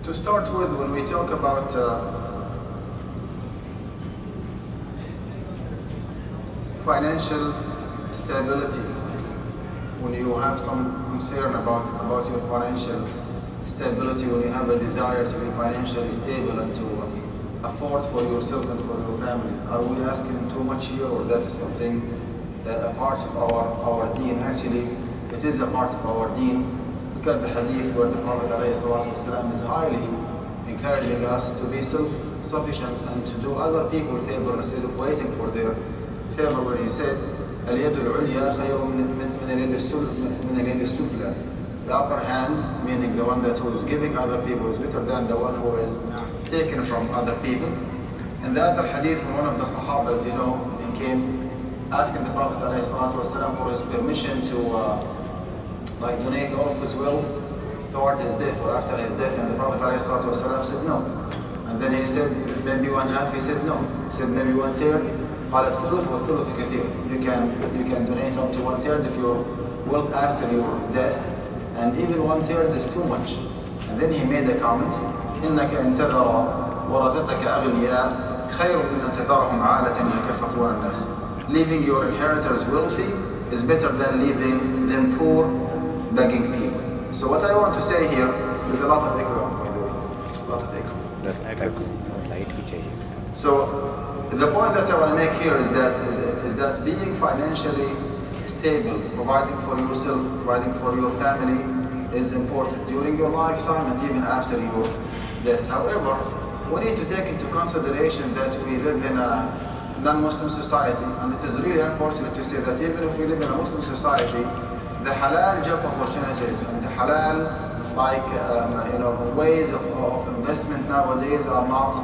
To start with, when we talk about financial stability, when you have some concern about your financial stability, when you have a desire to be financially stable and to afford for yourself and for your family, are we asking too much here, or that is something a part of our deen? Actually, it is a part of our deen. Look at the hadith where the Prophet ﷺ is highly encouraging us to be self-sufficient and to do other people favor instead of waiting for their favor, where he said, اليد العليا خير من اليد السفلى. The upper hand, meaning the one that who is giving other people, is better than the one who is taken from other people. And the other hadith from one of the Sahaba, as you know, he came asking the Prophet ﷺ for his permission to donate all of his wealth toward his death or after his death, and the Prophet ﷺ said no. And then he said, maybe one half. He said no. He said maybe 1/3. قال الثلث والثلث كثير. You can donate up to 1/3 of your wealth after your death, and even 1/3 is too much. And then he made a comment, إنك إن تذر ورثتك أغنياء خير من أن تذرهم عالة يتكففون الناس. Leaving your inheritors wealthy is better than leaving them poor, begging people. So what I want to say here, there's a lot of echo, by the way, a lot of echo. So the point that I want to make here is that being financially stable, providing for yourself, providing for your family, is important during your lifetime and even after your death. However, we need to take into consideration that we live in a non-Muslim society, and it is really unfortunate to say that even if we live in a Muslim society, the halal job opportunities and the halal ways of investment nowadays are not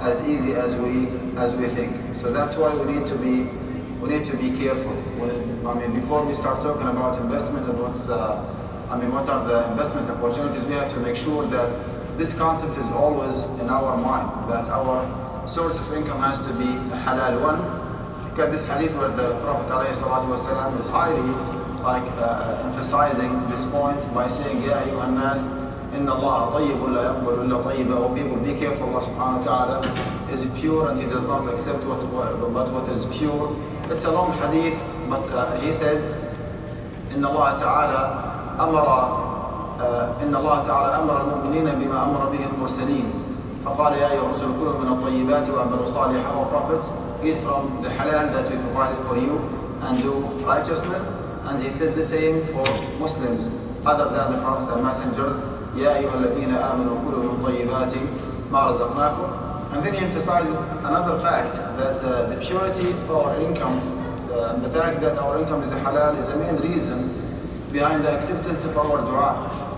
as easy as we think. So that's why we need to be careful. Before we start talking about investment and what are the investment opportunities, we have to make sure that this concept is always in our mind, that our source of income has to be a halal one. Look at this hadith where the Prophet ﷺ is highly emphasizing this point by saying, يا أيها الناس إن الله طيب لا يقبل إلا طيبا. Oh people, be careful, Allah subhanahu wa ta'ala is pure and He does not accept what is pure. It's a long hadith, but he said, إن الله تعالى أمر المؤمنين بما أمر به المرسلين. فقال يا أيها الرسل كلوا من الطيبات وأعملوا صالحا. Our prophets, eat from the halal that we provided for you and do righteousness. And he said the same for Muslims other than the prophets and messengers. يا أيها الذين آمنوا كلوا من طيبات ما رزقناكم. And then he emphasized another fact, that the purity of our income, and the fact that our income is halal, is the main reason behind the acceptance of our dua.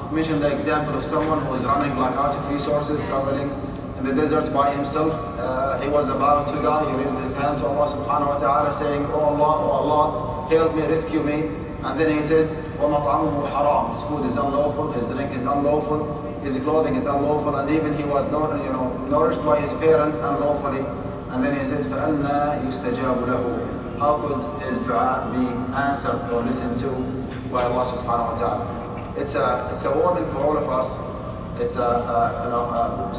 He mentioned the example of someone who is running out of resources, traveling in the desert by himself. He was about to die. He raised his hand to Allah subhanahu wa ta'ala saying, oh Allah, help me, rescue me. And then he said, وَمَطْعَمُهُ حَرَامٌ. His food is unlawful, his drink is unlawful, his clothing is unlawful, and even he was nourished by his parents unlawfully. And then he said, فَأَنَّا يُسْتَجَابُ لَهُ. How could his dua be answered or listened to by Allah subhanahu wa ta'ala? It's a warning for all of us. It's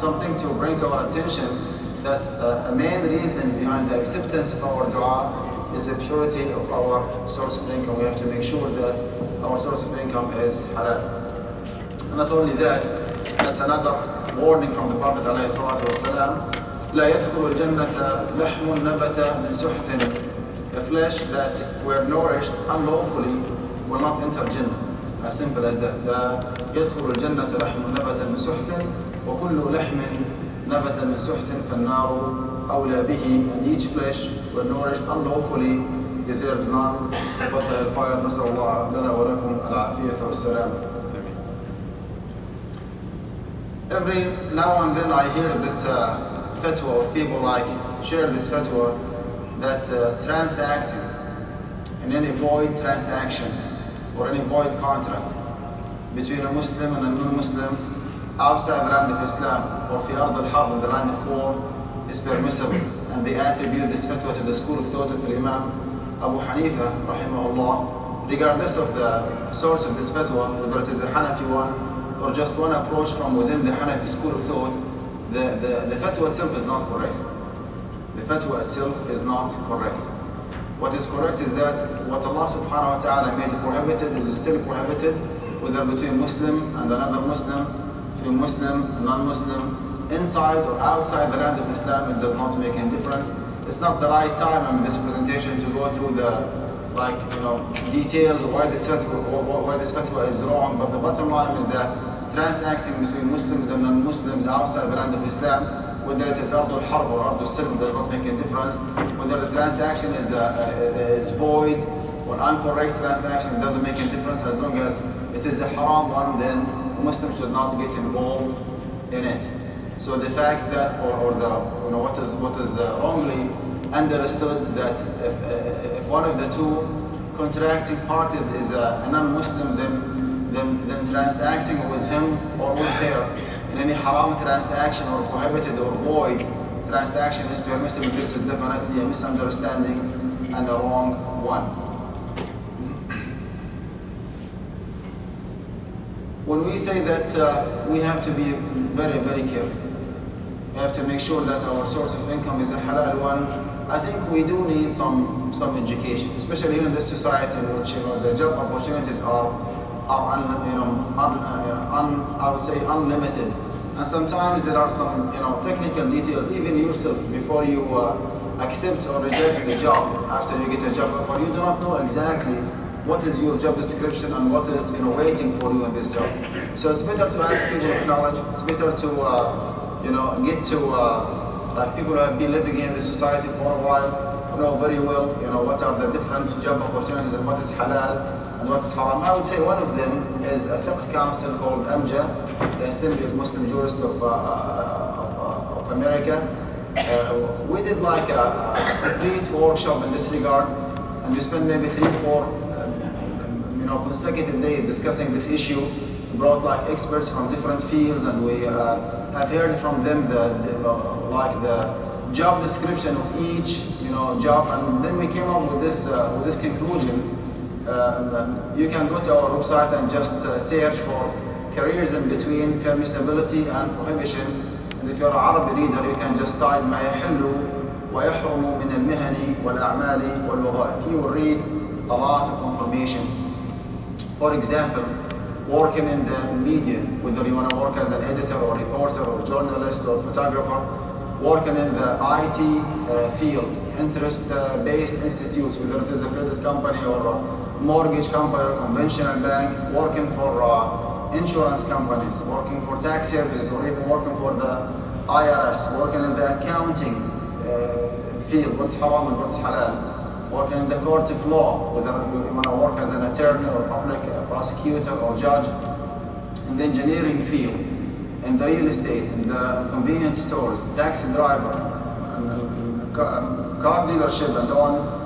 something to bring to our attention, that a main reason behind the acceptance of our dua is the purity of our source of income. We have to make sure that our source of income is halal. And not only that, that's another warning from the Prophet ﷺ. لا يدخل الجنة لحم نبت من سحت. A flesh that were nourished unlawfully will not enter Jannah. As simple as that. لا يدخل الجنة لحم نبت من سحت وكل لحم نبت من سحت فالنار أولى به. And each flesh were nourished unlawfully deserves none but the hellfire. نسأل الله لنا ولكم العافية والسلام. Every now and then I hear this fatwa, or people share this fatwa, that transacting in any void transaction or any void contract between a Muslim and a non-Muslim outside the land of Islam or fi ard al-harb, in the land of war, is permissible. And they attribute this fatwa to the school of thought of Imam Abu Hanifa rahimahullah, regardless of the source of this fatwa, whether it is a Hanafi one or or just one approach from within the Hanafi school of thought, the fatwa itself is not correct. The fatwa itself is not correct. What is correct is that what Allah subhanahu wa ta'ala made prohibited is still prohibited, whether between Muslim and another Muslim, between Muslim and non-Muslim, inside or outside the land of Islam. It does not make any difference. It's not the right time in this presentation to go through the details of why this fatwa is wrong, but the bottom line is that transacting between Muslims and non-Muslims outside the land of Islam, whether it is Ardul Harb or Ardul Silm, does not make any difference. Whether the transaction is void or incorrect transaction, it doesn't make any difference. As long as it is a haram one, then Muslims should not get involved in it. So the fact that, what is wrongly understood, that if one of the two contracting parties is a non-Muslim, then transacting with him or with her in any haram transaction or prohibited or void transaction is permissible. This is definitely a misunderstanding and a wrong one. When we say that we have to be very, very careful, we have to make sure that our source of income is a halal one, I think we do need some education, especially in this society in which the job opportunities are I would say unlimited, and sometimes there are some technical details. Even yourself, before you accept or reject the job, after you get a job offer, you do not know exactly what is your job description and what is waiting for you in this job. So it's better to ask people of knowledge. It's better to get to like people who have been living in the society for a while, know very well what are the different job opportunities and what is halal and what's haram. I would say one of them is a fiqh council called AMJA, the Assembly of Muslim Jurists of America. We did like a complete workshop in this regard, and we spent maybe 3-4 consecutive days discussing this issue. We brought like experts from different fields, and we have heard from them the job description of each job, and then we came up with this conclusion. You can go to our website and just search for careers in between permissibility and prohibition, and if you're an Arabic reader, you can just type ما يحل ويحرم من المهن والأعمال والوظائف. You will read a lot of information. For example, working in the media, whether you want to work as an editor or reporter or journalist or photographer, working in the IT field, interest-based institutes, whether it is a credit company or a mortgage company or conventional bank, working for insurance companies, working for tax services, or even working for the IRS, working in the accounting field, what's haram and what's halal, working in the court of law, whether you want to work as an attorney or public prosecutor or judge, in the engineering field, in the real estate, in the convenience stores, taxi driver, car dealership, and on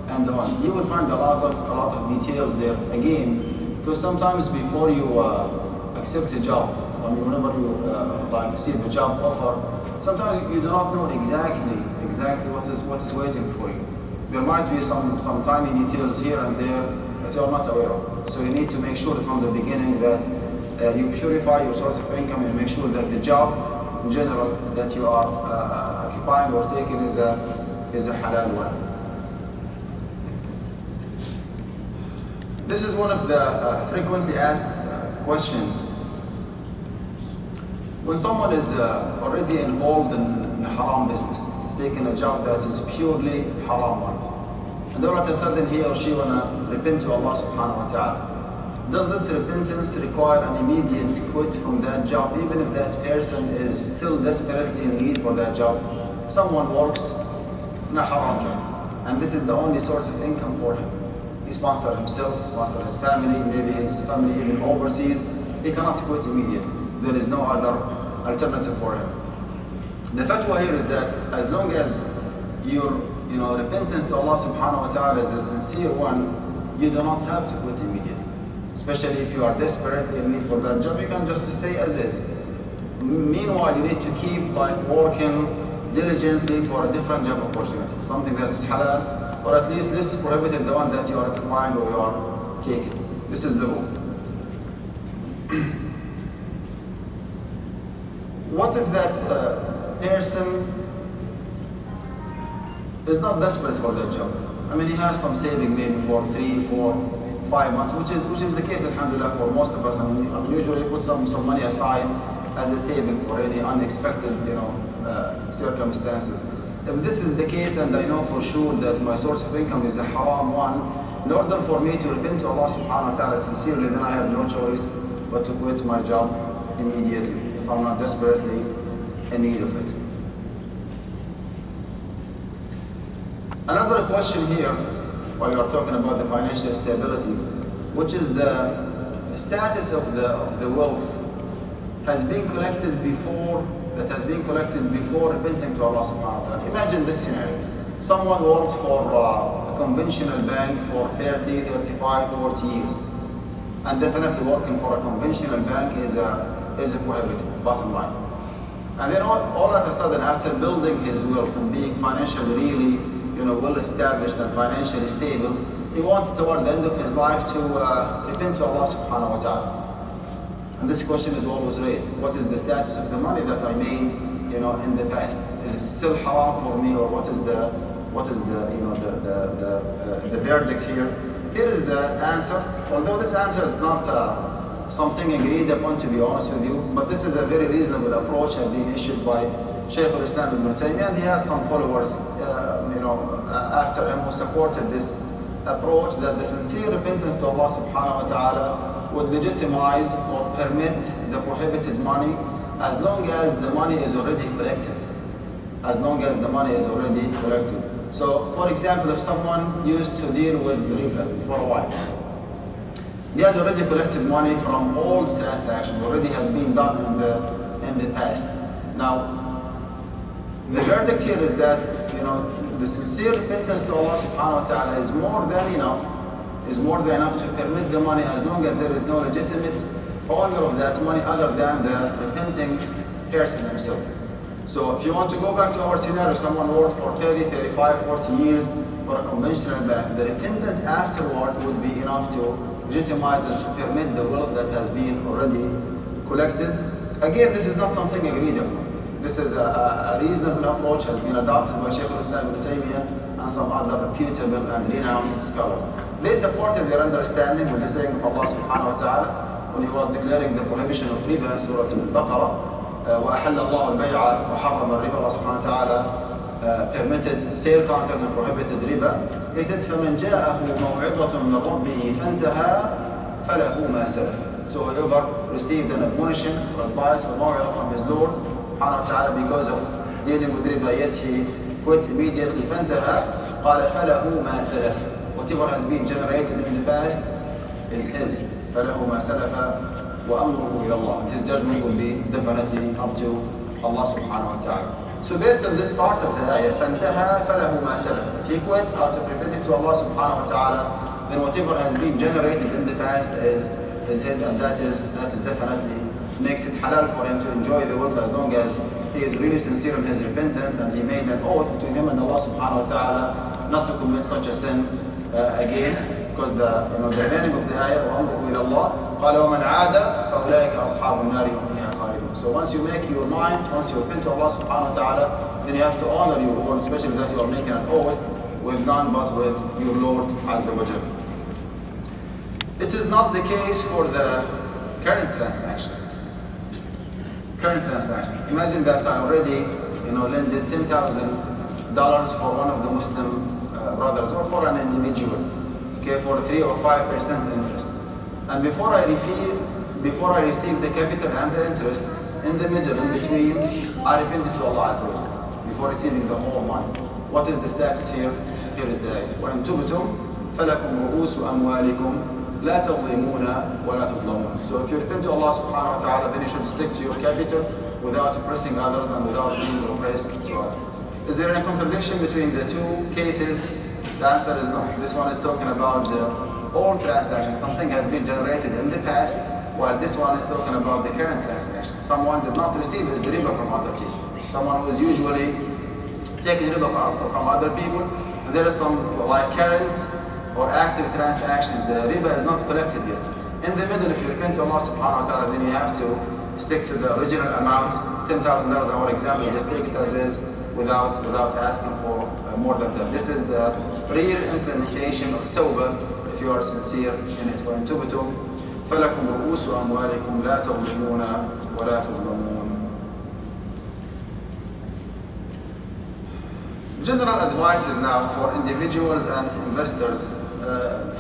and on. You will find a lot of details there. Again, because sometimes before you accept a job, whenever you receive a job offer, sometimes you do not know exactly what is waiting for you. There might be some tiny details here and there that you are not aware of. So you need to make sure from the beginning that you purify your source of income and make sure that the job in general that you are occupying or taking is a halal one. This is one of the frequently asked questions. When someone is already involved in a haram business, he's taking a job that is purely haram one, and all of a sudden he or she wanna repent to Allah subhanahu wa ta'ala. Does this repentance require an immediate quit from that job, even if that person is still desperately in need for that job? Someone works in a haram job, and this is the only source of income for him. He sponsors himself, he sponsors his family, maybe his family even overseas. He cannot quit immediately. There is no other alternative for him. The fatwa here is that as long as your repentance to Allah subhanahu wa ta'ala is a sincere one, you do not have to quit immediately. Especially if you are desperately in need for that job, you can just stay as is. Meanwhile, you need to keep working diligently for a different job opportunity, something that is halal, or at least less prohibited the one that you are occupying or you are taking. This is the rule. what if that person is not desperate for that job? I mean, he has some saving maybe for 3, 4, 5 months, which is the case, alhamdulillah, for most of us. I mean, usually put some money aside as a saving for any unexpected, circumstances. If this is the case, and I know for sure that my source of income is a haram one, in order for me to repent to Allah subhanahu wa ta'ala sincerely, then I have no choice but to quit my job immediately if I'm not desperately in need of it. Another question here, while you are talking about the financial stability, which is the status of the wealth that has been collected before repenting to Allah subhanahu wa ta'ala. Imagine this scenario. Someone worked for a conventional bank for 30, 35, 40 years. And definitely working for a conventional bank is prohibited, bottom line. And then all of a sudden, after building his wealth and being financially really well established and financially stable, he wanted toward the end of his life to repent to Allah subhanahu wa ta'ala. And this question is always raised. What is the status of the money that I made, in the past? Is it still haram for me, or what is the verdict here? Here is the answer. Although this answer is not something agreed upon, to be honest with you, but this is a very reasonable approach have been issued by Shaykh al-Islam ibn Taymiyyah, and he has some followers, after him who supported this approach, that the sincere repentance to Allah subhanahu wa ta'ala would legitimize or permit the prohibited money as long as the money is already collected. As long as the money is already collected. So, for example, if someone used to deal with riba for a while, they had already collected money from all the transactions, already have been done in the past. Now, the verdict here is that the sincere repentance to Allah subhanahu wa ta'ala is more than enough to permit the money as long as there is no legitimate owner of that money other than the repenting person himself. So if you want to go back to our scenario, someone worked for 30, 35, 40 years for a conventional bank, the repentance afterward would be enough to legitimize and to permit the wealth that has been already collected. Again, this is not something agreed upon. This is a reasonable approach, has been adopted by Shaykh al-Islam ibn Taymiyyah and some other reputable and renowned scholars. They supported their understanding with the saying of Allah subhanahu wa ta'ala when he was declaring the prohibition of riba in Surah Al-Baqarah. وَأَحَلَّ اللَّهُ الْبَيْعَ وَحَرَّمَ الرِّبَا. Allah subhanahu wa ta'ala permitted sale contract and prohibited riba. He said, فَمَنْ جَاءَهُ مَوْعِظَةٌ مِّن رَبِّهِ فَانْتَهَى فَلَهُ مَا سَلَفَ. So whoever received an admonition or advice or maw'izah from his Lord subhanahu wa ta'ala because of dealing with riba, yet he quit immediately, فَانْتَهَى قَالَ فَلَهُ مَا سَلَفَ. Whatever has been generated in the past is his. فَلَهُ مَا سَلَفَ وَأَمْرُهُ إِلَى اللَّهِ. His judgment will be definitely up to Allah subhanahu wa ta'ala. So based on this part of the ayah, فَانْتَهَى فَلَهُ مَا سَلَفَ. If he quit out of repenting to Allah subhanahu wa ta'ala, then whatever has been generated in the past is his, and that is definitely makes it halal for him to enjoy the wealth as long as he is really sincere in his repentance and he made an oath between him and Allah subhanahu wa ta'ala not to commit such a sin again, because the remaining of the ayah وَأَمْرُهُ إِلَى اللَّهِ قَالَ وَمَنْ عَادَ فَأُولَٰئِكَ أَصْحَابُ النَّارِ هُمْ فِيهَا خَالِدُونَ. So once you make your mind, once you repent to Allah subhanahu wa ta'ala, then you have to honor your word, especially that you are making an oath with none but with your Lord Azza wa Jalla. It is not the case for the current transactions. Imagine that I already lended $10,000 for one of the Muslim brothers or for an individual, okay, for 3 or 5% interest. And before I receive the capital and the interest, in the middle, in between, I repented to Allah Azza wa Jalla before receiving the whole money. What is the status here? Here is the ayah. وَإِن تُبْتُمْ فَلَكُمْ رُؤُوسُ أَمْوَالِكُمْ لا تظلمون ولا تظلمون. So if you repent to Allah subhanahu wa ta'ala, then you should stick to your capital without oppressing others and without being oppressed to others. Is there any contradiction between the two cases? The answer is no. This one is talking about the old transaction. Something has been generated in the past, while this one is talking about the current transaction. Someone did not receive his riba from other people. Someone was usually taking riba from other people. And there is some like current or active transactions. The riba is not collected yet. In the middle, if you repent to Allah subhanahu wa ta'ala, then you have to stick to the original amount, $10,000 our example, just take it as is without asking for more than that. This is the real implementation of Tawbah if you are sincere in it. وَإِن تُبْتُمْ فَلَكُمْ رُؤُوسُ أَمْوَالِكُمْ لَا تَظْلِمُونَ وَلَا تُظْلَمُونَ. General advices now for individuals and investors.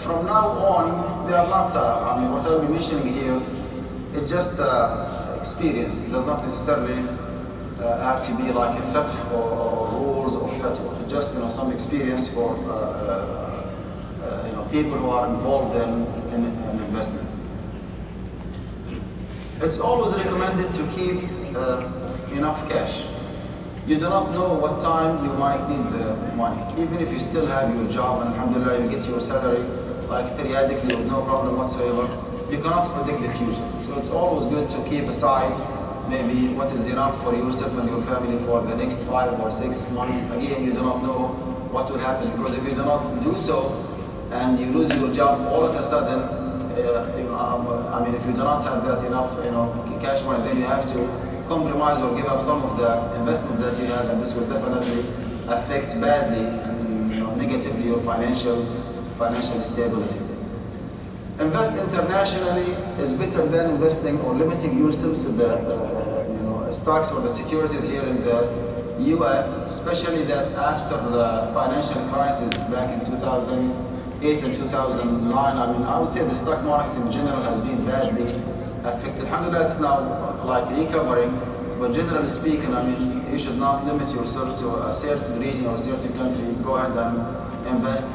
From now on, they are not, what I'll be mentioning here, it's just experience. It does not necessarily have to be like a fiqh or rules or fatwa. Just some experience for people who are involved in investment. It's always recommended to keep enough cash. You do not know what time you might need the money. Even if you still have your job and alhamdulillah you get your salary like periodically with no problem whatsoever, you cannot predict the future. So it's always good to keep aside maybe what is enough for yourself and your family for the next 5 or 6 months. Again, you do not know what will happen, because if you do not do so and you lose your job all of a sudden, if you do not have that enough cash money, then you have to compromise or give up some of the investments that you have, and this will definitely affect badly and negatively your financial stability. Invest internationally is better than investing or limiting yourself to the stocks or the securities here in the US, especially that after the financial crisis back in 2008 and 2009. I would say the stock market in general has been badly affected. Alhamdulillah, it's now like recovering, but generally speaking, you should not limit yourself to a certain region or a certain country. Go ahead and invest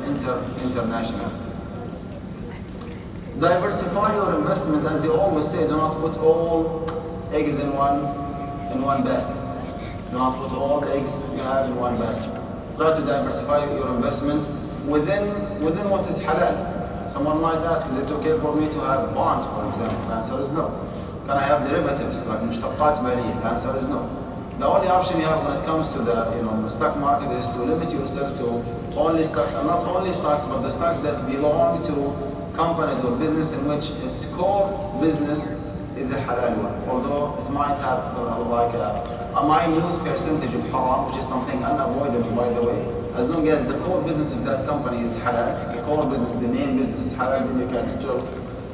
internationally. Diversify your investment, as they always say. Do not put all eggs in one basket. Do not put all the eggs you have in one basket. Try to diversify your investment within what is halal. Someone might ask, is it okay for me to have bonds, for example? The answer is no. Can I have derivatives like mushtaqat maliyya? The answer is no. The only option you have when it comes to the stock market is to limit yourself to only stocks, and not only stocks, but the stocks that belong to companies or business in which its core business is a halal one. Although it might have like a minute percentage of haram, which is something unavoidable, by the way. As long as the core business of that company is halal, the core business, the main business is halal, then you can still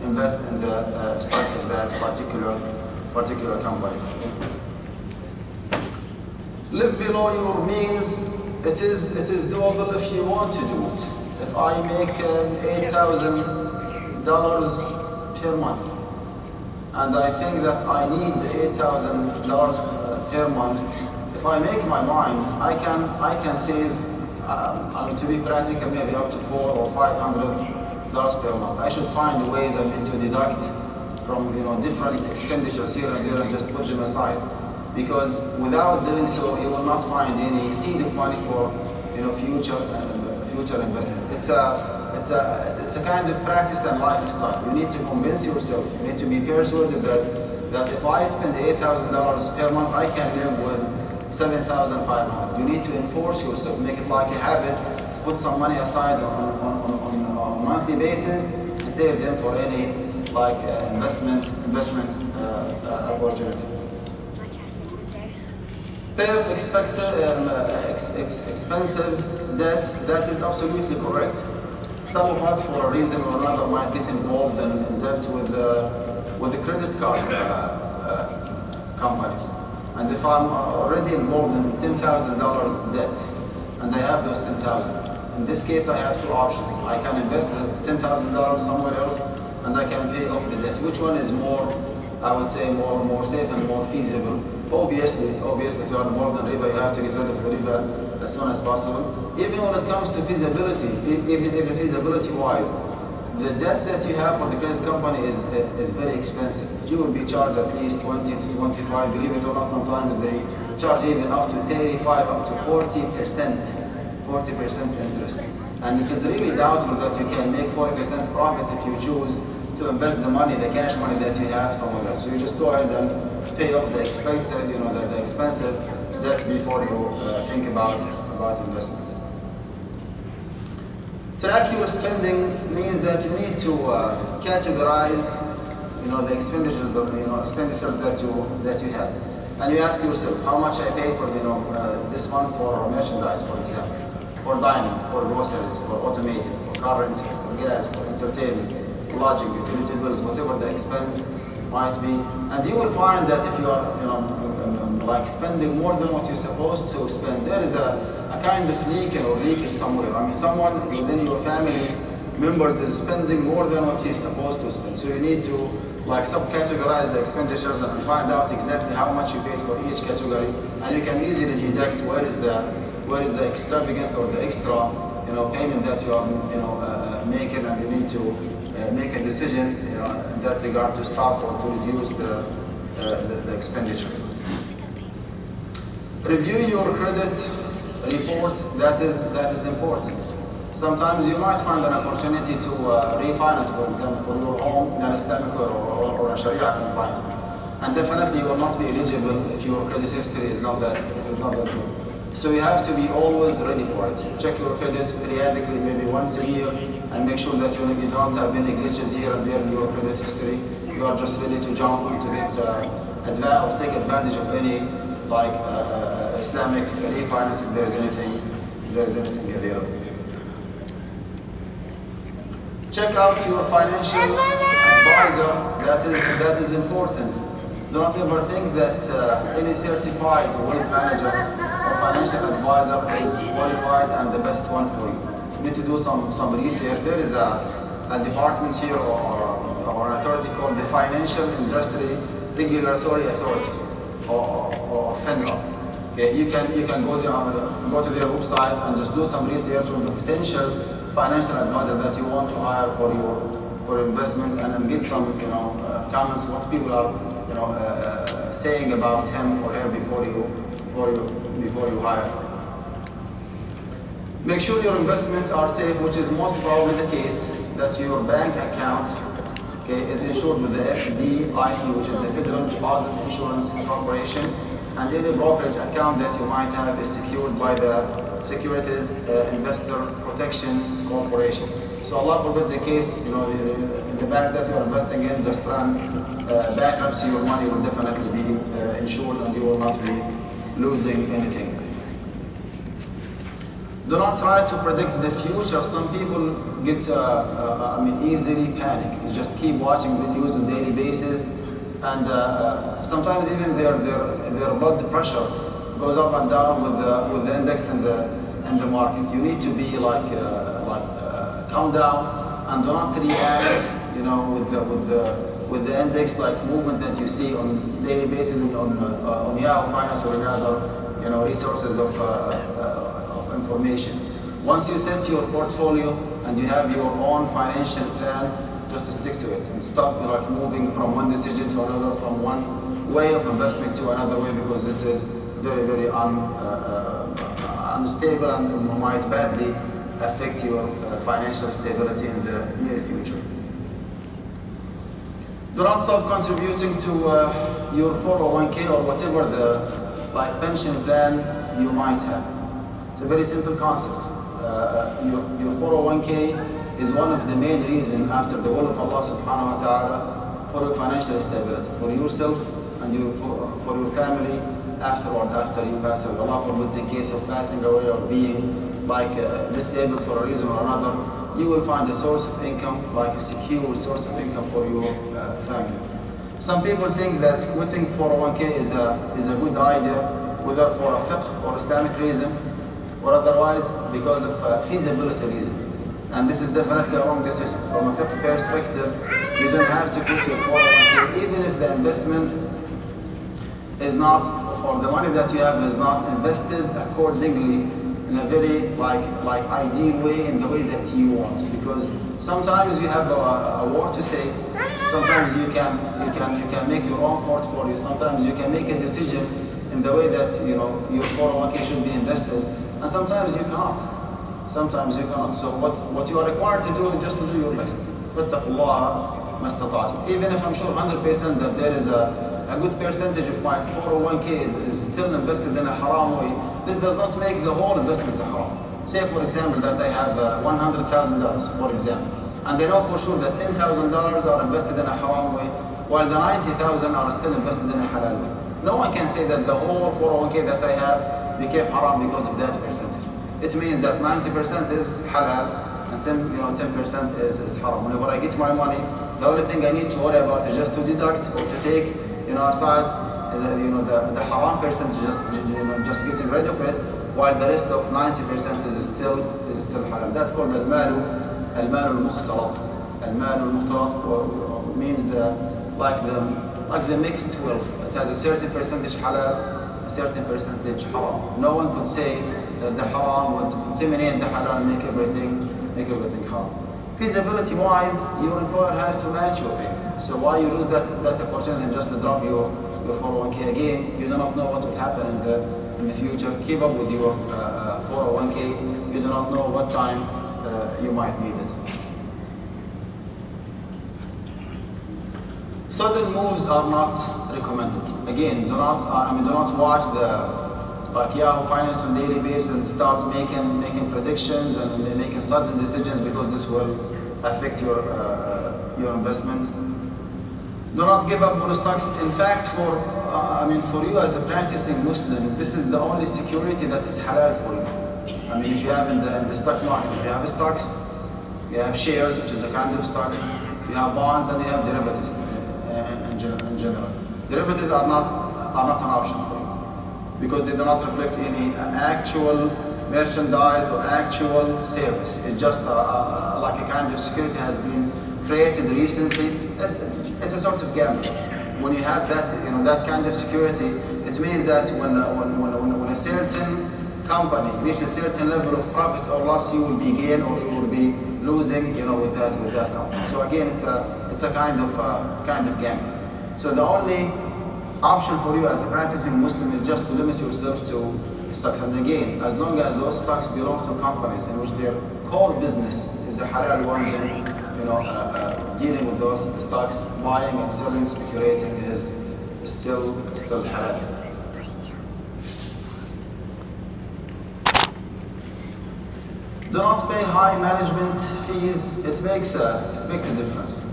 invest in the stocks of that particular company. Live below your means. It is doable if you want to do it. If I make $8,000 per month, and I think that I need the $8,000 per month, if I make my mind, I can save. To be practical, maybe up to $400 or $500 per month. I should find ways to deduct from different expenditures here and there and just put them aside. Because without doing so, you will not find any seed of money for future investment. It's a kind of practice and lifestyle. You need to convince yourself. You need to be persuaded that if I spend $8,000 per month, I can live with $7,500. You need to enforce yourself, make it like a habit, put some money aside on a monthly basis and save them for any investment opportunity. Pay off expensive debts, that is absolutely correct. Some of us, for a reason or another, might get involved in debt with the credit card companies. And if I'm already involved in $10,000 debt, and I have those $10,000, in this case I have two options. I can invest the $10,000 somewhere else, and I can pay off the debt. Which one is more, I would say, more safe and more feasible? Obviously, if you are involved in riba, you have to get rid of the riba as soon as possible. Even when it comes to feasibility, even feasibility-wise, the debt that you have for the credit company is very expensive. You will be charged at least 20 to 25, believe it or not, sometimes they charge even up to 35, up to 40% interest. And it is really doubtful that you can make 40% profit if you choose to invest the money, the cash money that you have somewhere else. So you just go ahead and pay off the expensive, the expensive debt before you think about investment. Track your spending means that you need to categorize, the expenditures, expenditures that you have, and you ask yourself how much I pay for, this month for merchandise, for example, for dining, for groceries, for automated, for car renting, for gas, for entertainment, lodging, utility bills, whatever the expense might be, and you will find that if you are, like spending more than what you're supposed to spend, there is a kind of leakage somewhere. I mean, someone within your family members is spending more than what he's supposed to spend. So you need to like subcategorize the expenditures and find out exactly how much you paid for each category, and you can easily deduct where is the extravagance or the extra payment that you are making, and you need to make a decision in that regard to stop or to reduce the expenditure. Review your credit report. That is important. Sometimes you might find an opportunity to refinance, for example, for your home in an Islamic or a Sharia compliant, and definitely you will not be eligible if your credit history is not that good. So you have to be always ready for it. Check your credit periodically, maybe once a year, and make sure that you don't have any glitches here and there in your credit history. You are just ready to jump on to get take advantage of any Islamic refinance if there is anything available. Check out your financial advisor. That is important. Do not ever think that any certified wealth manager or financial advisor is qualified and the best one for you. You need to do some research. There is a department here or an authority called the Financial Industry Regulatory Authority or FINRA. Okay, you can go to their website and just do some research on the potential financial advisor that you want to hire for your investment, and get some comments what people are saying about him or her before you hire. Make sure your investments are safe, which is most probably the case, that your bank account is insured with the FDIC, which is the Federal Deposit Insurance Corporation, and any brokerage account that you might have is secured by the Securities Investor Protection Corporation. So Allah forbids the case, the bank that you are investing in just run bankruptcy, your money will definitely be insured and you will not be losing anything. Do not try to predict the future. Some people get easily panic. You just keep watching the news on a daily basis, and sometimes even their blood pressure goes up and down with the index and the market. You need to be calm down and do not react with the index movement that you see on daily basis on Yahoo Finance or other resources of information. Once you set your portfolio and you have your own financial plan, just stick to it and stop moving from one decision to another, from one way of investment to another way, because this is very, very unstable and might badly affect your financial stability in the near future. Do not stop contributing to your 401k or whatever the pension plan you might have. It's a very simple concept. Your 401k is one of the main reasons, after the will of Allah subhanahu wa ta'ala, for your financial stability, for yourself and for your family after you pass away. Allah forbids in case of passing away or being disabled for a reason or another, you will find a source of income, a secure source of income for your family. Some people think that quitting 401k is a good idea, whether for a fiqh or Islamic reason, or otherwise because of feasibility reason. And this is definitely a wrong decision. From a fiqh perspective, you don't have to quit your 401k, even if the investment is not, or the money that you have is not invested accordingly in a very ideal way, in the way that you want. Because sometimes you have a word to say, sometimes you can make your own portfolio, sometimes you can make a decision in the way that your 401k should be invested, and sometimes you cannot. So what you are required to do is just to do your best. فَاتَّقُوا اللَّهَ مَا اسْتَطَعْتُمْ. Even if I'm sure 100% that there is a good percentage of my 401k is still invested in a haram way, this does not make the whole investment a haram. say for example that I have $100,000, for example, and I know for sure that $10,000 are invested in a haram way, while the 90,000 are still invested in a halal way. No one can say that the whole 401k that I have became haram because of that percentage. It means that 90% is halal and 10% is haram. Whenever I get my money, the only thing I need to worry about is just to deduct or to take aside the haram percentage, just getting rid of it, while the rest of 90% is still halal. That's called al-malu al-mukhtarat. Al-malu al-mukhtarat means like the mixed wealth. It has a certain percentage halal, a certain percentage haram. No one could say that the haram would contaminate the halal and make everything haram. Feasibility wise, your employer has to match your payment. So why you lose that opportunity and just drop your 401k again? You do not know what will happen in the future. Keep up with your 401k. You do not know what time you might need it. Sudden moves are not recommended. Again, do not watch Yahoo Finance on a daily basis and start making predictions and making sudden decisions, because this will affect your investment. Do not give up on stocks. In fact, for you as a practicing Muslim, this is the only security that is halal for you. If you have in the stock market, you have stocks, you have shares, which is a kind of stock, you have bonds, and you have derivatives in general. Derivatives are not an option for you, because they do not reflect any actual merchandise or actual service. It's just like a kind of security has been created recently. It's a sort of gamble. When you have that kind of security, it means that when a certain company reaches a certain level of profit or loss, you will be gain or you will be losing, with that company. So again, it's a kind of gamble. So the only option for you as a practicing Muslim is just to limit yourself to stocks. And again, as long as those stocks belong to companies in which their core business is a halal one, then dealing with those stocks, buying and selling, speculating is still halal. Do not pay high management fees. It makes a difference.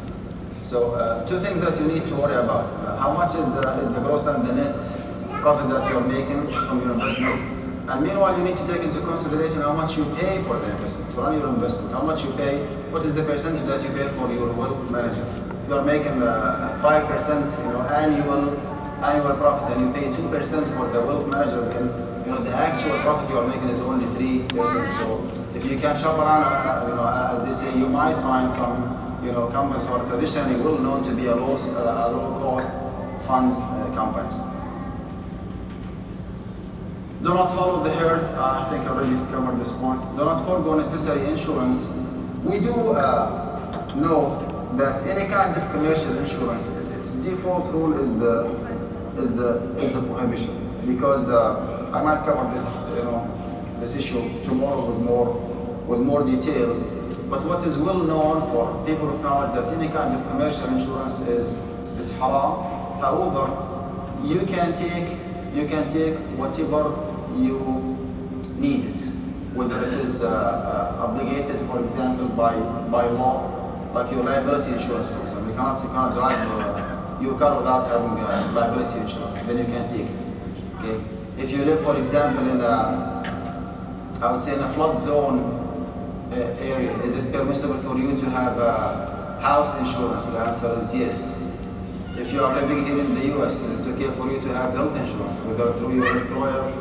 So two things that you need to worry about: how much is the gross and the net profit that you are making from your investment, and meanwhile you need to take into consideration how much you pay for the investment, to run your investment, how much you pay, what is the percentage that you pay for your wealth manager. If you are making 5% annual profit and you pay 2% for the wealth manager, then the actual profit you are making is only 3%. So if you can shop around, as they say, you might find some companies who are traditionally well known to be a low-cost fund companies. Do not follow the herd. I think I already covered this point. Do not forego necessary insurance. We do know that any kind of commercial insurance, its default rule is the prohibition. Because I might cover this issue tomorrow with more details. But what is well known for people of knowledge that any kind of commercial insurance is haram. However, you can take whatever you need it, whether it is obligated, for example, by law, like your liability insurance, for example. You cannot drive your car without having liability insurance. Then you can take it. Okay. If you live, for example, in a flood zone area, is it permissible for you to have house insurance? The answer is yes. If you are living here in the US, is it okay for you to have health insurance, whether through your employer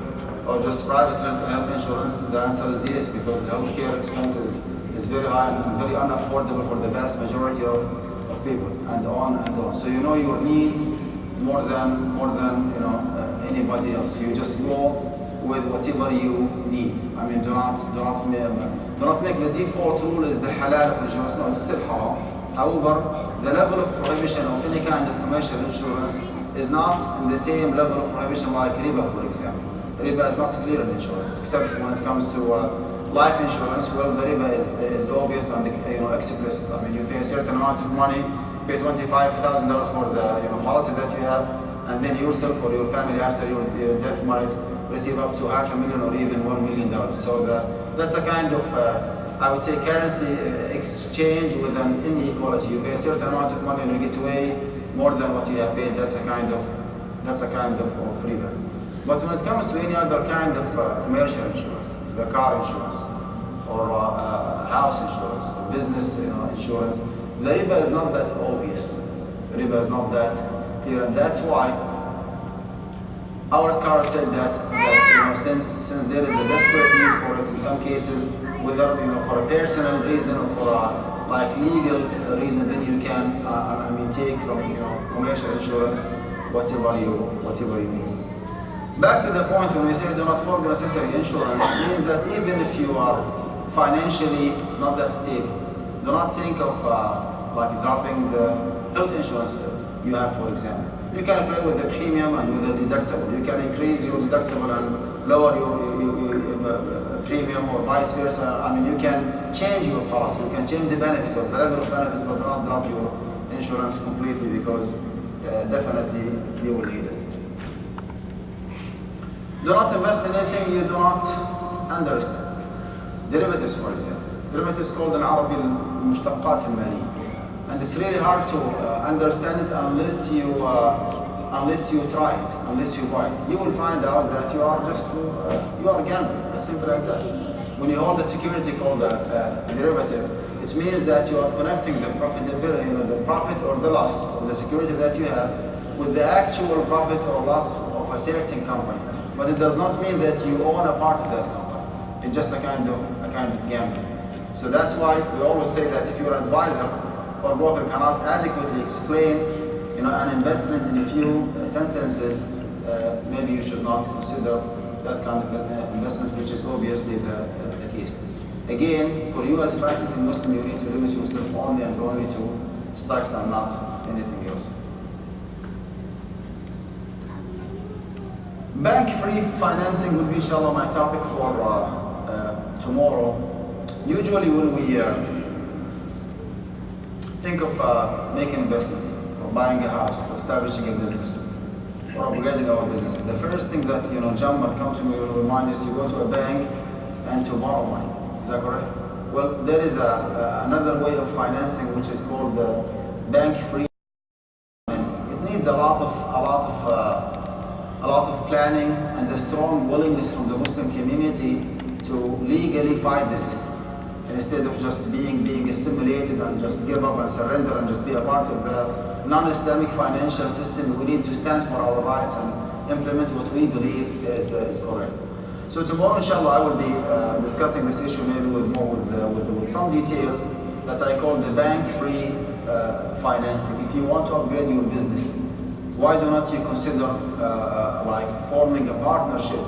or just private health insurance? The answer is yes, because the healthcare expenses is very high and very unaffordable for the vast majority of people, and on and on. So your need more than anybody else. You just go with whatever you need. Do not make the default rule is the halal of insurance. No, it's still haram. However, the level of prohibition of any kind of commercial insurance is not in the same level of prohibition like riba, for example. Riba is not clear in insurance, except when it comes to life insurance. Well, the riba is obvious and explicit. You pay a certain amount of money, pay $25,000 for the policy that you have, and then yourself or your family after your death might receive up to $500,000 or even $1 million. So that's a kind of, I would say, currency exchange with an inequality. You pay a certain amount of money and you get away more than what you have paid. That's a kind of freedom. But when it comes to any other kind of commercial insurance, the car insurance, or house insurance, or business insurance, the riba is not that obvious. The riba is not that clear, and that's why our scholars said that since there is a desperate need for it in some cases, whether for a personal reason or for a legal reason, then you can take from commercial insurance whatever you need. Back to the point when we say do not forego necessary insurance, it means that even if you are financially not that stable, do not think of dropping the health insurance you have, for example. You can play with the premium and with the deductible. You can increase your deductible and lower your premium, or vice versa. You can change your policy. You can change the benefits or the level of benefits, but do not drop your insurance completely, because definitely you will need it. Do not invest in anything you do not understand. Derivatives, for example. Derivatives called in Arabic al-mushtaqat al-mali. And it's really hard to understand it unless you try it, unless you buy it. You will find out that you are gambling, as simple as that. When you hold a security called a derivative, it means that you are connecting the profitability, the profit or the loss of the security that you have with the actual profit or loss of a certain company. But it does not mean that you own a part of that company. It's just a kind of gambling. So that's why we always say that if your advisor or broker cannot adequately explain an investment in a few sentences, maybe you should not consider that kind of investment, which is obviously the case. Again, for you as a practicing Muslim, you need to limit yourself only to stocks and not anything else. Bank-free financing will be, inshallah, my topic for tomorrow. Usually when we think of making investment, or buying a house, or establishing a business, or upgrading our business, the first thing that jump and come to me will remind is to go to a bank and to borrow money. Is that correct? Well, there is another way of financing which is called the bank-free financing. It needs a lot of planning and a strong willingness from the Muslim community to legally fight the system, instead of just being assimilated and just give up and surrender and just be a part of the non-Islamic financial system. We need to stand for our rights and implement what we believe is correct. So tomorrow, inshallah, I will be discussing this issue maybe with some details that I call the bank-free financing. If you want to upgrade your business, why do not you consider forming a partnership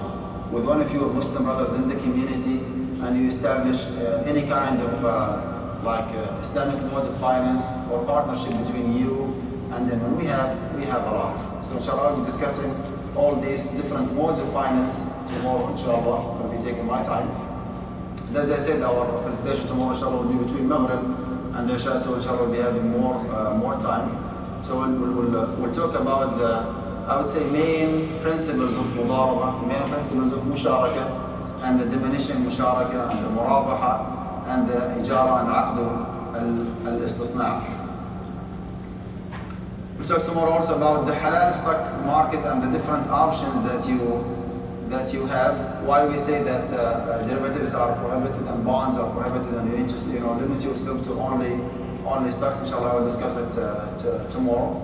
with one of your Muslim brothers in the community, and you establish any kind of Islamic mode of finance or partnership between you and them? And we have a lot. So inshallah, I'll be discussing all these different modes of finance tomorrow, inshallah. I'll be taking my time. And as I said, our presentation tomorrow, inshallah, will be between Maghrib and Isha, so inshallah we'll be having more time. So we'll talk about I would say, main principles of mudaraba, main principles of musharaka, and the diminishing musharaka, and the murabaha, and the ijara and aqdu al-istisna'. We'll talk tomorrow also about the halal stock market and the different options that you have. Why we say that derivatives are prohibited and bonds are prohibited, and you need to limit yourself to only stocks. Inshallah, I will discuss it tomorrow.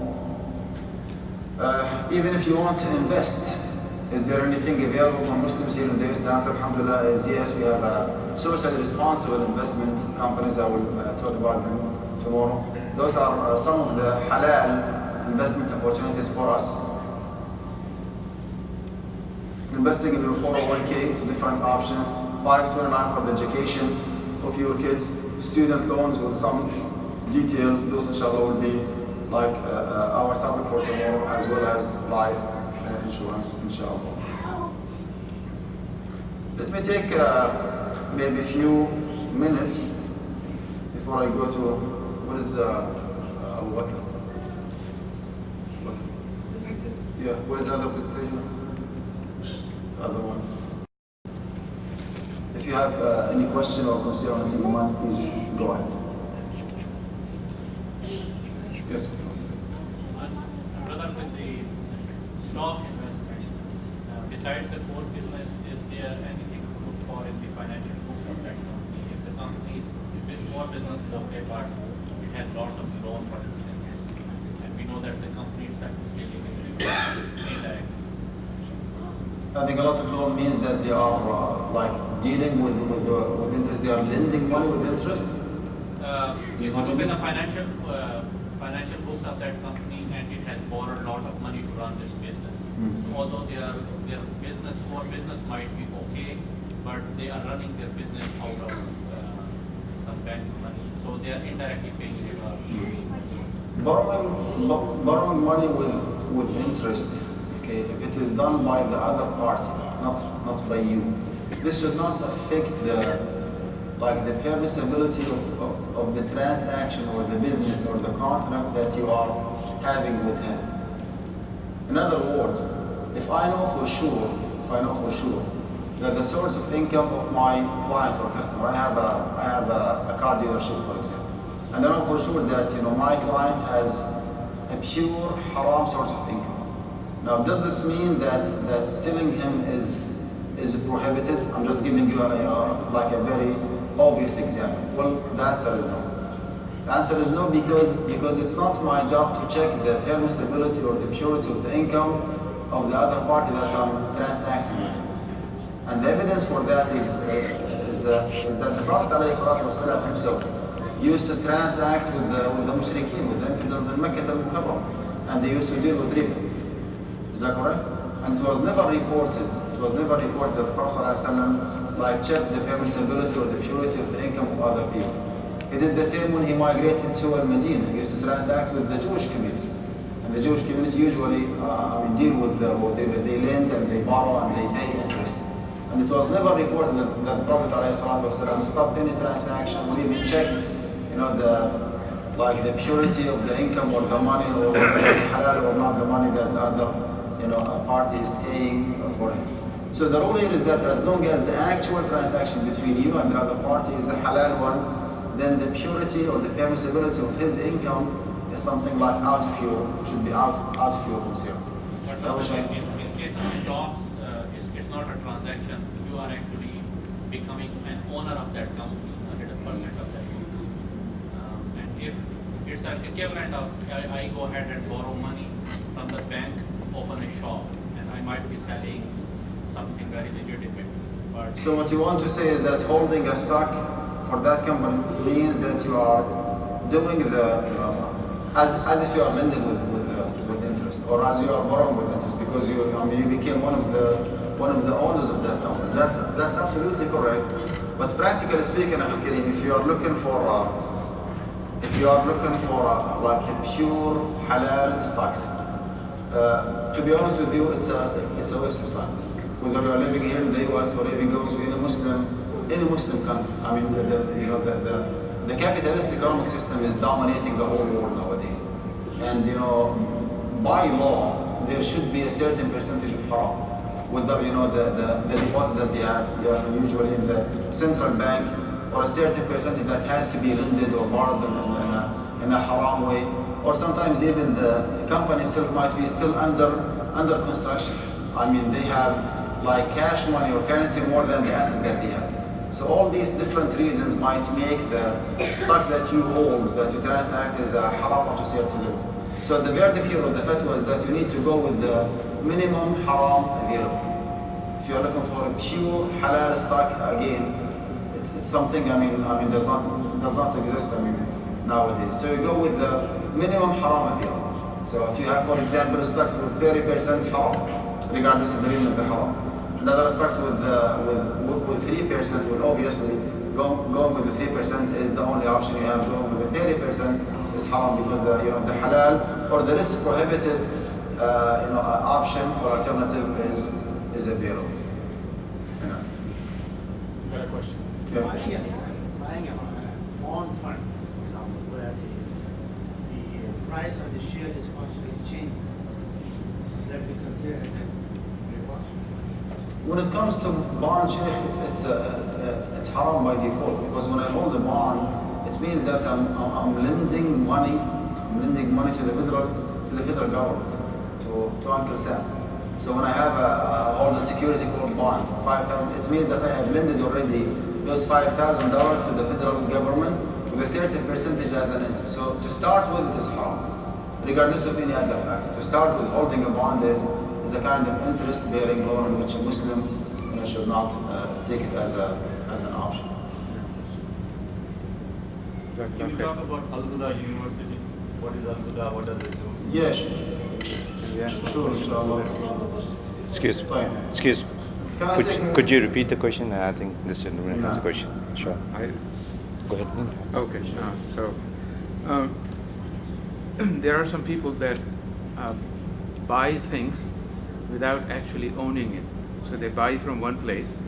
Even if you want to invest, is there anything available for Muslims here in the US? The answer, alhamdulillah, is yes. We have socially responsible investment companies. I will talk about them tomorrow. Those are some of the halal investment opportunities for us. Investing in your 401k, different options, 529 for the education of your kids, student loans with some details. Those, inshallah, will be like our topic for tomorrow, as well as life insurance, inshallah. Let me take maybe a few minutes before I go to, what is Abu Bakr? Yeah, where's the other presentation? The other one. If you have any question or concern on anything you want, please go ahead. Yes. Brother, with the stock investment, besides the core business, is there anything to look for in the financial books of that company? If the company is more business is okay, but it has lots of loan, for instance, and we know that the company is actually dealing with indirect. I think a lot of loan means that they are like dealing with interest. They are lending money with interest. If you look at the financial books of that company, and it has borrowed a lot of money to run this business. So although their core business might be okay, but they are running their business out of some bank's money. So they are indirectly paying riba. Borrowing money with interest. Okay, if it is done by the other party, not by you, this should not affect the permissibility of the transaction or the business or the contract that you are having with him. In other words, if I know for sure that the source of income of my client or customer, I have a car dealership, for example, and I know for sure that my client has a pure haram source of income. Now, does this mean that selling him is prohibited? I'm just giving you a very obvious example. Well, the answer is no. The answer is no because it's not my job to check the permissibility or the purity of the income of the other party that I'm transacting with. And the evidence for that is that the Prophet ﷺ himself used to transact with the mushrikeen, with the infidels in Mecca al-Mukarram, and they used to deal with riba. Is that correct? And it was never reported that the Prophet ﷺ checked the permissibility or the purity of the income of other people. He did the same when he migrated to Al-Medina. He used to transact with the Jewish community. And the Jewish community usually deal with riba. They lend and they borrow and they pay interest. And it was never reported that the Prophet ﷺ stopped any transaction or even checked the purity of the income or the money, or whether it's halal or not, the money that the other party is paying for it. So the rule here is that as long as the actual transaction between you and the other party is a halal one, then the purity or the permissibility of his income is something like should be out of your concern. But in case of stocks, it's not a transaction. You are actually becoming an owner of that company, 100% of that company. And if it's an equivalent of I go ahead and borrow money from the bank, open a shop, and I might be selling something very legitimate. But so what you want to say is that holding a stock for that company means that you are doing as if you are lending with interest, or as you are borrowing with interest, because you became one of the owners of that company. That's absolutely correct. But practically speaking, Al-Karim, if you are looking for like a pure halal stocks, to be honest with you, it's a waste of time. Whether you are living here in the US or even going to any Muslim country. I mean, the capitalist economic system is dominating the whole world nowadays. And by law, there should be a certain percentage of haram. Whether the deposit that they have usually in the central bank, or a certain percentage that has to be lended or borrowed in a haram way, or sometimes even the company itself might be still under construction. I mean, they have like cash money or currency more than the asset that they have. So all these different reasons might make the stock that you hold, that you transact, is a haram up to a certain level. So the verdict here of the fatwa is that you need to go with the minimum haram available. If you are looking for a pure halal stock, again, it's something does not exist nowadays. So you go with the minimum haram available. So if you have, for example, stocks with 30% haram, regardless of the reason of the haram, and other stocks with 3%, well, obviously going with the 3% is the only option you have. Going with the 30% is haram, because the halal or the risk prohibited option or alternative is available. got a question. Yeah. Buying a bond fund, for example, where the price of the share is constantly changing. that be considered as a divorce? When it comes to bond, Sheikh, it's haram by default, because when I hold a bond, it means that I'm lending money. I'm lending money to the federal government, to Uncle Sam. So when I have hold a security called bond, 5,000, it means that I have lended already those $5,000 to the federal government with a certain percentage as an interest. So to start with, it is haram, regardless of any other factor. To start with, holding a bond is a kind of interest-bearing loan in which a Muslim should not take it as an option. Can you talk about Al-Qudha University? What is Al-Qudha? What does it do? Yes. Yeah. Sure, inshallah. Excuse me. Fine. Excuse me. Can I take Could you repeat the question? I think this gentleman has a No. question. Sure. Go ahead. Okay, there are some people that buy things without actually owning it. So they buy from one place,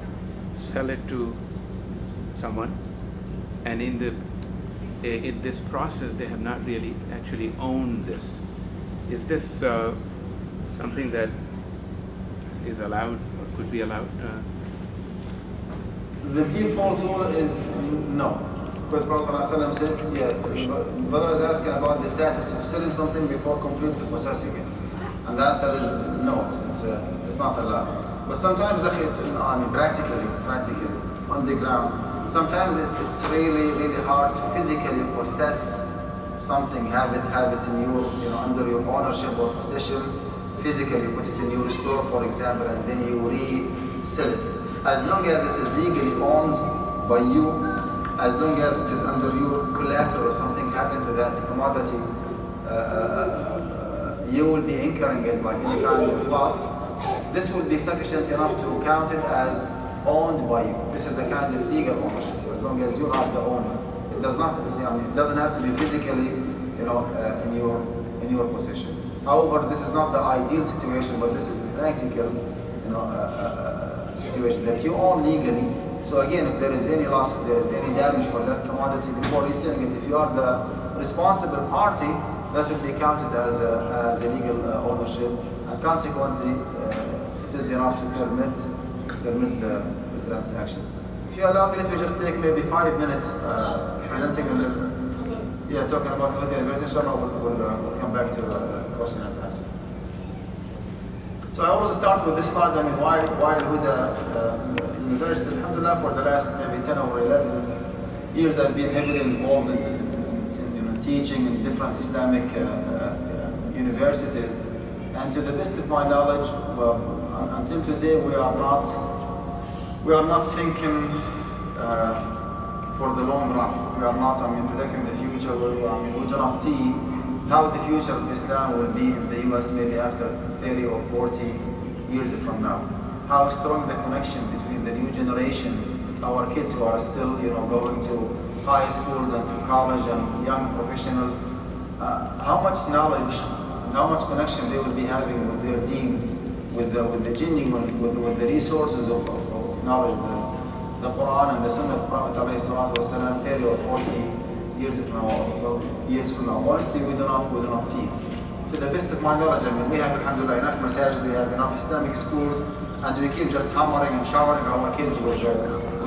sell it to someone, and in this process they have not really actually owned this. Is this something that is allowed or could be allowed? The default rule is no. Because Prophet ﷺ said, the brother is asking about the status of selling something before completely possessing it. And the answer is no, it's not allowed. But sometimes it's practically, on the ground. Sometimes it's really hard to physically possess something, have it in your, under your ownership or possession, physically put it in your store, for example, and then you resell it. As long as it is legally owned by you, as long as it is under your collateral or something happened to that commodity, you will be incurring it like any kind of loss. This will be sufficient enough to count it as owned by you. This is a kind of legal ownership, as long as you are the owner. It does not, it doesn't have to be physically, in your possession. However, this is not the ideal situation, but this is the practical, situation that you own legally. So again, if there is any loss, if there is any damage for that commodity before reselling it, if you are the responsible party, that will be counted as a legal ownership, and consequently, it is enough to permit the transaction. If you allow me, let me just take maybe 5 minutes presenting talking about Al-Qudha University. Inshallah, we'll come back to the question and answer. So I always start with this slide. Why Al-Qudha University? Alhamdulillah, for the last maybe 10 or 11 years, I've been heavily involved in teaching in different Islamic universities. And to the best of my knowledge, until today, we are not thinking for the long run. We are not, predicting the future. We do not see how the future of Islam will be in the US maybe after 30 or 40 years from now. How strong the connection between the new generation, our kids who are still, going to high schools and to college, and young professionals, how much knowledge, how much connection they will be having with their deen, with the genuine, with the resources of knowledge, the Quran and the Sunnah of Prophet ﷺ 30 or 40 years from now. Honestly, we do not see it. To the best of my knowledge, we have, alhamdulillah, enough masajid, we have enough Islamic schools, and we keep just hammering and showering our kids with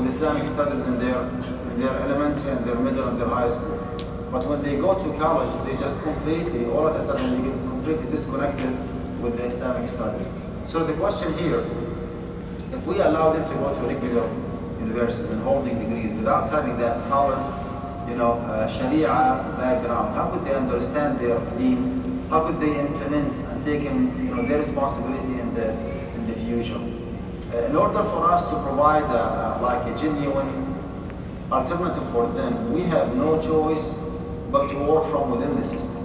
Islamic studies in their elementary and their middle and their high school. But when they go to college, they just completely, all of a sudden, they get completely disconnected with the Islamic studies. So the question here, if we allow them to go to regular universities and holding degrees without having that solid, Sharia background, how could they understand their deen? How could they implement and take their responsibility in the future? In order for us to provide a genuine alternative for them, we have no choice but to work from within the system.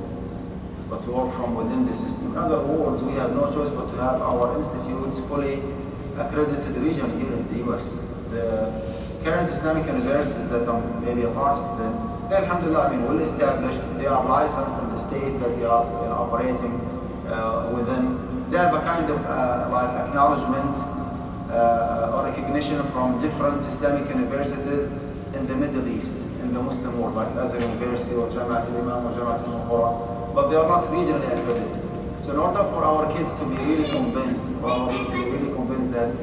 In other words, we have no choice but to have our institutes fully accredited regionally here in the US. The current Islamic universities that I'm maybe a part of them, they, alhamdulillah, well established. They are licensed in the state that they are operating within. They have a kind of acknowledgement or recognition from different Islamic universities in the Middle East, in the Muslim world, like Azhar University or Jamaat al-Imam or Jamaat al-Qura, but they are not regionally accredited. So in order for our kids to be really convinced, for our youth to be really convinced that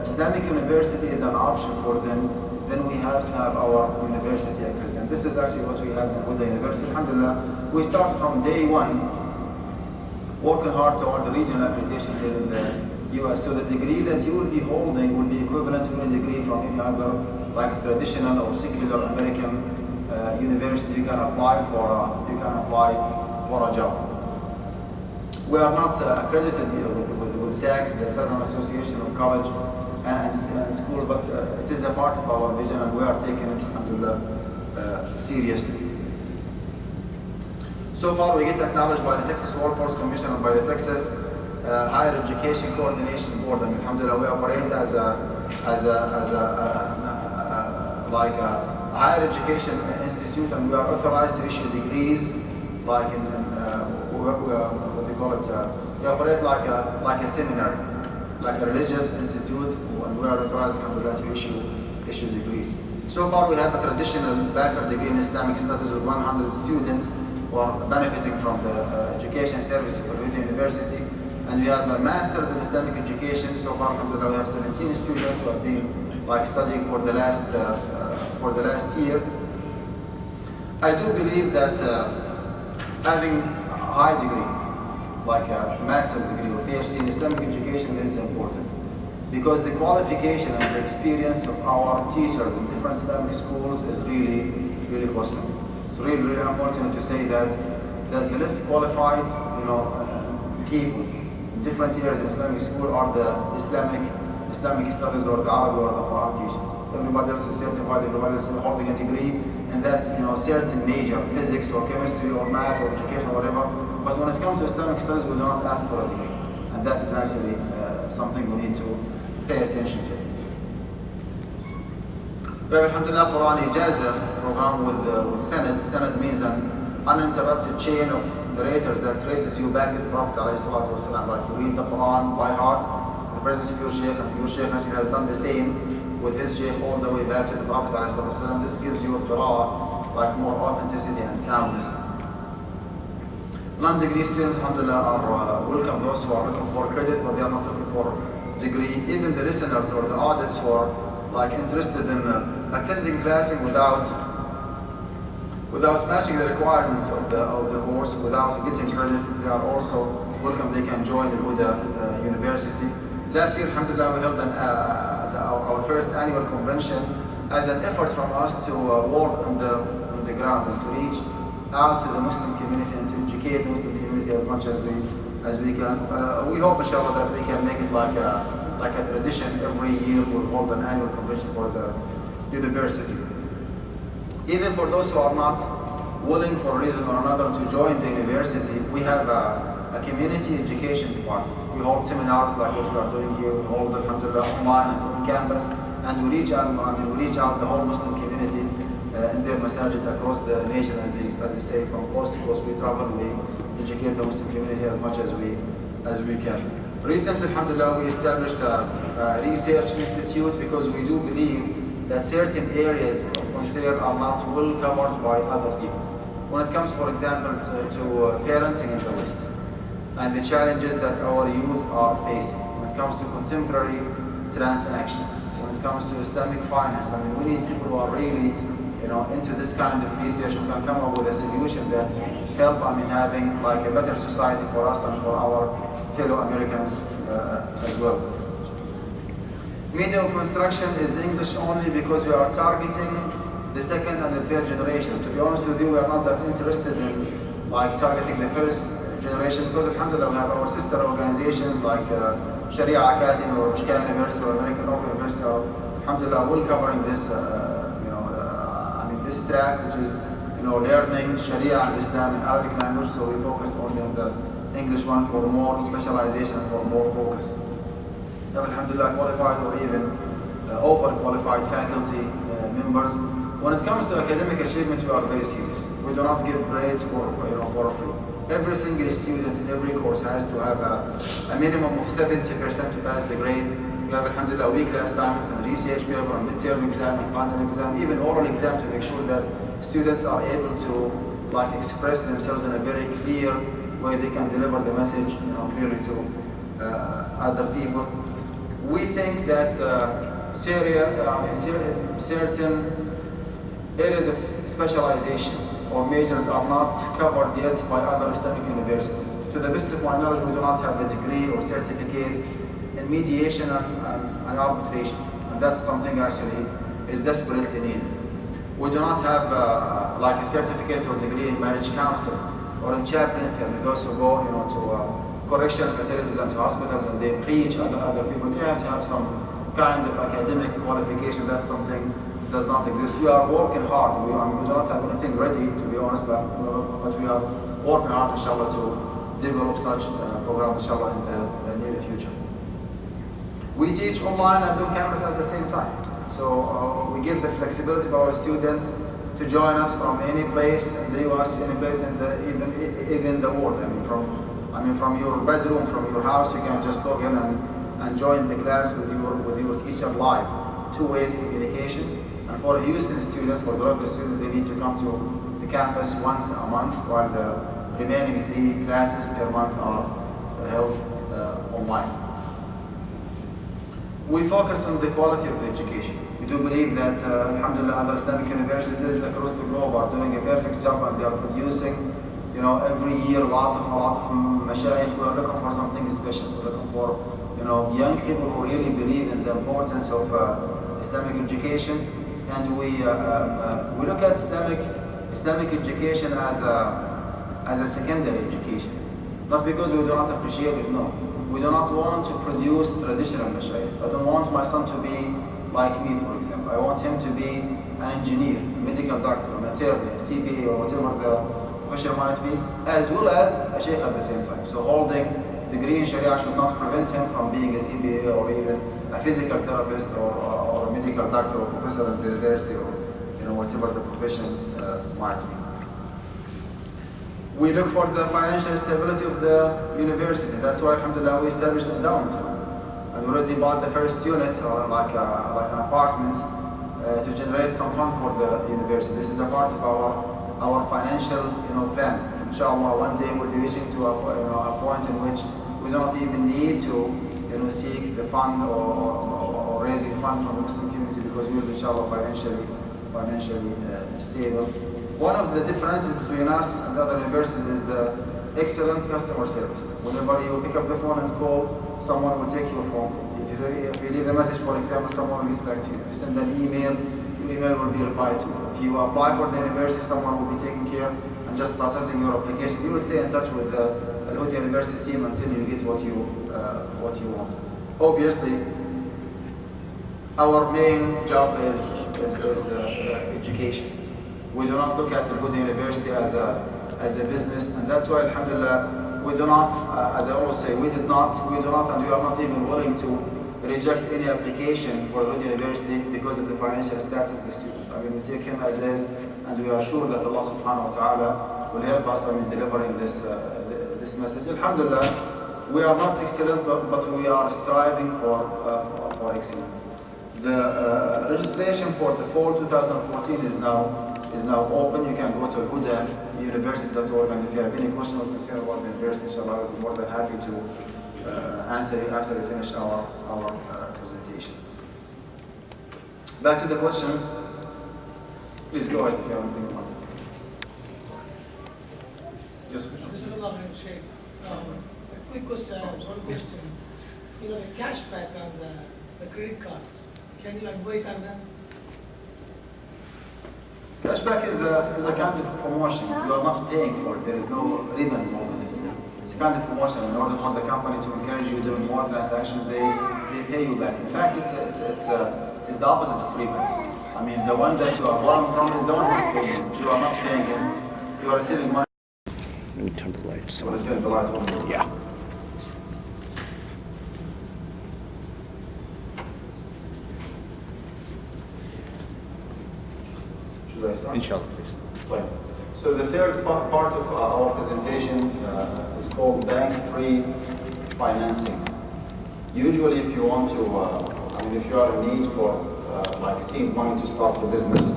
Islamic university is an option for them, then we have to have our university accredited. And this is actually what we have in Al-Qudha University. Alhamdulillah, we start from day one working hard toward the regional accreditation here in the US. So the degree that you will be holding will be equivalent to a degree from any other, like traditional or secular American university. You can apply for a job. We are not accredited here with SACS, the Southern Association of College and School, but it is a part of our vision, and we are taking it, alhamdulillah, seriously. So far, we get acknowledged by the Texas Workforce Commission and by the Texas Higher Education Coordination Board. And alhamdulillah, we operate as a higher education institute, and we are authorized to issue degrees, like in what they call it. We operate like a seminary, like a religious institute, and we are authorized, alhamdulillah, to issue degrees. So far, we have a traditional bachelor degree in Islamic studies with 100 students who are benefiting from the education services for Al-Qudha University, and we have a master's in Islamic education. So far, alhamdulillah, we have 17 students who have been studying for the last year. I do believe that having a high degree, like a master's degree or PhD in Islamic education, is important, because the qualification and the experience of our teachers in different Islamic schools is really, really costly. It's really, really unfortunate to say that the less qualified, people in different years in Islamic school are the Islamic studies or the Arabic or the Quran teachers. Everybody else is certified, everybody else is holding a degree, and that's certain major, physics or chemistry or math or education or whatever. But when it comes to Islamic studies, we do not ask for a degree, and that is actually something we need to pay attention to. We have, alhamdulillah, Quran Ijaza program with Sanad. Sanad means an uninterrupted chain of narrators that traces you back to the Prophet ﷺ. Like you read the Quran by heart, the presence of your Shaykh, and your Shaykh actually has done the same with his Shaykh all the way back to the Prophet ﷺ. This gives you a qira'ah, like more authenticity and soundness. Non-degree students, alhamdulillah, are welcome. Those who are looking for credit, but they are not looking for degree. Even the listeners or the audits who are interested in attending classing without matching the requirements of the course, without getting credit, they are also welcome. They can join the Al-Qudha University. Last year, alhamdulillah, we held our first annual convention as an effort from us to work on the ground and to reach out to the Muslim community and to educate the Muslim community as much as we can. We hope, inshallah, that we can make it like a tradition. Every year we'll hold an annual convention for the university. Even for those who are not willing for a reason or another to join the university, we have a community education department. We hold seminars like what we are doing here. We hold, alhamdulillah, online and on campus, and we reach out the whole Muslim community in their masajid across the nation, as they say, from coast to coast. We travel, we educate the Muslim community as much as we can. Recently, alhamdulillah, we established a research institute because we do believe that certain areas of concern are not well covered by other people. When it comes, for example, to parenting in the West and the challenges that our youth are facing, when it comes to contemporary transactions, when it comes to Islamic finance, we need people who are really into this kind of research who can come up with a solution that help having a better society for us and for our fellow Americans as well. Medium of instruction is English only because we are targeting the second and the third generation. To be honest with you, we are not that interested in targeting the first generation because, alhamdulillah, we have our sister organizations like Sharia Academy or Chicago University or American Open University. Alhamdulillah, we're covering this, this track, which is learning Sharia and Islam in Arabic language. So we focus only on the English one for more specialization, for more focus. We have, alhamdulillah, qualified or even overqualified faculty members. When it comes to academic achievement, we are very serious. We do not give grades for free. Every single student in every course has to have a minimum of 70% to pass the grade. We have, alhamdulillah, weekly assignments and research paper and midterm exam and final exam, even oral exam, to make sure that students are able to express themselves in a very clear where they can deliver the message, clearly to other people. We think that certain areas of specialization or majors are not covered yet by other Islamic universities. To the best of my knowledge, we do not have a degree or certificate in mediation and arbitration, and that's something actually is desperately needed. We do not have like a certificate or degree in marriage counseling or in chaplaincy, and those who go to correctional facilities and to hospitals and they preach other people. They have to have some kind of academic qualification. That's something that does not exist. We are working hard. We do not have anything ready, to be honest, but we are working hard, inshallah, to develop such programs, inshallah, in the near future. We teach online and do campus at the same time. So we give the flexibility to our students to join us from any place in the US, any place in even the world. I mean, from your bedroom, from your house, you can just log in and join the class with your teacher live. 2 ways communication. And for Houston students, for the local students, they need to come to the campus once a month, while the remaining 3 classes per month are held online. We focus on the quality of the education. We do believe that, alhamdulillah, other Islamic universities across the globe are doing a perfect job, and they are producing, every year a lot of mashayikh. We are looking for something special. We're looking for, young people who really believe in the importance of Islamic education, and we look at Islamic education as a secondary education, not because we do not appreciate it. No. We do not want to produce traditional mashayikh. I don't want my son to be like me, for example. I want him to be an engineer, a medical doctor, an attorney, a CPA, or whatever the profession might be, as well as a sheikh at the same time. So holding a degree in Sharia should not prevent him from being a CPA or even a physical therapist or a medical doctor or professor at the university, or whatever the profession might be. We look for the financial stability of the university. That's why, alhamdulillah, we established an endowment fund. And we already bought the first unit, or like an apartment, to generate some fund for the university. This is a part of our financial plan. Inshallah, one day we'll be reaching to a point in which we do not even need to seek the fund or raising funds from the Muslim community, because we will be, inshallah, financially stable. One of the differences between us and other universities is the excellent customer service. Whenever you pick up the phone and call, someone will take your phone. If you leave a message, for example, someone will get back to you. If you send an email, your email will be replied to. If you apply for the university, someone will be taking care and just processing your application. You will stay in touch with the Al-Qudha University team until you get what you want. Obviously, our main job is education. We do not look at Al-Qudha University as a business, and that's why, alhamdulillah, we do not, as I always say, we do not, and we are not even willing to reject any application for Al-Qudha University because of the financial status of the students. I mean, we take him as is, and we are sure that Allah subhanahu wa ta'ala will help us in delivering this message. Alhamdulillah, we are not excellent, but we are striving for excellence. The registration for the fall 2014 is now open. You can go to al-hudauniversity.org, and if you have any question or concern about the university, inshallah, I'll be more than happy to answer it after we finish our presentation. Back to the questions. Please go ahead if you have anything more. Yes. A quick question. One question. The cashback on the credit cards. Can you advise on that? Cashback is a kind of promotion. You are not paying for it. There is no ribbon involved in it. It's a kind of promotion. In order for the company to encourage you doing more transactions, they pay you back. In fact, it's the opposite of ribbon. I mean, the one that you are borrowing from is the one who's paying. You are not paying him. You are receiving money. Let me turn the lights Will on. it turn the light on? Yeah. Should I start? Inshallah, please. Right. So the third part of our presentation is called bank-free financing. Usually, if you want to, if you are in need for like seed money to start a business,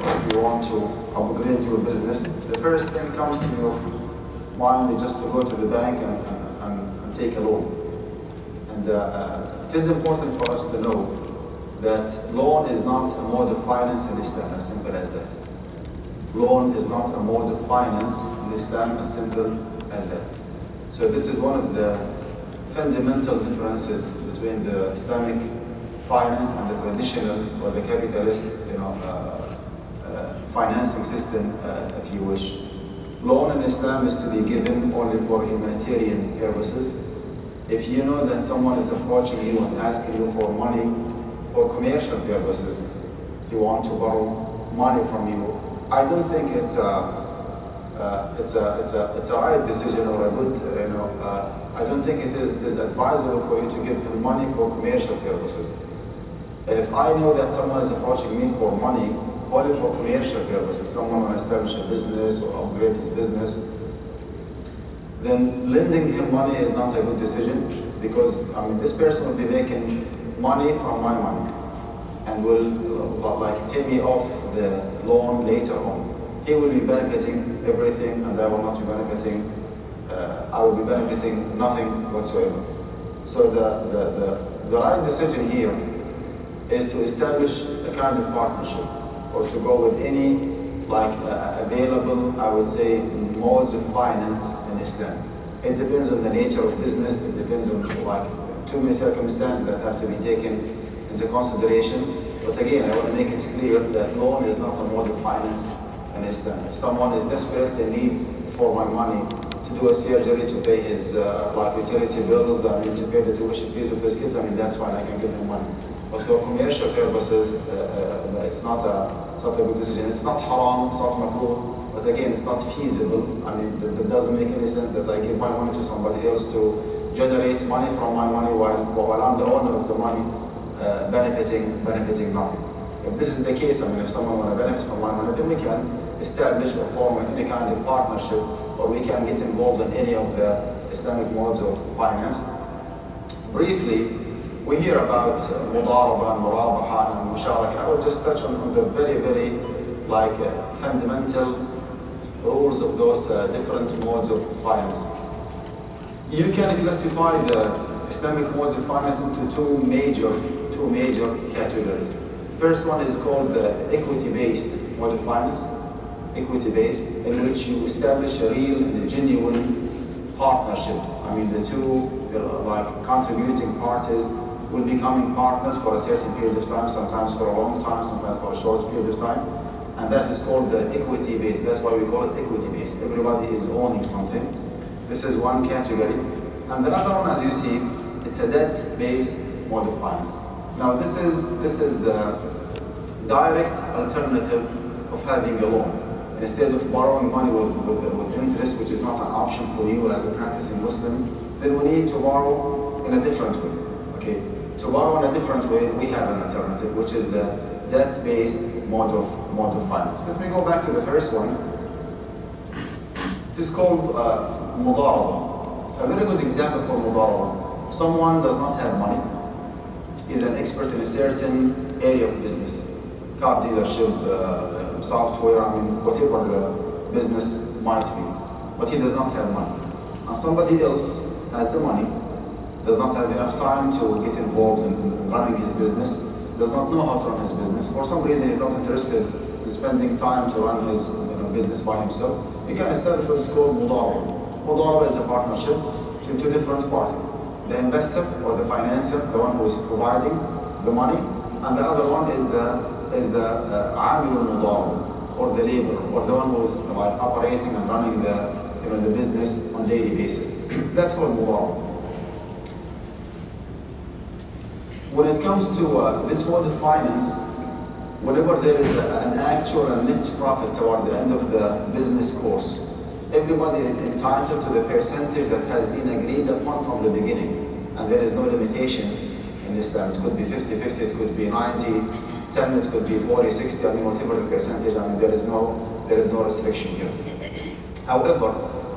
or if you want to upgrade your business, the first thing comes to mind just to go to the bank and take a loan. And it is important for us to know that loan is not a mode of finance in Islam, as simple as that. Loan is not a mode of finance in Islam, as simple as that. So this is one of the fundamental differences between the Islamic finance and the traditional or the capitalist, financing system, if you wish. Loan in Islam is to be given only for humanitarian purposes. If you know that someone is approaching you and asking you for money for commercial purposes, he wants to borrow money from you, I don't think it's a right decision or a good, I don't think it is advisable for you to give him money for commercial purposes. If I know that someone is approaching me for money only for commercial purposes, someone will establish a business or upgrade his business, then lending him money is not a good decision, because this person will be making money from my money and will pay me off the loan later on. He will be benefiting everything and I will not be benefiting, I will be benefiting nothing whatsoever. So the right decision here is to establish a kind of partnership, or to go with any available, I would say, modes of finance in Islam. It depends on the nature of business, it depends on too many circumstances that have to be taken into consideration. But again, I want to make it clear that loan is not a mode of finance in Islam. If someone is desperate, they need for my money to do a surgery, to pay his utility bills, to pay the tuition fees of his kids, that's fine, I can give him money. But for commercial purposes, it's not a good decision. It's not haram, it's not makruh, but again, it's not feasible. It doesn't make any sense that I give my money to somebody else to generate money from my money while I'm the owner of the money, benefiting nothing. If this is the case, if someone wants to benefit from my money, then we can establish or form any kind of partnership, or we can get involved in any of the Islamic modes of finance. Briefly, we hear about mudaraba and murabaha and musharaka. I will just touch on the very, very fundamental rules of those different modes of finance. You can classify the Islamic modes of finance into two major categories. First one is called the equity-based mode of finance. Equity-based, in which you establish a real and genuine partnership. The two contributing parties will becoming partners for a certain period of time, sometimes for a long time, sometimes for a short period of time. And that is called the equity-based. That's why we call it equity-based. Everybody is owning something. This is one category. And the other one, as you see, it's a debt-based mode of finance. Now this is the direct alternative of having a loan. And instead of borrowing money with interest, which is not an option for you as a practicing Muslim, then we need to borrow in a different way. Okay? To borrow in a different way, we have an alternative, which is the debt-based mode of finance. Let me go back to the first one. It is called mudaraba. A very good example for mudaraba. Someone does not have money. He's an expert in a certain area of business, car dealership, software, whatever the business might be. But he does not have money. And somebody else has the money, does not have enough time to get involved in running his business, does not know how to run his business. For some reason, he's not interested in spending time to run his business by himself. You can establish what is called mudaraba. Mudaraba is a partnership between two different parties. The investor or the financier, the one who is providing the money, and the other one is the amil al-mudaraba, or the laborer, or the one who is operating and running the business on daily basis. That's called mudaraba. When it comes to this mode of finance, whenever there is an actual and net profit toward the end of the business course, everybody is entitled to the percentage that has been agreed upon from the beginning. And there is no limitation in Islam. It could be 50-50, it could be 90-10, it could be 40-60, whatever the percentage, there is no restriction here. However,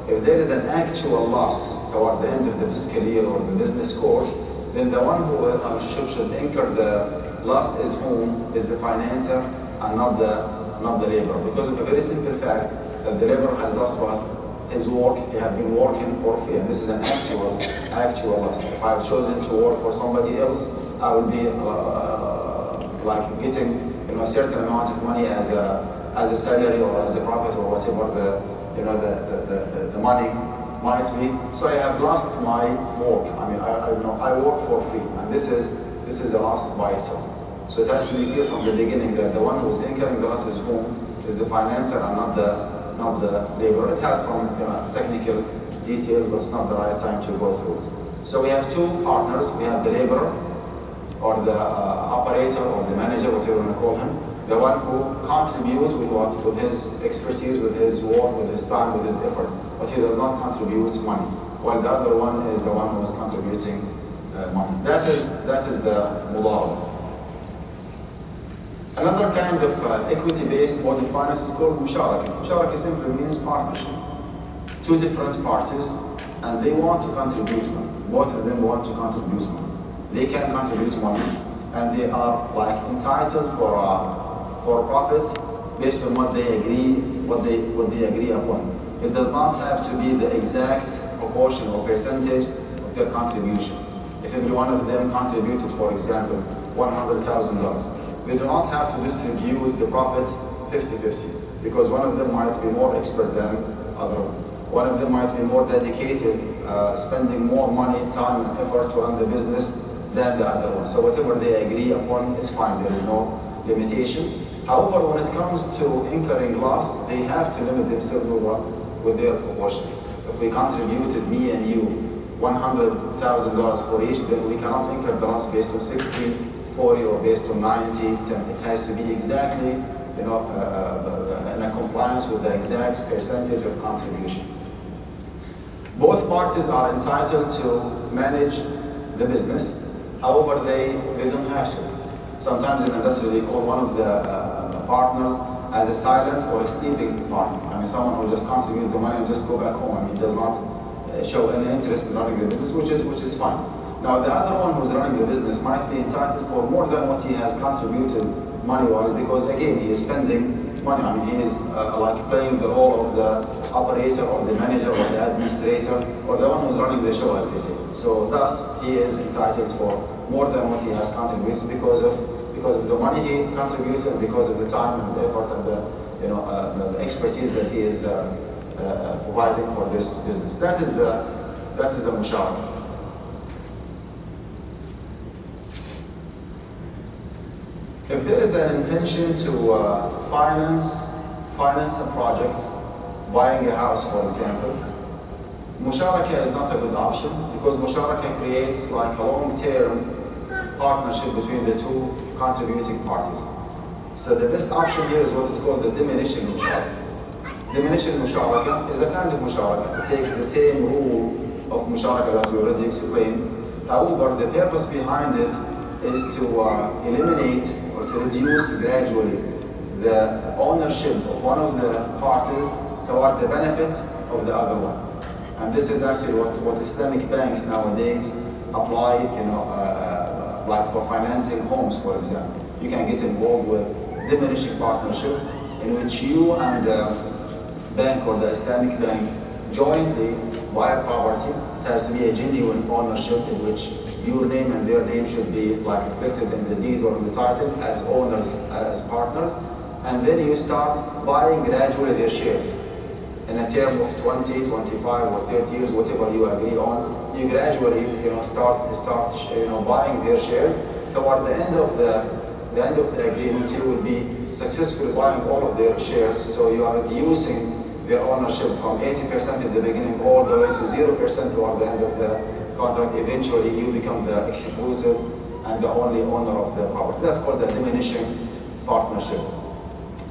if there is an actual loss toward the end of the fiscal year or the business course, then the one who should incur the loss is whom? Is the financier and not the laborer. Because of a very simple fact that the laborer has lost what? his work, he have been working for free, and this is an actual loss. If I've chosen to work for somebody else, I will be like getting a certain amount of money as a salary or as a profit or whatever the money might be. So I have lost my work. I mean, I work for free, and this is a loss by itself. So it has to be clear from the beginning that the one who is incurring the loss is whom is the financer and not the laborer. It has some technical details, but it's not the right time to go through it. So we have two partners. We have the laborer, or the operator, or the manager, whatever you want to call him, the one who contributes with what? With his expertise, with his work, with his time, with his effort, but he does not contribute money. While the other one is the one who is contributing money. That is the mudaraba. Another kind of equity-based model finance is called musharaka. Musharaka simply means partnership. Two different parties, and they want to contribute money. Both of them want to contribute money. They can contribute money, and they are like entitled for profit based on what they agree upon. It does not have to be the exact proportion or percentage of their contribution. If every one of them contributed, for example, $100,000, they do not have to distribute the profit 50-50, because one of them might be more expert than other one. One of them might be more dedicated, spending more money, time, and effort to run the business than the other one. So whatever they agree upon is fine. There is no limitation. However, when it comes to incurring loss, they have to limit themselves with their proportion. If we contributed, me and you, $100,000 for each, then we cannot incur the loss based on 60, 40, or based on 90, 10. It has to be exactly, in a compliance with the exact percentage of contribution. Both parties are entitled to manage the business. However, they don't have to. Sometimes in industry they call one of the partners as a silent or a sleeping partner. I mean, someone who just contributes the money and just go back home. I mean, does not show any interest in running the business, which is fine. Now, the other one who's running the business might be entitled for more than what he has contributed money-wise, because again, he is spending money. I mean, he is like playing the role of the operator or the manager or the administrator or the one who's running the show, as they say. So thus, he is entitled for more than what he has contributed because of the money he contributed, because of the time and the effort and the expertise that he is providing for this business. That is the musharaka. If there is an intention to finance a project, buying a house, for example, musharaka is not a good option, because musharaka creates like a long-term partnership between the two contributing parties. So the best option here is what is called the diminishing musharaka. Diminishing musharaka is a kind of musharaka. It takes the same rule of musharaka that we already explained. However, the purpose behind it is to eliminate or to reduce gradually the ownership of one of the parties toward the benefit of the other one. And this is actually what Islamic banks nowadays apply, like for financing homes, for example. You can get involved with diminishing partnership in which you and the bank or the Islamic bank jointly buy a property. It has to be a genuine ownership in which your name and their name should be like reflected in the deed or in the title as owners, as partners. And then you start buying gradually their shares. In a term of 20, 25 or 30 years, whatever you agree on, you gradually start buying their shares. Toward the end of the agreement, you will be successfully buying all of their shares. So you are reducing their ownership from 80% at the beginning all the way to 0% toward the end of the contract. Eventually, you become the exclusive and the only owner of the property. That's called the diminishing partnership.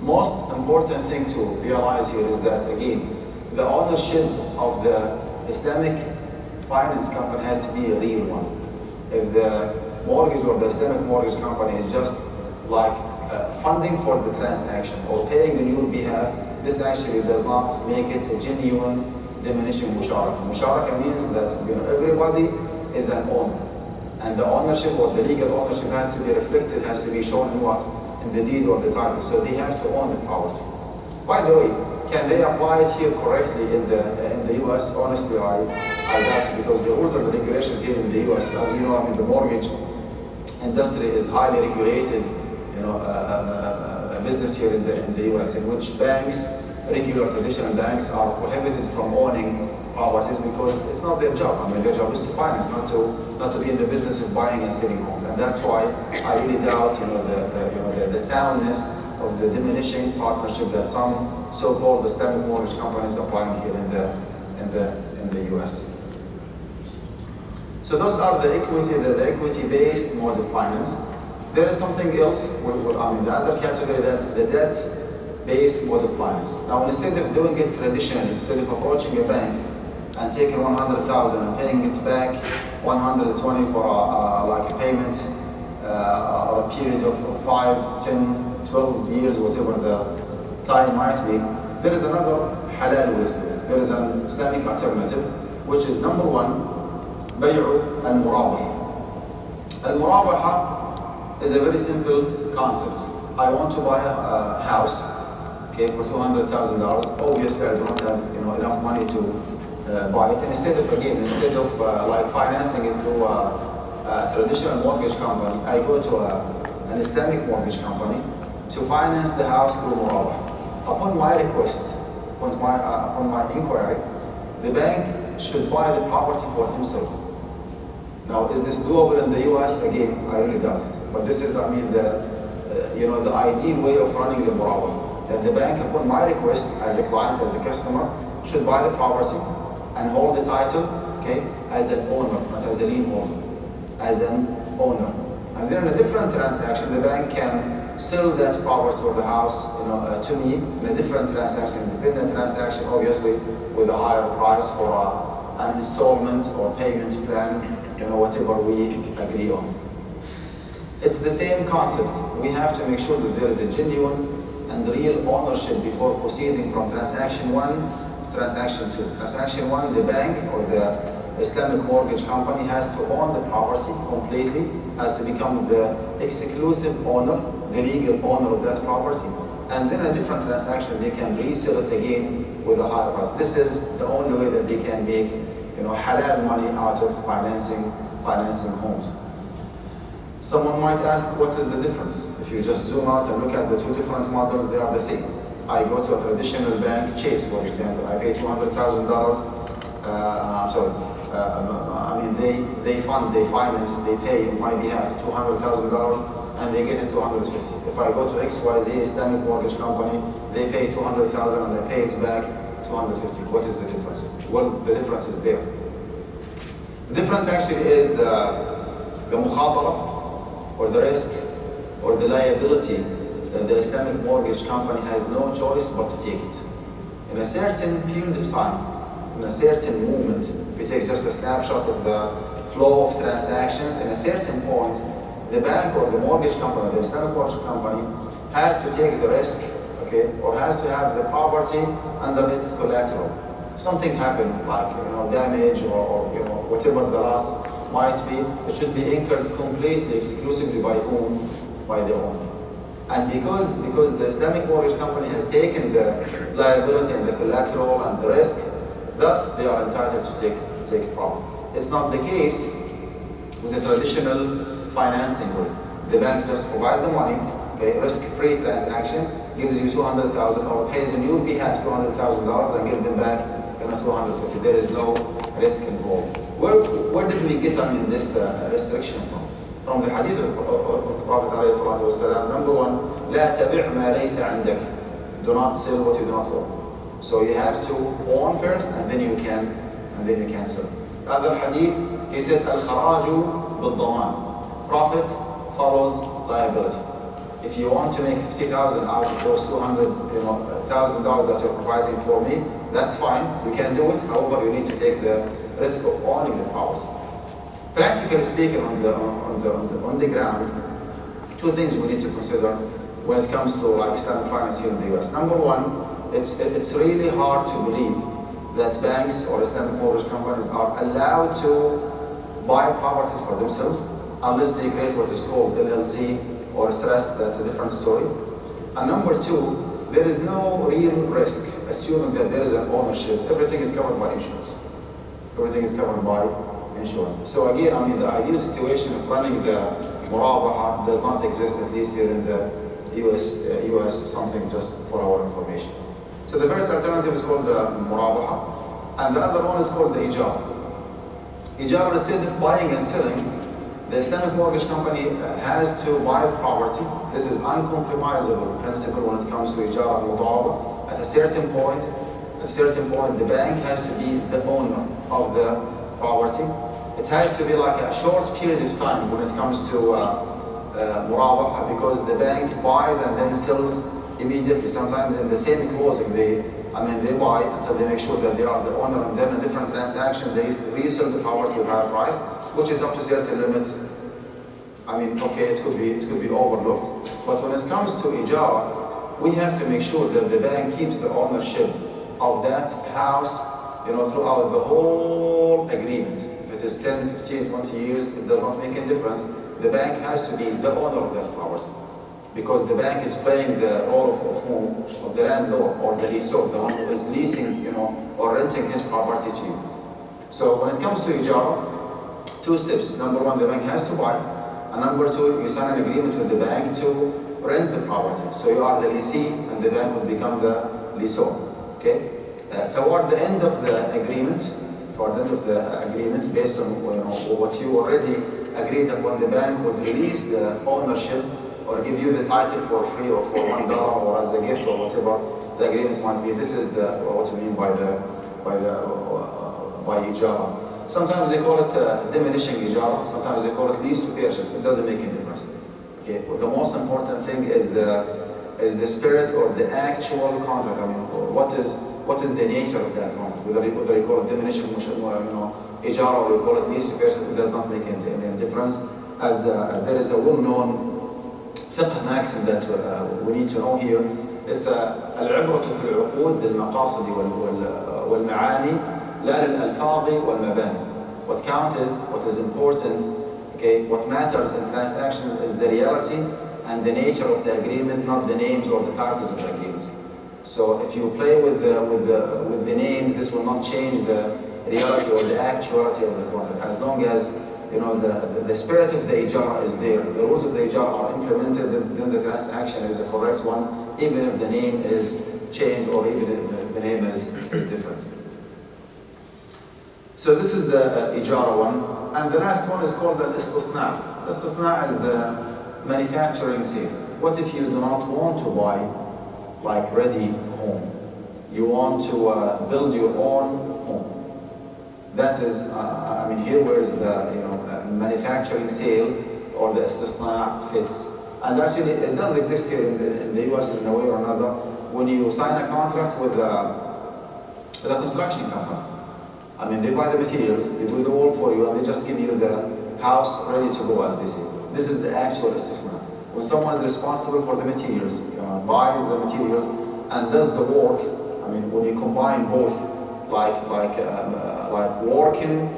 Most important thing to realize here is that, again, the ownership of the Islamic finance company has to be a real one. If the mortgage or the Islamic mortgage company is just like funding for the transaction or paying on your behalf, this actually does not make it a genuine diminishing musharaka. Musharaka means that everybody is an owner, and the ownership or the legal ownership has to be reflected, has to be shown in what? In the deed or the title. So they have to own the property. By the way, can they apply it here correctly in the US? Honestly, I doubt it, because the rules and the regulations here in the US, as you know, I mean, the mortgage industry is highly regulated, you know, business here in the US, in which banks, regular traditional banks, are prohibited from owning properties because it's not their job. I mean, their job is to finance, not to be in the business of buying and selling homes. And that's why I really doubt, you know, the soundness of the diminishing partnership that some so-called Islamic mortgage companies are applying here in the US. So those are the equity-based mode of finance. There is something else. I mean, the other category, that's the debt-based mode of finance. Now, instead of doing it traditionally, instead of approaching a bank and taking 100,000 and paying it back 120 for like a payment or a period of 5, 10, 12 years, whatever the time might be, there is another halal way to do it. There is an Islamic alternative, which is number one, bay'u al-murabaha. Al-murabaha is a very simple concept. I want to buy a house, okay, for $200,000. Obviously, I don't have, you know, enough money to buy it. And instead of like financing it through a traditional mortgage company, I go to an Islamic mortgage company to finance the house through murabaha. Upon my request, upon my inquiry, the bank should buy the property for himself. Now, is this doable in the US? Again, I really doubt it. But this is, I mean, the ideal way of running the murabaha. That the bank, upon my request, as a client, as a customer, should buy the property and hold the title, okay, as an owner, not as a lien holder, as an owner. And then in a different transaction, the bank can sell that property or the house, you know, to me in a different transaction, independent transaction, obviously with a higher price for an installment or payment plan, you know, whatever we agree on. It's the same concept. We have to make sure that there is a genuine and real ownership before proceeding from transaction 1 to transaction 2. Transaction 1, the bank or the Islamic mortgage company has to own the property completely, has to become the exclusive owner, the legal owner of that property. And then a different transaction, they can resell it again with a higher price. This is the only way that they can make, you know, halal money out of financing homes. Someone might ask, what is the difference? If you just zoom out and look at the two different models, they are the same. I go to a traditional bank, Chase, for example. I pay $200,000. I'm sorry. I mean, they finance, they pay on my behalf $200,000, and they get it $250,000. If I go to XYZ Islamic mortgage company, they pay $200,000 and I pay it back $250,000. What is the difference? Well, the difference is there. The difference actually is the mukhatara, or the risk, or the liability that the Islamic mortgage company has no choice but to take it. In a certain period of time, in a certain moment, if you take just a snapshot of the flow of transactions, in a certain point, the bank or the mortgage company, the Islamic mortgage company, has to take the risk, okay, or has to have the property under its collateral. If something happened, like, you know, damage or you know, whatever the loss might be, it should be incurred completely, exclusively by whom? By the owner. And because the Islamic mortgage company has taken the liability and the collateral and the risk, thus they are entitled to take profit. It's not the case with the traditional financing way. The bank just provides the money, okay, risk-free transaction, gives you $200,000 or pays on your behalf $200,000 and give them back, you know, $250,000. There is no risk involved. Where did we get this restriction from? From the hadith of the Prophet ﷺ. Number one, لا تبع ما ليس عندك. Do not sell what you do not own. So you have to own first, and then you can sell. The other hadith, he said, al-kharaju bil-daman. Profit follows liability. If you want to make $50,000 out of those $200,000 that you're providing for me, that's fine. You can do it. However, you need to take the risk of owning the property. Practically speaking, on the ground, two things we need to consider when it comes to like Islamic finance here in the US. Number one, it's really hard to believe that banks or Islamic mortgage companies are allowed to buy properties for themselves unless they create what is called LLC or trust. That's a different story. And number two, there is no real risk, assuming that there is an ownership. Everything is covered by insurance. Everything is covered by insurance. So again, I mean, the ideal situation of running the murabaha does not exist, at least here in the US, something just for our information. So the first alternative is called the murabaha, and the other one is called the ijara. Ijara, instead of buying and selling, the Islamic mortgage company has to buy the property. This is uncompromisable principle when it comes to ijara and mudaraba. At a certain point, the bank has to be the owner of the property. It has to be like a short period of time when it comes to murabaha, because the bank buys and then sells immediately. Sometimes in the same closing, they buy until they make sure that they are the owner, and then a different transaction, they resell the property with higher price, which is up to a certain limit. I mean, okay, it could be overlooked. But when it comes to ijara, we have to make sure that the bank keeps the ownership of that house, throughout the whole agreement. If it is 10, 15, 20 years, it does not make any difference. The bank has to be the owner of that property, because the bank is playing the role of whom? Of the landlord or the lessor, the one who is leasing, or renting his property to you. So when it comes to ijara, two steps. Number one, the bank has to buy, and number two, you sign an agreement with the bank to rent the property. So you are the lessee, and the bank will become the lessor. Okay. Toward the end of the agreement, based on what you already agreed upon, the bank would release the ownership or give you the title for free or for $1 or as a gift or whatever the agreement might be. This is what we mean by ijara. Sometimes they call it diminishing ijara. Sometimes they call it lease to purchase. It doesn't make any difference. Okay. But the most important thing is the spirit or the actual contract. I mean, what is the nature of that contract? Whether you call it diminishing ijara or you call it lease to purchase, it does not make any difference. As there is a well-known fiqh maxim that we need to know here. It's العبرة في العقود للمقاصد والمعاني لا للألفاظ والمباني. What counted, what is important, okay, what matters in transaction is the reality and the nature of the agreement, not the names or the titles of the agreement. So if you play with the names, this will not change the reality or the actuality of the contract. As long as the spirit of the ijara is there, the rules of the ijara are implemented, then the transaction is a correct one, even if the name is changed or even if the name is different. So this is the ijara one. And the last one is called the istisna. Istisna is the manufacturing sale. What if you do not want to buy like ready home? You want to build your own home. That is, here where is the manufacturing sale or the istisna fits. And actually, it does exist here in the US in a way or another. When you sign a contract with a construction company, they buy the materials, they do the work for you, and they just give you the house ready to go, as they say. This is the actual istisna. When someone is responsible for the materials, buys the materials and does the work, when you combine both, like working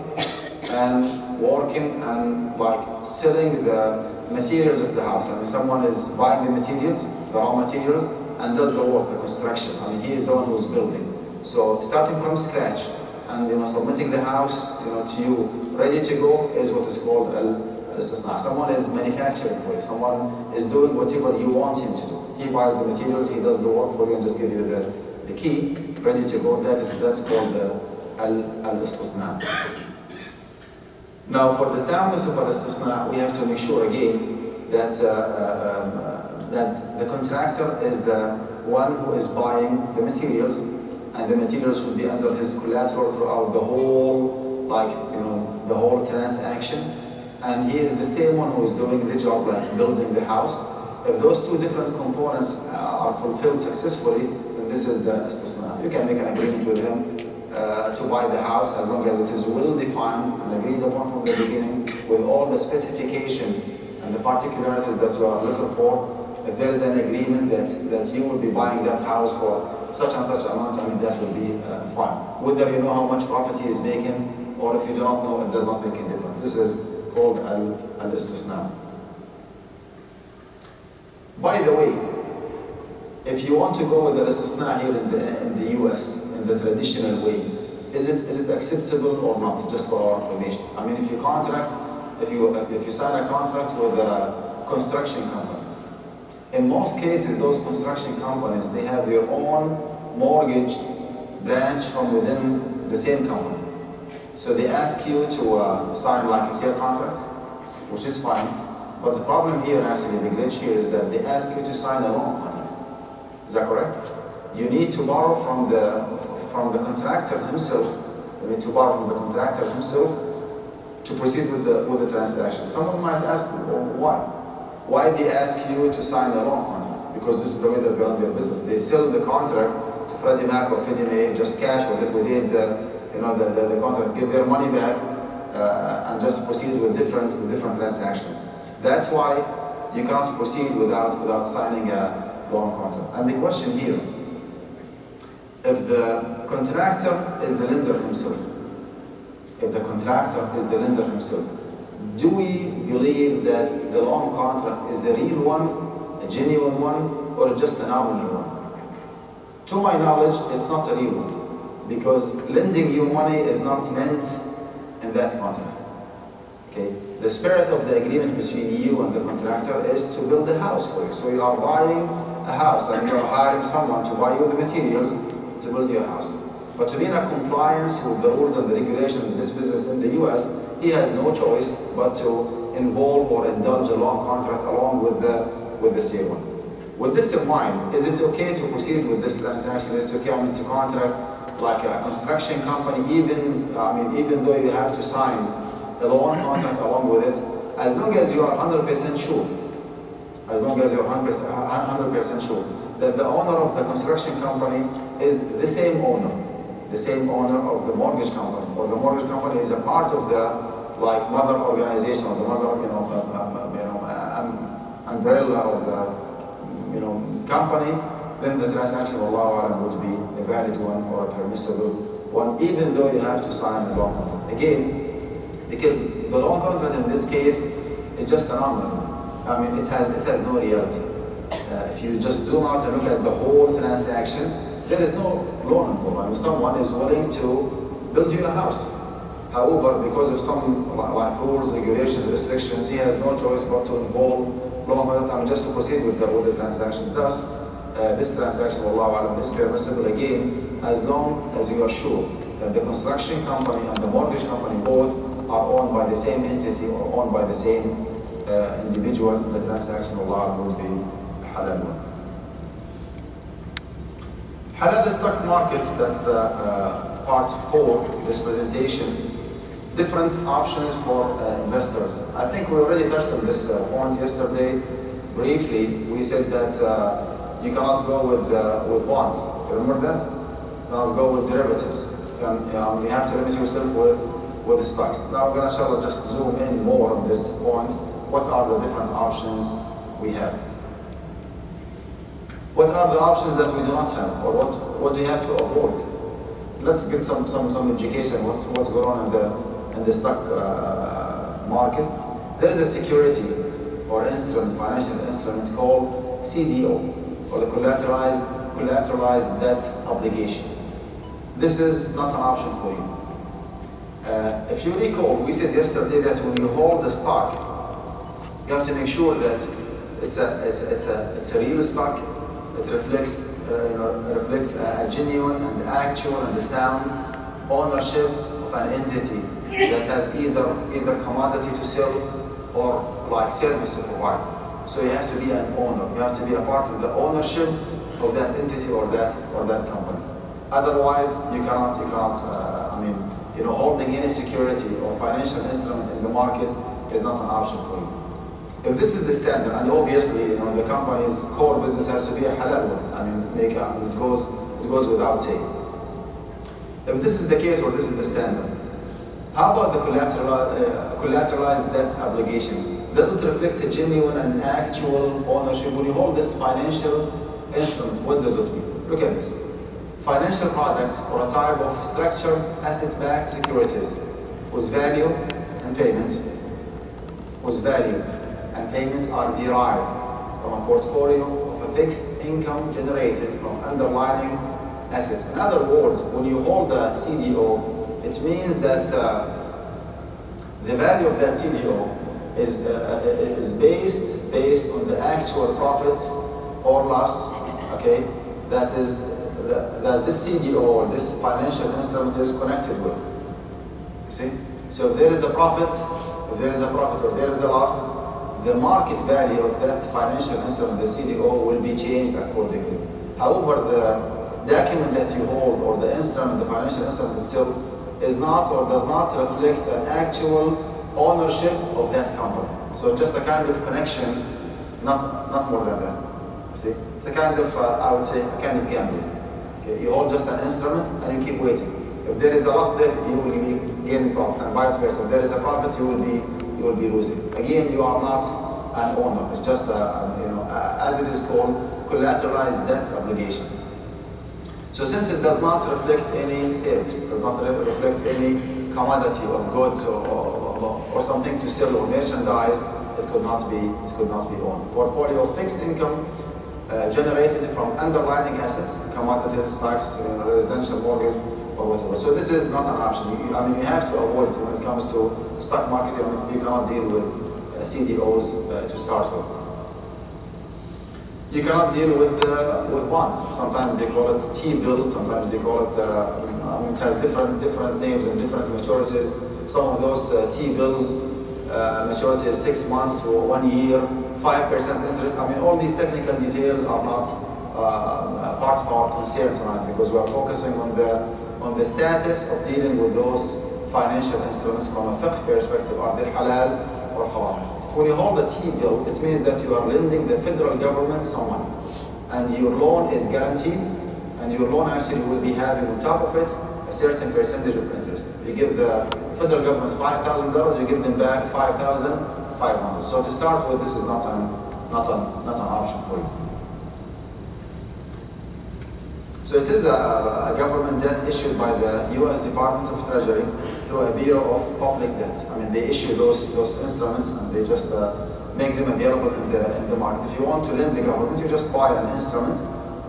and like selling the materials of the house. Someone is buying the materials, the raw materials, and does the work, the construction. He is the one who's building. So starting from scratch and submitting the house to you ready to go is what is called al-istisna. Someone is manufacturing for you. Someone is doing whatever you want him to do. He buys the materials, he does the work for you, and just give you the key ready to go. That's called al-istisna. Now, for the soundness of al-istisna, we have to make sure again that that the contractor is the one who is buying the materials, and the materials should be under his collateral throughout the whole, the whole transaction. And he is the same one who is doing the job, like building the house. If those two different components are fulfilled successfully, then this is the istisna. You can make an agreement with him to buy the house as long as it is well defined and agreed upon from the beginning with all the specification and the particularities that you are looking for. If there is an agreement that you will be buying that house for such and such amount, that will be fine. Whether you know how much profit he is making or if you do not know, it does not make any difference. This is called al-istisna. By the way, if you want to go with the istisna here in the US in the traditional way, is it acceptable or not? Just for our information. I mean, if you sign a contract with a construction company, in most cases, those construction companies, they have their own mortgage branch from within the same company. So they ask you to sign like a sale contract, which is fine. But the problem here, actually, the glitch here is that they ask you to sign a loan contract. Is that correct? You need to borrow from the contractor himself. You need to borrow from the contractor himself to proceed with the transaction. Someone might ask, well, why? Why they ask you to sign a loan contract? Because this is the way that they run their business. They sell the contract to Freddie Mac or Fannie Mae, just cash or liquidate the contract, get their money back, and just proceed with different transactions. That's why you cannot proceed without signing a loan contract. And the question here, if the contractor is the lender himself, do we believe that the loan contract is a real one, a genuine one, or just a nominal one? To my knowledge, it's not a real one, because lending you money is not meant in that contract. Okay? The spirit of the agreement between you and the contractor is to build a house for you. So you are buying a house and you are hiring someone to buy you the materials to build you a house. But to be in a compliance with the rules and the regulations of this business in the US, he has no choice but to involve or indulge a loan contract along with the sale one. With this in mind, is it okay to proceed with this transaction? Is it okay to contract like a construction company, even though you have to sign a loan contract along with it, as long as you are 100% sure, that the owner of the construction company is the same owner of the mortgage company, or the mortgage company is a part of the mother organization or the mother umbrella of the company, then the transaction, Allahu A'lam, would be a valid one or a permissible one, even though you have to sign a loan contract. Again, because the loan contract in this case is just a nominal. I mean, it has no reality. If you just zoom out and look at the whole transaction, there is no loan involved. I mean, someone is willing to build you a house. However, because of some rules, regulations, restrictions, he has no choice but to involve loan contract just to proceed with the transaction. Thus, this transaction, Wallahu A'lam, is permissible again, as long as you are sure that the construction company and the mortgage company both are owned by the same entity or owned by the same individual. The transaction, Wallahu A'lam, would be a halal one. Halal stock market, that's the part 4, this presentation. Different options for investors. I think we already touched on this point yesterday briefly. We said that you cannot go with bonds. Remember that? You cannot go with derivatives. You have to limit yourself with the stocks. Now we're going to inshallah just zoom in more on this point. What are the different options we have? What are the options that we do not have, or what do you have to avoid? Let's get some education. What's going on in the stock market? There is a security or instrument, financial instrument called CDO, or the collateralized debt obligation. This is not an option for you. If you recall, we said yesterday that when you hold the stock, you have to make sure that it's a real stock. It reflects a genuine and actual and the sound ownership of an entity that has either commodity to sell or service to provide. So you have to be an owner. You have to be a part of the ownership of that entity or that company. Otherwise, you cannot. Holding any security or financial instrument in the market is not an option for you. If this is the standard, and obviously, the company's core business has to be a halal one. It goes without saying. If this is the case or this is the standard, how about the collateralized debt obligation? Does it reflect a genuine and actual ownership? When you hold this financial instrument, what does it mean? Look at this. Financial products or a type of structured asset-backed securities whose value and payment are derived from a portfolio of a fixed income generated from underlying assets. In other words, when you hold a CDO, it means that the value of that CDO is based on the actual profit or loss, okay, that this CDO or this financial instrument is connected with. You see? So if there is a profit, or there is a loss, the market value of that financial instrument, the CDO, will be changed accordingly. However, the document that you hold, or the instrument, the financial instrument itself, is not or does not reflect an actual ownership of that company. So just a kind of connection, not more than that. See, it's a kind of, I would say, a kind of gambling. Okay? You hold just an instrument and you keep waiting. If there is a loss there, you will be gaining profit, and vice versa. If there is a profit, you will be losing. Again, you are not an owner. It's just as it is called, collateralized debt obligation. So since it does not reflect any service, does not reflect any commodity or goods or something to sell or merchandise, it could not be owned. Portfolio of fixed income generated from underlying assets, commodities, stocks, residential mortgage, or whatever. So this is not an option. You have to avoid it when it comes to stock market. You cannot deal with CDOs to start with. You cannot deal with bonds. Sometimes they call it T-bills. Sometimes they call it. It has different names and different maturities. Some of those T-bills maturity is 6 months or 1 year, 5% interest. All these technical details are not part of our concern tonight, because we are focusing on the status of dealing with those financial instruments from a fiqh perspective. Are they halal or haram? When you hold a T-bill, it means that you are lending the federal government someone, and your loan is guaranteed, and your loan actually will be having on top of it a certain percentage of interest. You give the federal government $5,000, you give them back $5,500. So to start with, this is not an option for you. So it is a government debt issued by the U.S. Department of Treasury through a Bureau of Public Debt. They issue those instruments, and they just make them available in the market. If you want to lend the government, you just buy an instrument,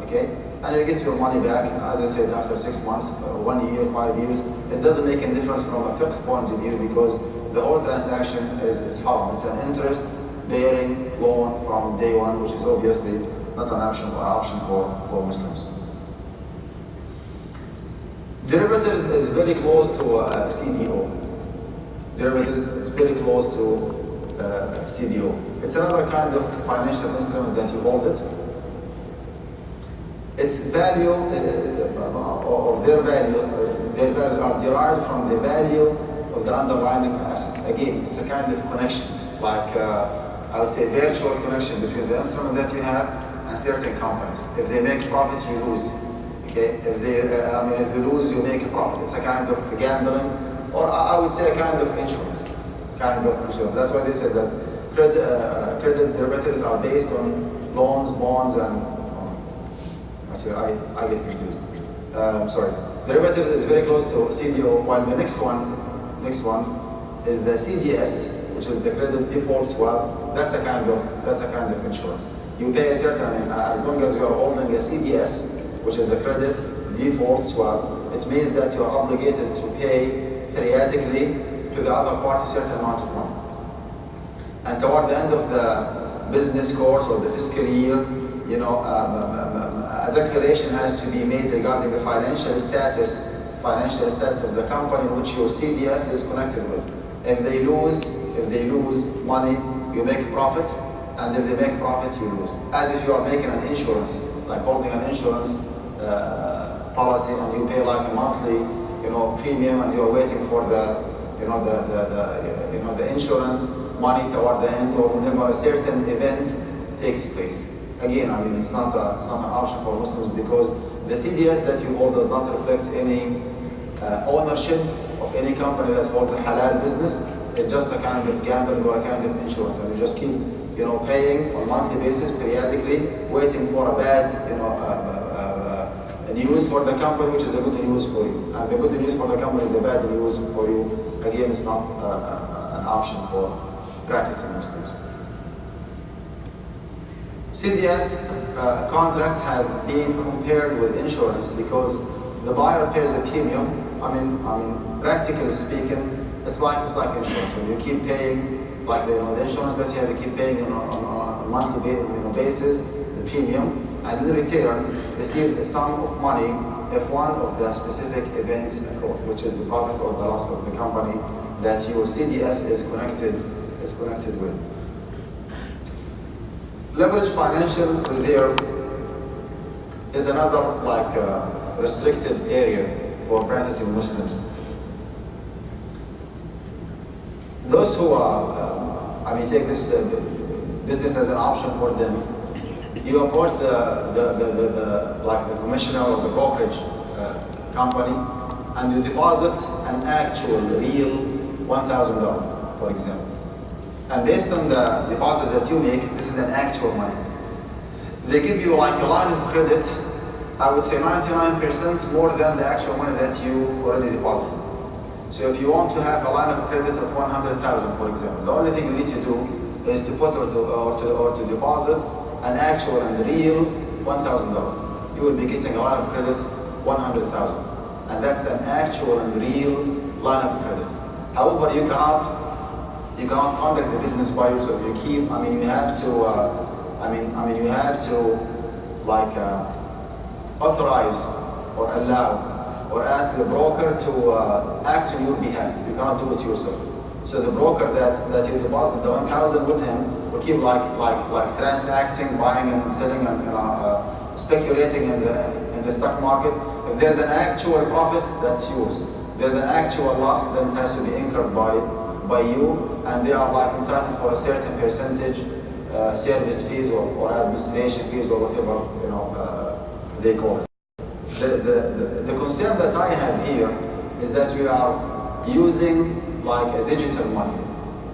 okay, and you get your money back, as I said, after 6 months, 1 year, 5 years. It doesn't make any difference from a fiqh point of view, because the whole transaction is haram. It's an interest-bearing loan from day one, which is obviously not an option for Muslims. Derivatives is very close to CDO. Derivatives is very close to CDO. It's another kind of financial instrument that you hold it. Its value, or their values are derived from the value of the underlying assets. Again, it's a kind of connection, like I would say virtual connection between the instrument that you have and certain companies. If they make profit, you lose. Okay, if they lose, you make a profit. It's a kind of gambling, or I would say a kind of insurance. That's why they said that credit derivatives are based on loans, bonds, and actually I get confused. Sorry, derivatives is very close to CDO, while the next one is the CDS, which is the credit default swap. That's a kind of insurance. You pay a certain, as long as you are holding a CDS, which is a credit default swap, it means that you are obligated to pay periodically to the other party a certain amount of money. And toward the end of the business course or the fiscal year, a declaration has to be made regarding the financial status of the company in which your CDS is connected with. If they lose money, you make profit, and if they make profit, you lose. As if you are making an insurance, like holding an insurance policy, and you pay like a monthly, premium, and you are waiting for the insurance money toward the end, or whenever a certain event takes place. Again, it's not an option for Muslims, because the CDS that you hold does not reflect any ownership of any company that holds a halal business. It's just a kind of gambling or a kind of insurance, and you just keep paying on a monthly basis periodically, waiting for a bad news for the company, which is the good news for you. And the good news for the company is the bad news for you. Again, it's not an option for practicing Muslims. CDS contracts have been compared with insurance because the buyer pays a premium. I mean, practically speaking, it's like insurance. And you keep paying, like the insurance that you have, you keep paying on a monthly basis the premium, and in return receives a sum of money if one of the specific events occur, which is the profit or the loss of the company that your CDS is connected with. Leverage financial reserve is another restricted area for practicing Muslims. Those who take this business as an option for them, you approach the commissioner or the brokerage company, and you deposit an actual real $1,000, for example. And based on the deposit that you make, this is an actual money. They give you like a line of credit, I would say 99% more than the actual money that you already deposited. So if you want to have a line of credit of 100,000, for example, the only thing you need to do is to put or to deposit an actual and real $1,000. You will be getting a line of credit 100,000, and that's an actual and real line of credit. However, you cannot conduct the business by yourself. You have to authorize or allow or ask the broker to act on your behalf. You cannot do it yourself. So the broker that you deposit the 1,000 with him will keep transacting, buying and selling, and speculating in the stock market. If there's an actual profit, that's yours. If there's an actual loss, then it has to be incurred by you, and they are entitled for a certain percentage service fees or administration fees or whatever they call it. The concern that I have here is that we are using a digital money,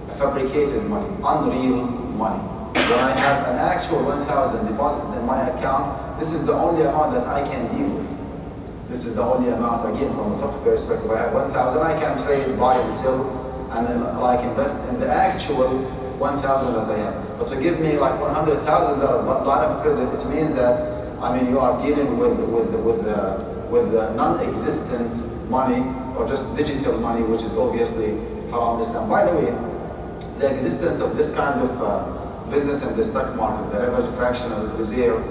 a fabricated money, unreal money. When I have an actual 1,000 deposited in my account, this is the only amount that I can deal with. This is the only amount, again, from a fiqh perspective. I have 1,000, I can trade, buy and sell, and invest in the actual 1,000 that I have. But to give me $100,000 line of credit, it means that you are dealing with the non-existent money or just digital money, which is obviously haram Islam. By the way, the existence of this kind of business in the stock market, the leverage fractional reserve,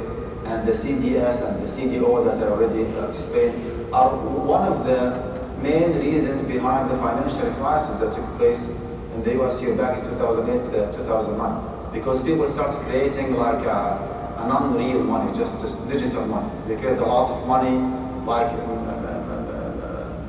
and the CDS and the CDO that I already explained, are one of the main reasons behind the financial crisis that took place in the US here back in 2008, 2009. Because people started creating a non-real money, just digital money. They create a lot of money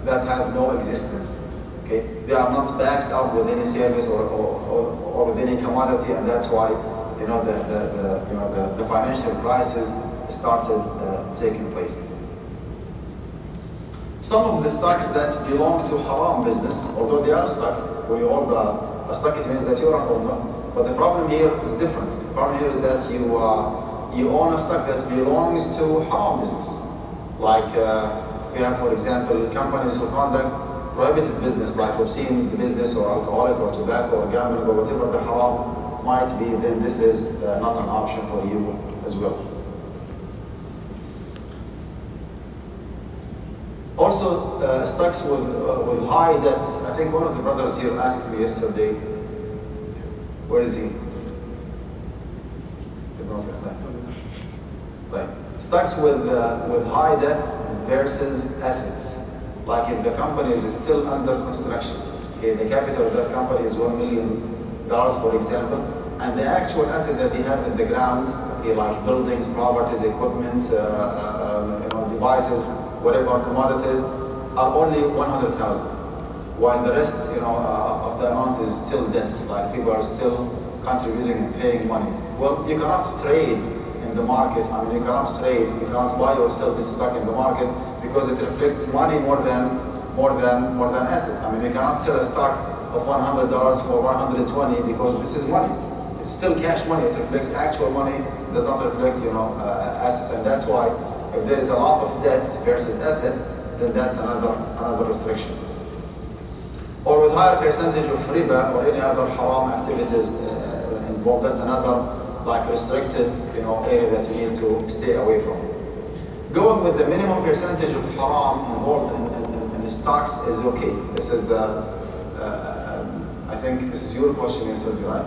that have no existence. Okay, they are not backed up with any service or with any commodity, and that's why the financial crisis started taking place. Some of the stocks that belong to haram business, although they are stock, when you own a stock, it means that you're an owner. But the problem here is different. The problem here is that you own a stock that belongs to haram business. If we have, for example, companies who conduct prohibited business, like obscene business or alcoholic or tobacco or gambling or whatever the haram might be, then this is not an option for you as well. Also, stocks with high debts. I think one of the brothers here asked me yesterday, where is he? He's not there. Stocks with high debts versus assets. Like if the company is still under construction, okay, the capital of that company is $1 million, for example, and the actual asset that they have in the ground, okay, like buildings, properties, equipment, devices, whatever commodities, are only 100,000, while the rest, of the amount is still debts. Like people are still contributing and paying money. Well, you cannot trade in the market. You cannot trade. You cannot buy or sell this stock in the market because it reflects money more than assets. You cannot sell a stock of $100 for 120 because this is money. It's still cash money. It reflects actual money. It does not reflect, assets, and that's why if there is a lot of debts versus assets, then that's another restriction. Or with higher percentage of riba or any other haram activities involved, that's another like restricted, area that you need to stay away from. Going with the minimum percentage of haram involved in the stocks is okay. This is the, I think this is your question yourself, right?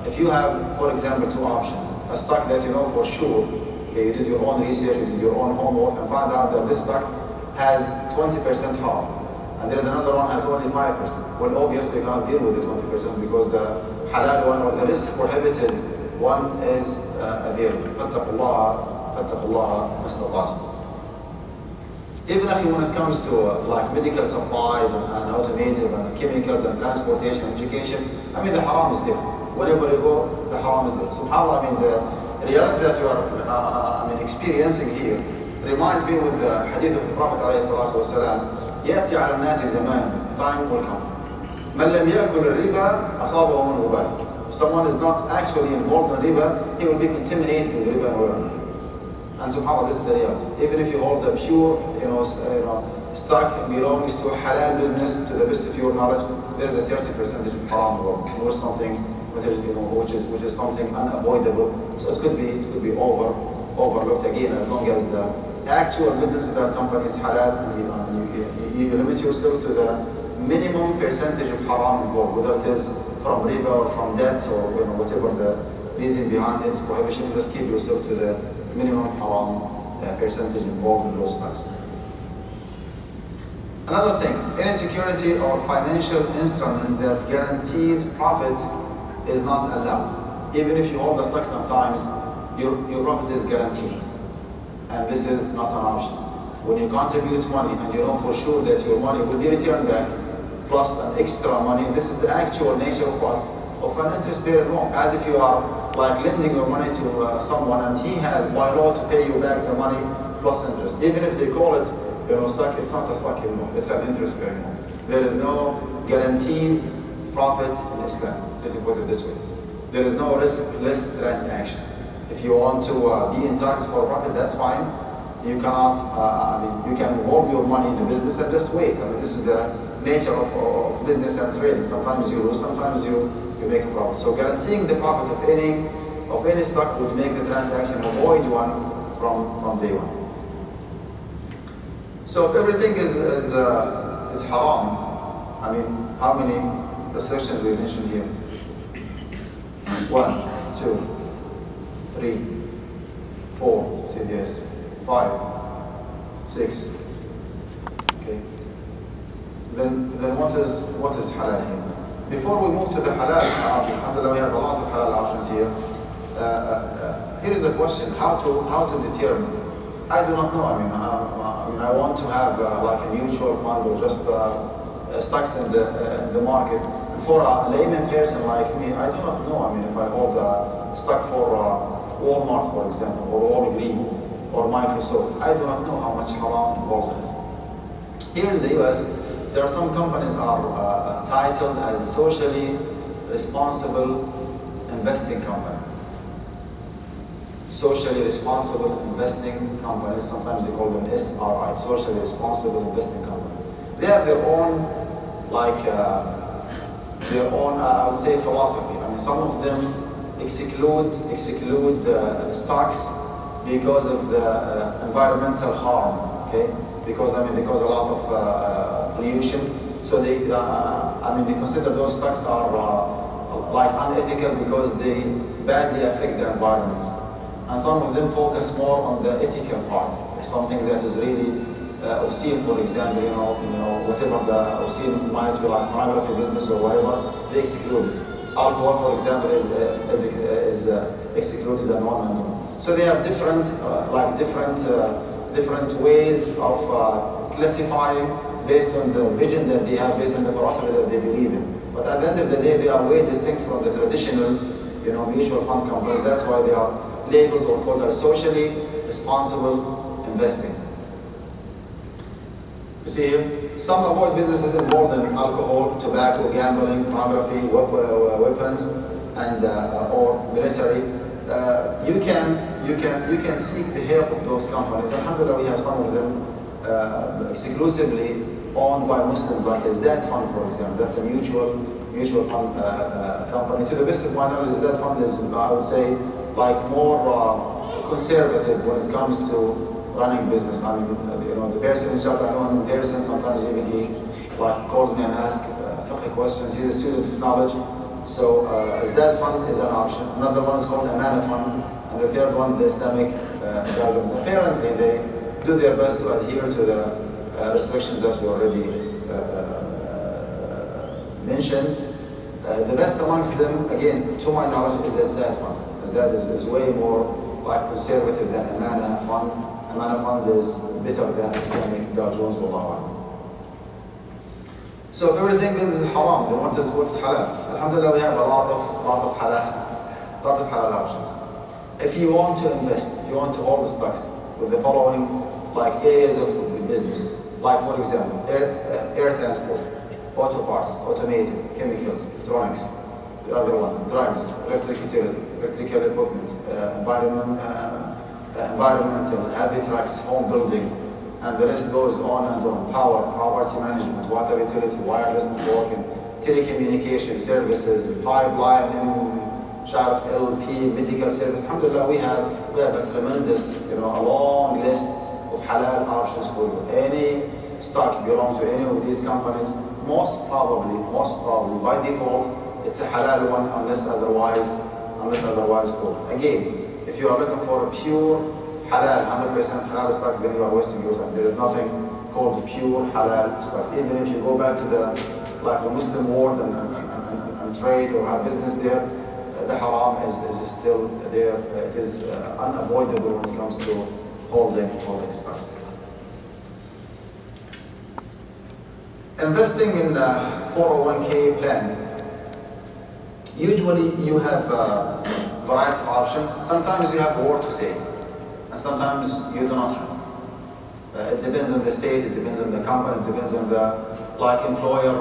If you have, for example, two options, a stock that you know for sure, okay, you did your own research, you did your own homework, and found out that this stock has 20% haram, and there is another one has only 5%. Well, obviously you cannot deal with the 20% because the halal one or the risk prohibited one is available. فاتقوا الله ما استطعتم. Even actually when it comes to like medical supplies and automotive and chemicals and transportation and education, the haram is there. Wherever you go, the haram is there. SubhanAllah, the reality that you are experiencing here reminds me with the hadith of the Prophet ﷺ, يأتي على الناس زمان, time will come. من لم يأكل الربا أصابه من الوبال. If someone is not actually involved in riba, he will be contaminated with riba and awareness. And subhanAllah, this is the reality. Even if you hold a pure, stock belongs to a halal business, to the best of your knowledge, there is a certain percentage of haram or something which is something unavoidable. So it could be overlooked again, as long as the actual business of that company is halal, and you limit yourself to the minimum percentage of haram involved, whether it is from riba or from debt or whatever the reason behind its prohibition. Just keep yourself to the minimum haram percentage involved in those stocks. Another thing, any security or financial instrument that guarantees profit is not allowed. Even if you hold the stock, sometimes your profit is guaranteed, and this is not an option. When you contribute money and you know for sure that your money will be returned back, plus an extra money, this is the actual nature of what? Of an interest-bearing loan. As if you are like lending your money to someone and he has by law to pay you back the money plus interest. Even if they call it stock, it's not a stock anymore, it's an interest-bearing loan. There is no guaranteed profit in Islam, let me put it this way. There is no riskless transaction. If you want to be entitled for a profit, that's fine. You cannot, you can involve your money in the business and just wait. This is the nature of business and trading. Sometimes you lose, sometimes you make a profit. So guaranteeing the profit of any stock would make the transaction avoid one from day one. So if everything is haram, how many restrictions we mentioned here? 1, 2, 3, 4, say yes, 5, 6. Okay. Then what is halal here? Before we move to the halal option, alhamdulillah, we have a lot of halal options here. Here is a question: how to determine? I do not know. I want to have like a mutual fund or just stocks in the market. For a layman person like me, I do not know. If I hold a stock for Walmart, for example, or Walgreens, or Microsoft, I do not know how much haram involved in it. Here in the US, there are some companies are titled as socially responsible investing companies. Socially responsible investing companies, sometimes they call them SRI, socially responsible investing company. They have their own, I would say, philosophy. Some of them exclude stocks because of the environmental harm, okay? Because they cause a lot of pollution. So they consider those stocks are like unethical because they badly affect the environment. And some of them focus more on the ethical part of something that is really obscene, for example, whatever the obscene might be, like pornography business or whatever, they exclude it. Alcohol, for example, is excluded and on and on. So they have different ways of classifying based on the vision that they have, based on the philosophy that they believe in. But at the end of the day, they are way distinct from the traditional, mutual fund companies. That's why they are labeled or called as socially responsible investing. You see here, some avoid businesses involved in alcohol, tobacco, gambling, pornography, weapons, and or military. You can seek the help of those companies. Alhamdulillah, we have some of them exclusively owned by Muslims, like a Zat fund, for example. That's a mutual mutual fund company. To the best of my knowledge, that fund is, I would say, like more conservative when it comes to running business. I mean, the person in charge, I know him in person, sometimes even he calls me and asks fiqh questions. He's a student of knowledge. So that fund is an option. Another one is called Amana Fund, and the third one, the Islamic guidelines. Apparently, they do their best to adhere to the restrictions that we already mentioned. The best amongst them, again, to my knowledge, is the Istat Fund. Istat is way more conservative than Amana Fund. Amana Fund is better than Islamic Dow Jones, Wallahu a'lam. So if everything is haram, then what's halal? Alhamdulillah, we have a lot of halal options. If you want to invest, if you want to hold the stocks with the following areas of business, like for example, air transport, auto parts, automated, chemicals, electronics, the other one, drugs, electrical equipment, environmental, heavy trucks, home building, and the list goes on and on. Power, property management, water utility, wireless networking, telecommunication services, pipeline, LP, medical service. Alhamdulillah, we have a tremendous, a long list of halal options for you. Any stock belongs to any of these companies, most probably by default, it's a halal one unless otherwise called. Again, if you are looking for a pure halal, 100% halal stock, then you are wasting your time. There is nothing called pure halal stocks. Even if you go back to the Muslim world and trade or have business there, the haram is still there. It is unavoidable when it comes to holding stocks. Investing in a 401k plan. Usually you have a variety of options. Sometimes you have more to say, and sometimes you do not have. It depends on the state, it depends on the company, it depends on the employer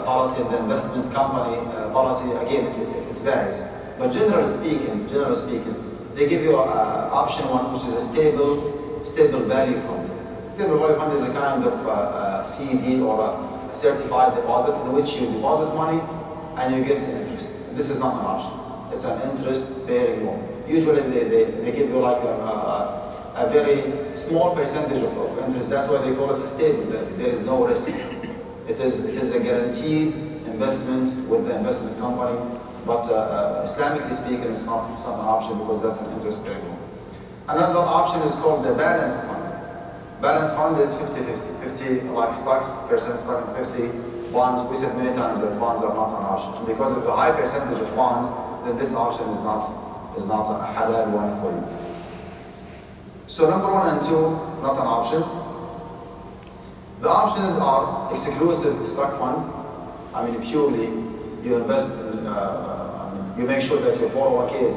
policy, the investment company policy. Again, it varies. But generally speaking, they give you option one, which is a stable value fund. Stable value fund is a kind of CD or a certified deposit in which you deposit money and you get interest. This is not an option. It's an interest-bearing loan. Usually they give you a very small percentage of interest. That's why they call it a stable value. There is no risk. It is a guaranteed investment with the investment company, but Islamically speaking, it's not an option because that's an interest-bearing loan. Another option is called the balanced fund. Balanced fund is 50-50. 50 stocks, percent stock, 50 bonds. We said many times that bonds are not an option. Because of the high percentage of bonds, then this option is not a halal one for you. So number 1 and 2, not an options. The options are exclusive stock fund. I mean, purely you invest in, you make sure that your 401k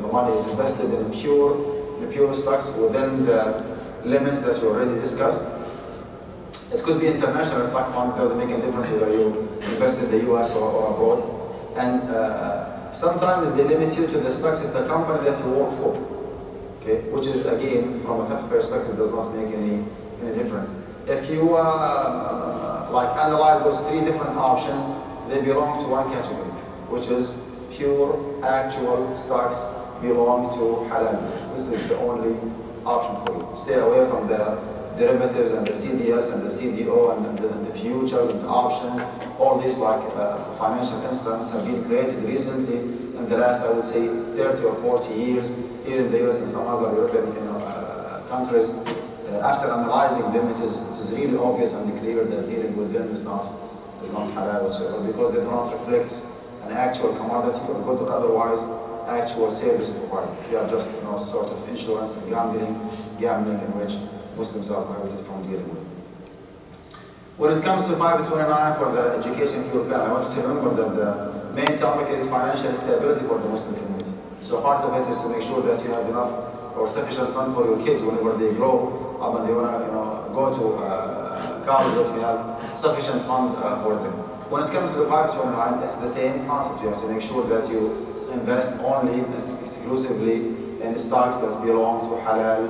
the money is invested in pure stocks within the limits that you already discussed. It could be international stock fund, doesn't make a difference whether you invest in the US or abroad. And sometimes they limit you to the stocks of the company that you work for. Okay, which is again, from a fiqh perspective, does not make any difference. If you analyze those 3 different options, they belong to one category, which is pure actual stocks belong to halal business. This is the only option for you. Stay away from the derivatives and the CDS and the CDO and the futures and the options. All these financial instruments have been created recently in the last, I would say, 30 or 40 years here in the US and some other European countries. After analyzing them, it is really obvious and clear that dealing with them is not halal whatsoever, because they do not reflect an actual commodity or good or otherwise actual service provided. They are just sort of insurance and gambling in which Muslims are prohibited from dealing with. When it comes to 529 for the education fuel plan, I want you to remember that the main topic is financial stability for the Muslim community. So part of it is to make sure that you have enough or sufficient fund for your kids whenever they grow up and they want to go to college, that you have sufficient fund for them. When it comes to the 529, it's the same concept. You have to make sure that you invest only exclusively in stocks that belong to halal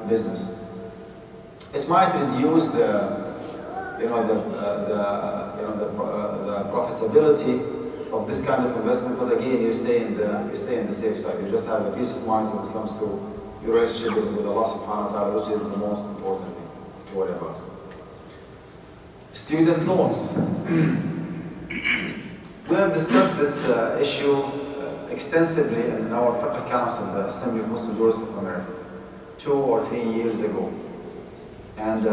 business. It might reduce the profitability of this kind of investment, but again, you stay in the safe side. You just have a peace of mind when it comes to your relationship with Allah subhanahu wa ta'ala, which is the most important thing to worry about. Student loans. We have discussed this issue extensively in our Fiqh Council, the Assembly of Muslim Jurists of America, 2 or 3 years ago. And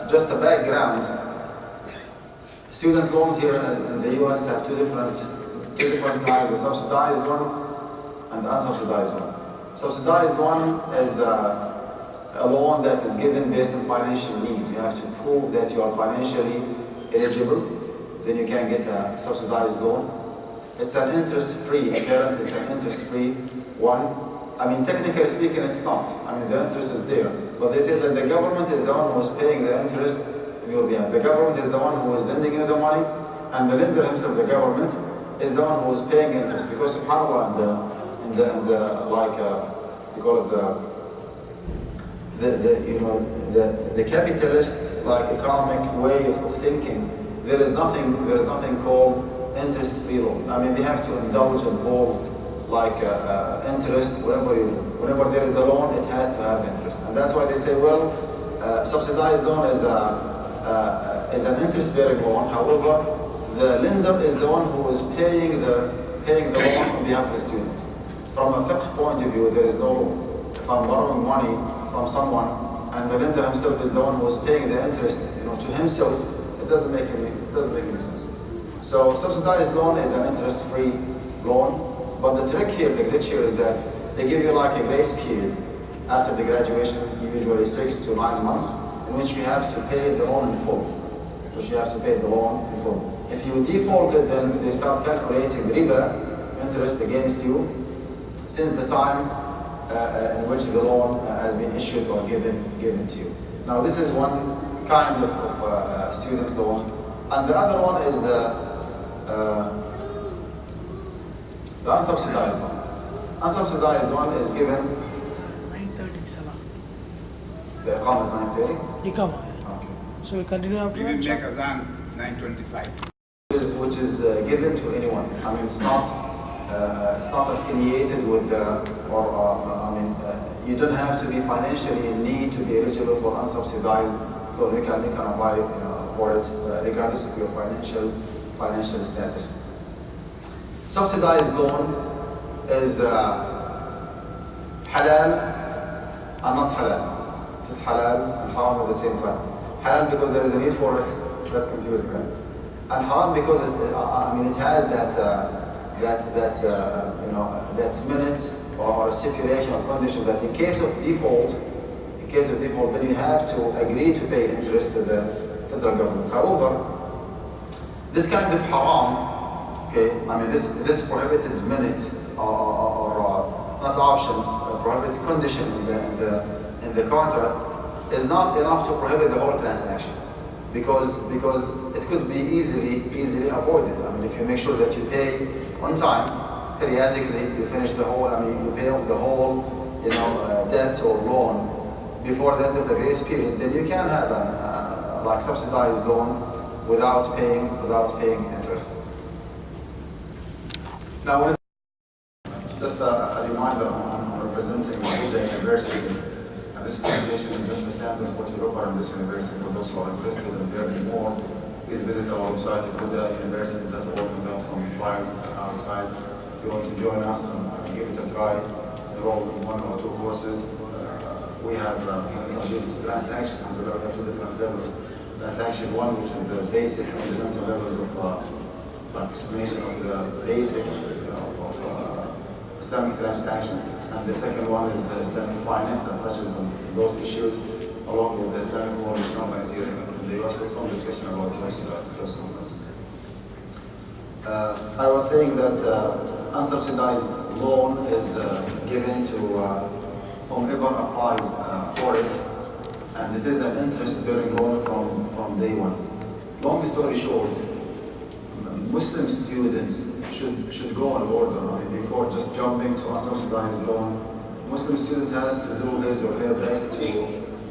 just a background, student loans here in the US have two different kinds, the subsidized one and the unsubsidized one. Subsidized one is a loan that is given based on financial need. You have to prove that you are financially eligible, then you can get a subsidized loan. It's an interest-free, apparently it's an interest-free one. I mean, technically speaking, it's not. I mean, the interest is there. But they say that the government is the one who is paying the interest on your behalf. The government is the one who is lending you the money, and the lender himself, the government, is the one who is paying interest. Because subhanAllah, you call it the capitalist economic way of thinking, there is nothing called interest-free loan. I mean, they have to indulge, involve interest. Whenever there is a loan, it has to have interest, and that's why they say, well, subsidized loan is an interest-bearing loan. However, the lender is the one who is paying the loan on behalf of the student. From a fiqh point of view, there is no loan. If I'm borrowing money from someone and the lender himself is the one who is paying the interest, to himself, it doesn't make any sense. So subsidized loan is an interest-free loan, but the trick here, the glitch here is that they give you a grace period after the graduation, usually 6 to 9 months, in which you have to pay the loan in full. If you defaulted, then they start calculating riba, interest against you, since the time in which the loan has been issued or given to you. Now, this is one kind of student loan, and the other one is the unsubsidized one. Unsubsidized one is given. 9:30 Salah. The Iqamah is 9:30. Iqamah. Okay. So we continue after We will that. make Azan 9:25. Which is given to anyone. I mean, it's not affiliated with you don't have to be financially in need to be eligible for unsubsidized loan. You can apply for it regardless of your financial status. Subsidized loan is halal and not halal. It is halal and haram at the same time. Halal because there is a need for it. That's confusing, right? And haram because it has that minute or stipulation or condition that in case of default, then you have to agree to pay interest to the federal government. However, this kind of haram, this prohibited minute or not option, prohibited condition in the contract is not enough to prohibit the whole transaction, because it could be easily avoided. I mean, if you make sure that you pay on time, periodically, you finish the whole. You pay off the whole, debt or loan before the end of the grace period, then you can have a subsidized loan without paying interest. Now, just a reminder, I'm representing Al-Qudha University, and this presentation is just a sample of what we offer in this university. For those who are interested in learning more, please visit our website, Al-Qudha University.org. We have some flyers outside. If you want to join us and give it a try, enroll in 1 or 2 courses. We have transaction, and we have 2 different levels. Transaction 1, which is the basic fundamental levels of explanation of the basics of Islamic transactions, and the second one is Islamic finance that touches on those issues, along with the Islamic mortgage companies here in the US, with some discussion about those companies. I was saying that unsubsidized loan is given to whomever applies for it, and it is an interest-bearing loan from day one. Long story short, Muslim students should go in order. Before just jumping to unsubsidized loan, Muslim student has to do his or her best to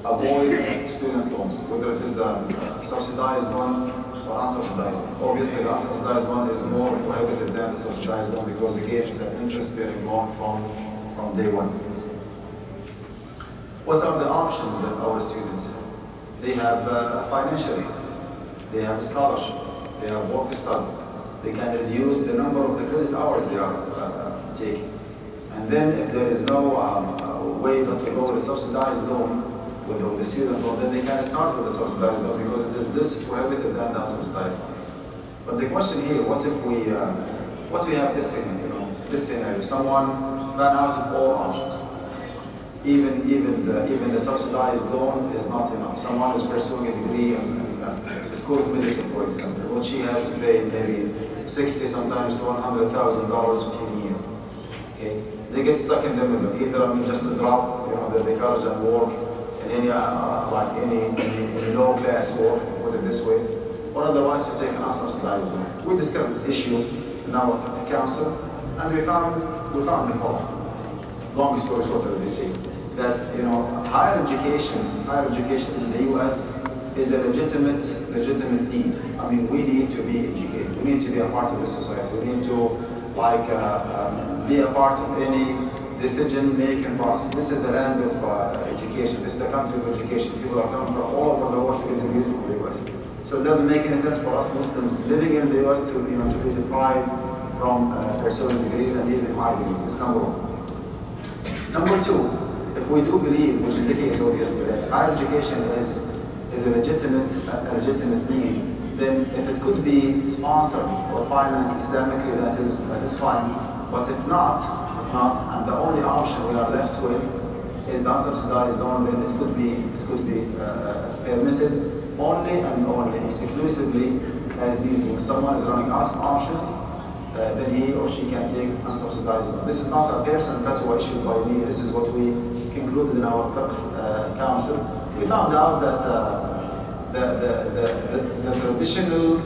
avoid student loans, whether it is a subsidized one or unsubsidized one? Obviously, the unsubsidized one is more prohibited than the subsidized one because again, it's an interest-bearing loan from day one. What are the options that our students have? They have financially, they have scholarship, they have work study. They can reduce the number of the credit hours they are taking. And then if there is no way not to go with a subsidized loan, with the student loan, then they can start with a subsidized loan because it is less prohibited than the unsubsidized one. But the question here, what if we have this scenario, this scenario, someone ran out of all options. Even the subsidized loan is not enough. Someone is pursuing a degree in the School of Medicine, for example, which she has to pay maybe $60,000 sometimes to $100,000 per year. Okay, they get stuck in the middle. Either just to drop, the college and work in any any low class work, to put it this way, or otherwise to take an unsubsidized loan. We discussed this issue in our council, and we found the following. Long story short, as they say, that higher education in the U.S. is a legitimate need. I mean, we need to be educated. We need to be a part of the society. We need to be a part of any decision-making process. This is the land of education. This is the country of education. People are coming from all over the world to get degrees from the U.S. So it doesn't make any sense for us Muslims living in the U.S. to be deprived from pursuing degrees and even high degrees. It's number one. Number two, if we do believe, which is the case obviously, that higher education is a legitimate need, then if it could be sponsored or financed Islamically, that is fine. But if not, and the only option we are left with is the unsubsidized loan, then it could be permitted only and only exclusively as needed. When someone is running out of options, then he or she can take unsubsidized loan. This is not a personal fatwa issued by me. This is what we concluded in our council. We found out that the traditional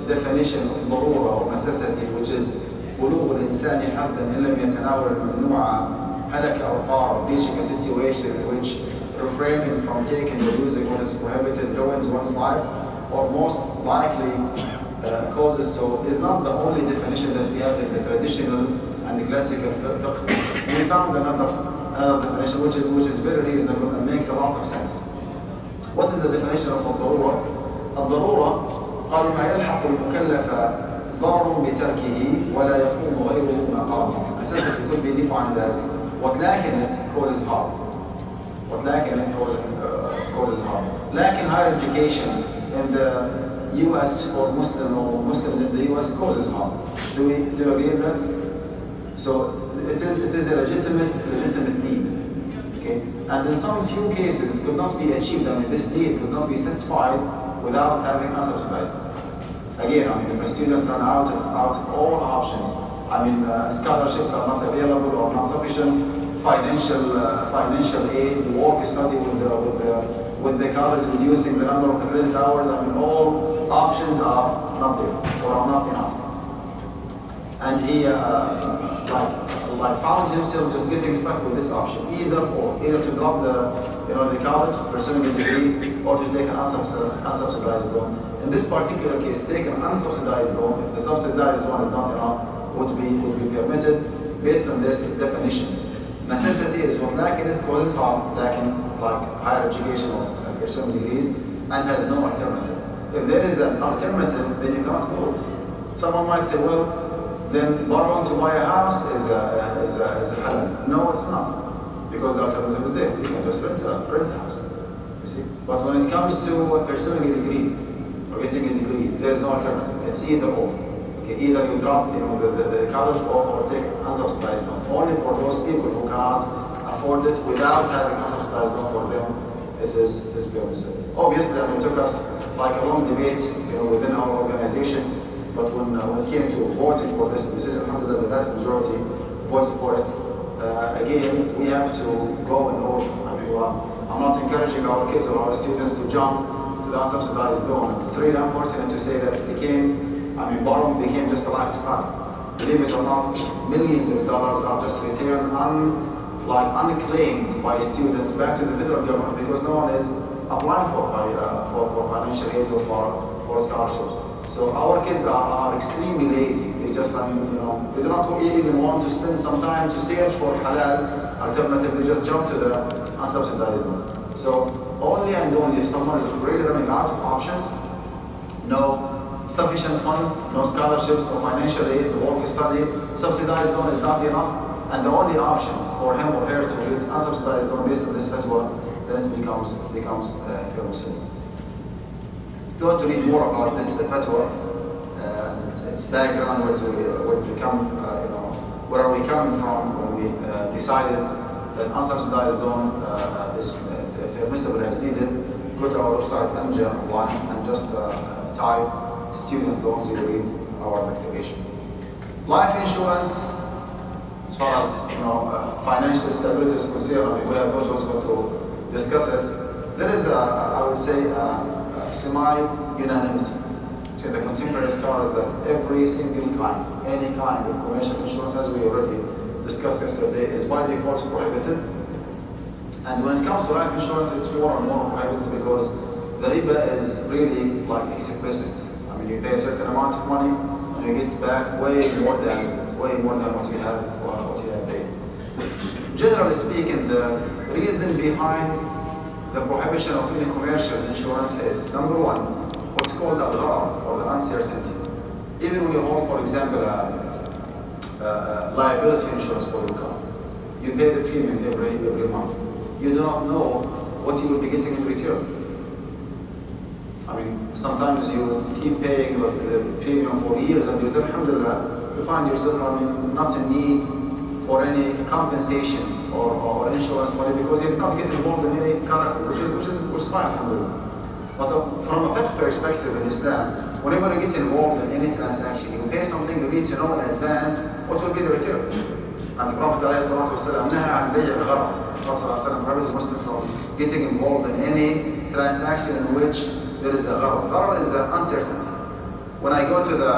definition of ضرورة or necessity, which is بلوغ الإنسان حدا إن لم يتناول الممنوع هلك أو قار, reaching a situation in which refraining from taking or using what is prohibited ruins one's life, or most likely causes so, is not the only definition that we have in the traditional and the classical fiqh. We found another definition which is very reasonable and makes a lot of sense. What is the definition of الضرورة? الضرورة قالوا ما يلحق المكلف ضرر بتركه ولا يقوم غيره مقامه. Necessity could be defined as what lacking it causes harm. What lacking it causes harm. Lacking higher education in the U.S. for Muslims in the U.S. causes harm. Do you agree with that? So it is a legitimate need. Okay? And in some few cases it could not be achieved. I mean, this need could not be satisfied without having unsubsidized. Again, I mean, if a student runs out of all options, I mean, scholarships are not available or not sufficient, financial aid, work study with the college reducing the number of the credit hours, I mean, all options are not there or are not enough. And he found himself just getting stuck with this option, either to drop the college, pursuing a degree, or to take an unsubsidized loan. In this particular case, take an unsubsidized loan. If the subsidized one is not enough, would be permitted based on this definition. Necessity is what lacking it causes harm, lacking like higher education or pursuing degrees, and has no alternative. If there is an alternative, then you cannot go it. Someone might say, well, then borrowing to buy a house is a halal. No, it's not, because the alternative is there. You can just rent a house. You see. But when it comes to pursuing a degree or getting a degree, there is no alternative. It's either or. Okay, either you drop the college or take unsubsidized loan. Only for those people who cannot afford it without having a subsidized loan for them, it is permissible. Obviously, I mean, it took us like a long debate within our organization, but when it came to voting for this decision, alhamdulillah, the vast majority voted for it. Again, we have to go in order. I mean, I'm not encouraging our kids or our students to jump to the unsubsidized loan. It's really unfortunate to say that borrowing became just a lifestyle. Believe it or not, millions of dollars are just returned unclaimed by students back to the federal government because no one is applying for financial aid or for scholarships. So our kids are extremely lazy. They just, they do not even want to spend some time to search for halal alternative. They just jump to the unsubsidized one. So only and only if someone is really running out of options, no sufficient fund, no scholarships, no financial aid, to work study, subsidized loan is not enough, and the only option for him or her to get unsubsidized loan based on this fatwa, then it becomes permissible. If you want to read more about this fatwa, its background, where we come, where are we coming from when we decided that unsubsidized loan is permissible as needed, go to our website Amja online and just type student loans. You will read our declaration. Life insurance, as far as financial stability is concerned, we have no choice but to discuss it. There is I would say, semi-unanimity to the contemporary scholars that every single kind, any kind of commercial insurance, as we already discussed yesterday, is by default prohibited. And when it comes to life insurance, it's more and more prohibited because the riba is really like explicit. I mean, you pay a certain amount of money and you get back way more than what you have paid. Generally speaking, the reason behind the prohibition of any commercial insurance is, number one, what's called al-gharar, or the uncertainty. Even when you hold, for example, liability insurance for your car, you pay the premium every month. You do not know what you will be getting in return. I mean, sometimes you keep paying the premium for years and years, alhamdulillah, you find yourself, not in need for any compensation or insurance money because you did not get involved in any car accident, which is fine, alhamdulillah. But from a fiqh perspective in Islam, whenever you get involved in any transaction, you pay something, you need to know in advance what will be the return. And the Prophet ﷺ prohibited the Muslim from getting involved in any transaction in which there is a gharar. Gharar is an uncertainty. When I go to the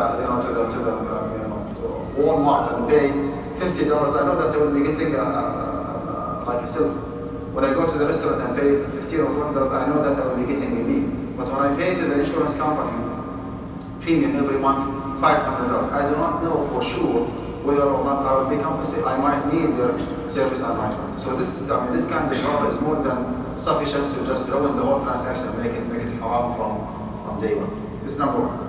Walmart and pay $50, I know that I will be getting like a silver. When I go to the restaurant and pay $15 or $20, I know that I will be getting a meal. But when I pay to the insurance company premium every month, $500, I do not know for sure whether or not I will be compensated. I might need their service, I might not. So this kind of gharar is more than sufficient to just ruin the whole transaction and make it haram from day one. This is number one.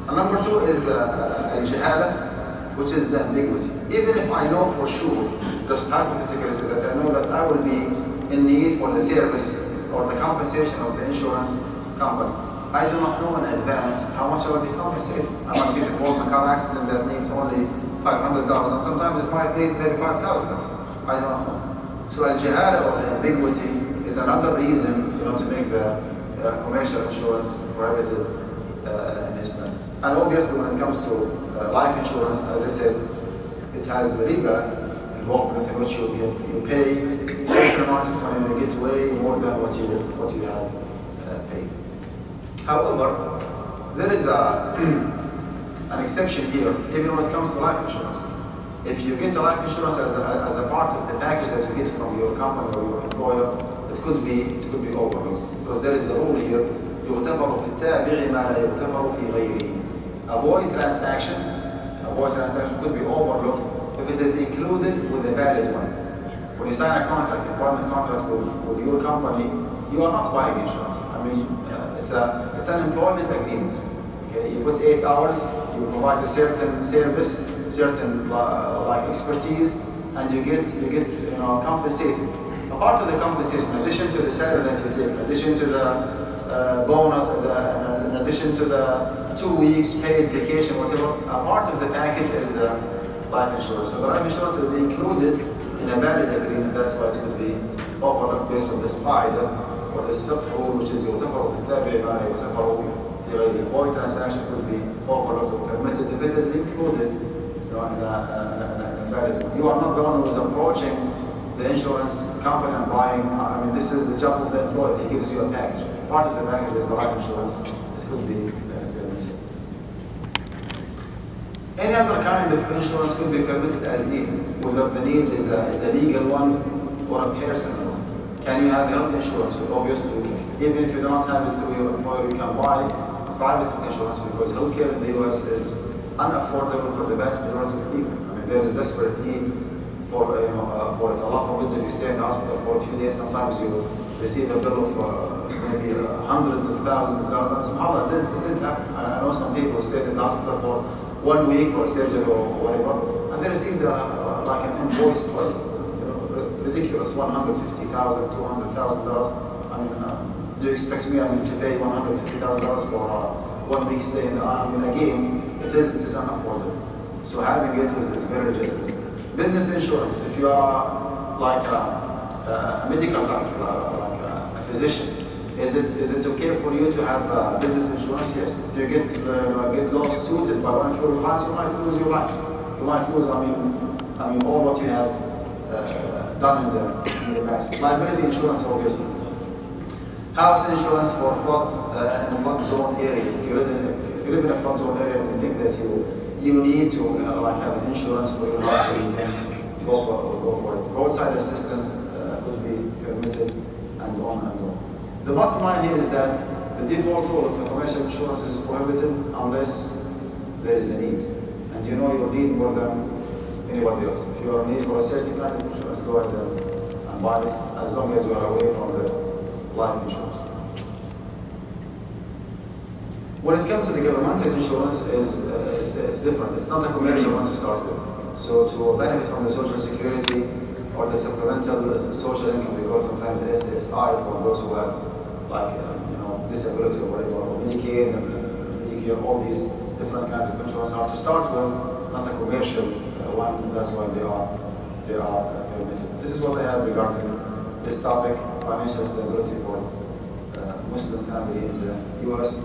And number two is al-jahala, which is the ambiguity. Even if I know for sure, just hypothetically say that I know that I will be in need for the service or the compensation of the insurance company, I do not know in advance how much I will be compensated. I might get involved in a car accident that needs only $500, and sometimes it might need maybe $5,000. I do not know. So al-jahala, or the ambiguity, is another reason to make the commercial insurance prohibited in Islam. And obviously, when it comes to life insurance, as I said, it has riba involved in it, in which you pay a certain amount of money and you get way more than what you have paid. However, there is an exception here, even when it comes to life insurance. If you get a life insurance as a part of the package that you get from your company or your employer, it could be overlooked, because there is a rule here: يغتفر في التابع ما لا يغتفر في غيره. Avoid transaction could be overlooked if it is included with a valid one. When you sign a contract, employment contract with your company, you are not buying insurance. I mean, it's an employment agreement. Okay, you put 8 hours, you provide a certain service, certain like expertise, and you get compensated. A part of the compensation, in addition to the salary that you take, in addition to the bonus, in addition to the 2 weeks paid vacation, whatever, a part of the package is the life insurance. So the life insurance is included in a valid agreement. That's why it could be overlooked based on this qaida or this fiqh rule, which is يغتفر بالتابع ما لا يغتفر في غيره. Void transaction could be overlooked or permitted if it is included in a valid one. You are not the one who is approaching the insurance company and buying. I mean, this is the job of the employer. He gives you a package. Part of the package is the life insurance. It could be permitted. Any other kind of insurance could be permitted as needed, whether the need is a legal one or a personal one. Can you have health insurance? Well, obviously you can. Even if you do not have it through your employer, you can buy private health insurance because healthcare in the US is unaffordable for the vast majority of people. I mean, there is a desperate need for for it. Allah forbids if you stay in the hospital for a few days, sometimes you receive a bill of maybe hundreds of thousands of dollars. And subhanAllah, it did happen. I know some people who stayed in the hospital for 1 week for a surgery or whatever, and they received like an invoice. It was ridiculous, $150,000, $200,000. I mean, do you expect me, to pay $150,000 for 1 week stay in the army? Again, it is unaffordable. So having it is very legitimate. Business insurance, if you are like a medical doctor, like a physician, is it okay for you to have business insurance? Yes. If you get lost suited by one of your clients, you might lose your license. You might lose, all what you have done in the past. Liability insurance, obviously. House insurance for flood in a flood zone area. If you live in a flood zone area, we think that you need to have an insurance for your house, you can go for it. Roadside assistance could be permitted, and on and on. The bottom line here is that the default rule of the commercial insurance is prohibited unless there is a need, and you know your need more than anybody else. If you are in need for a certain kind of insurance, go ahead and buy it, as long as you are away from the life insurance. When it comes to the governmental insurance, it's different. It's not a commercial one to start with. So to benefit from the Social Security or the supplemental social income, they call it sometimes SSI for those who have disability or whatever, or Medicaid, Medicare, all these different kinds of insurance are to start with, not a commercial ones, and that's why they are permitted. This is what I have regarding this topic, financial stability for Muslim family in the US.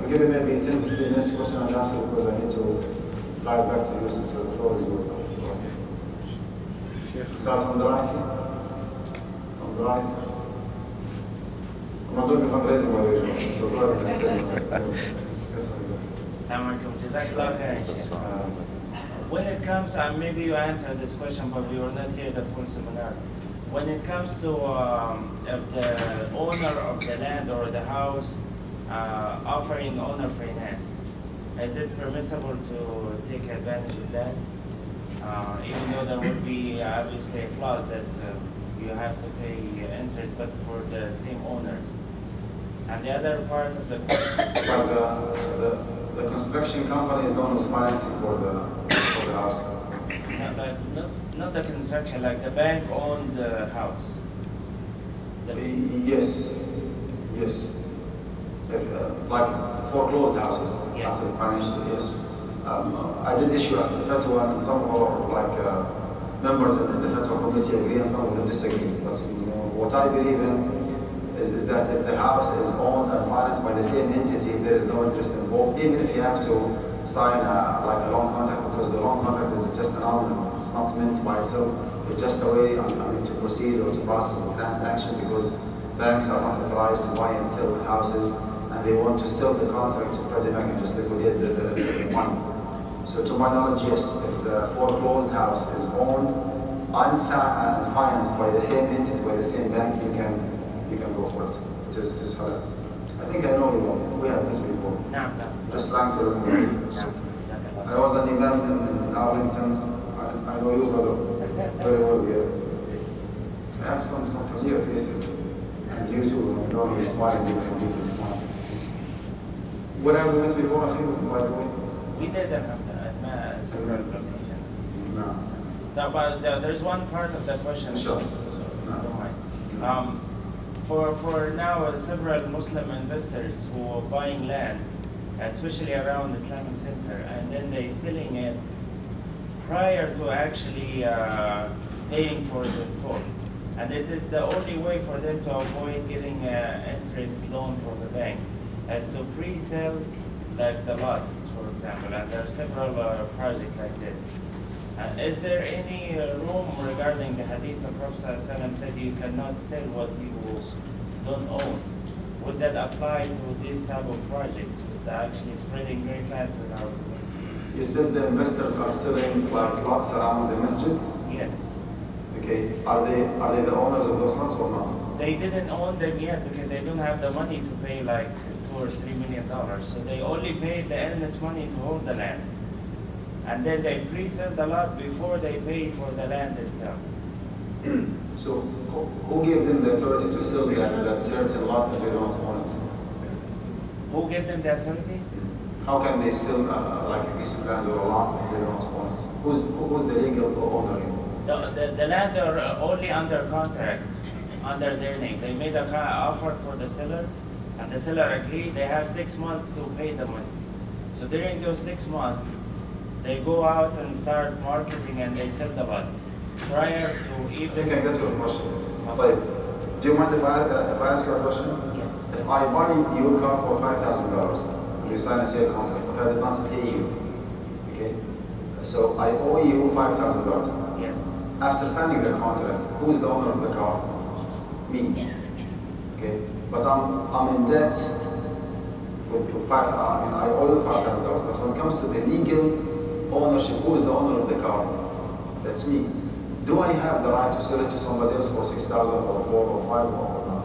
I'll give it maybe 10-15 minutes question and answer because I need to drive back to Houston, so the floor is yours. Start from the right here. From the right. I'm not doing fundraising by the way, so go ahead. Assalamu alaikum. Jazakallah khair, Sheikh. When it comes, maybe you answered this question, but we were not here at the full seminar. When it comes to the owner of the land or the house offering owner finance, is it permissible to take advantage of that? Even though there would be obviously a clause that you have to pay interest, but for the same owner. And the other part of the question, the construction company is the one who's financing for the house. not the construction, like the bank owned the house. Yes. If, like foreclosed houses, yes. After the financial, yes. I did issue a fatwa, and some of our members in the fatwa committee agree, and some of them disagree. But what I believe in is that if the house is owned and financed by the same entity, there is no interest involved, even if you have to sign a loan contract, because the loan contract is just an element. It's not meant by itself. It's just a way to proceed or to process the transaction, because banks are not authorized to buy and sell houses, and they want to sell the contract to Freddie Mac and just liquidate the money. So to my knowledge, yes, if the foreclosed house is owned and financed by the same entity, by the same bank, you can go for it. It is halal. I think I know you all. We have this before. No. Just trying to remember. I was an imam in Arlington. I know you, brother, very well. Yeah. I have some familiar faces, and you too. You know, you're smiling, you're completely smiling. What have we met before, I think, by the way? We did that at several locations. No. But there's one part of the question. Sure. Don't mind. For now, several Muslim investors who are buying land, especially around Islamic Center, and then they selling it prior to actually paying for it in full. And it is the only way for them to avoid getting an interest loan from the bank, as to pre-sell like the lots, for example. And there are several projects like this. Is there any room regarding the hadith the Prophet ﷺ said you cannot sell what you don't own? Would that apply to this type of projects, with actually spreading very fast in our community? You said the investors are selling like lots around the masjid. Yes. Okay. Are they the owners of those lots or not? They didn't own them yet because they don't have the money to pay like $2 or $3 million. So they only paid the earnest money to hold the land. And then they pre-sell the lot before they pay for the land itself. So who gave them the authority to sell that certain lot if they don't own it? Who gave them the authority? How can they sell like a piece of land or a lot if they don't own it? Who's the legal owner here? The land are only under contract, under their name. They made an offer for the seller, and the seller agreed. They have 6 months to pay the money. So during those 6 months, they go out and start marketing and they sell the lots. Prior to I even... think I get your question. طيب, do you mind if I ask you a question? Yes. If I buy your car for $5,000 and you sign a sale contract, but I did not pay you, okay? So I owe you $5,000. Yes. After signing the contract, who is the owner of the car? Me. Okay? But I'm in debt with five. I mean, I owe you $5,000. But when it comes to the legal ownership, who is the owner of the car? That's me. Do I have the right to sell it to somebody else for $6,000 or $4,000 or $5,000 or not?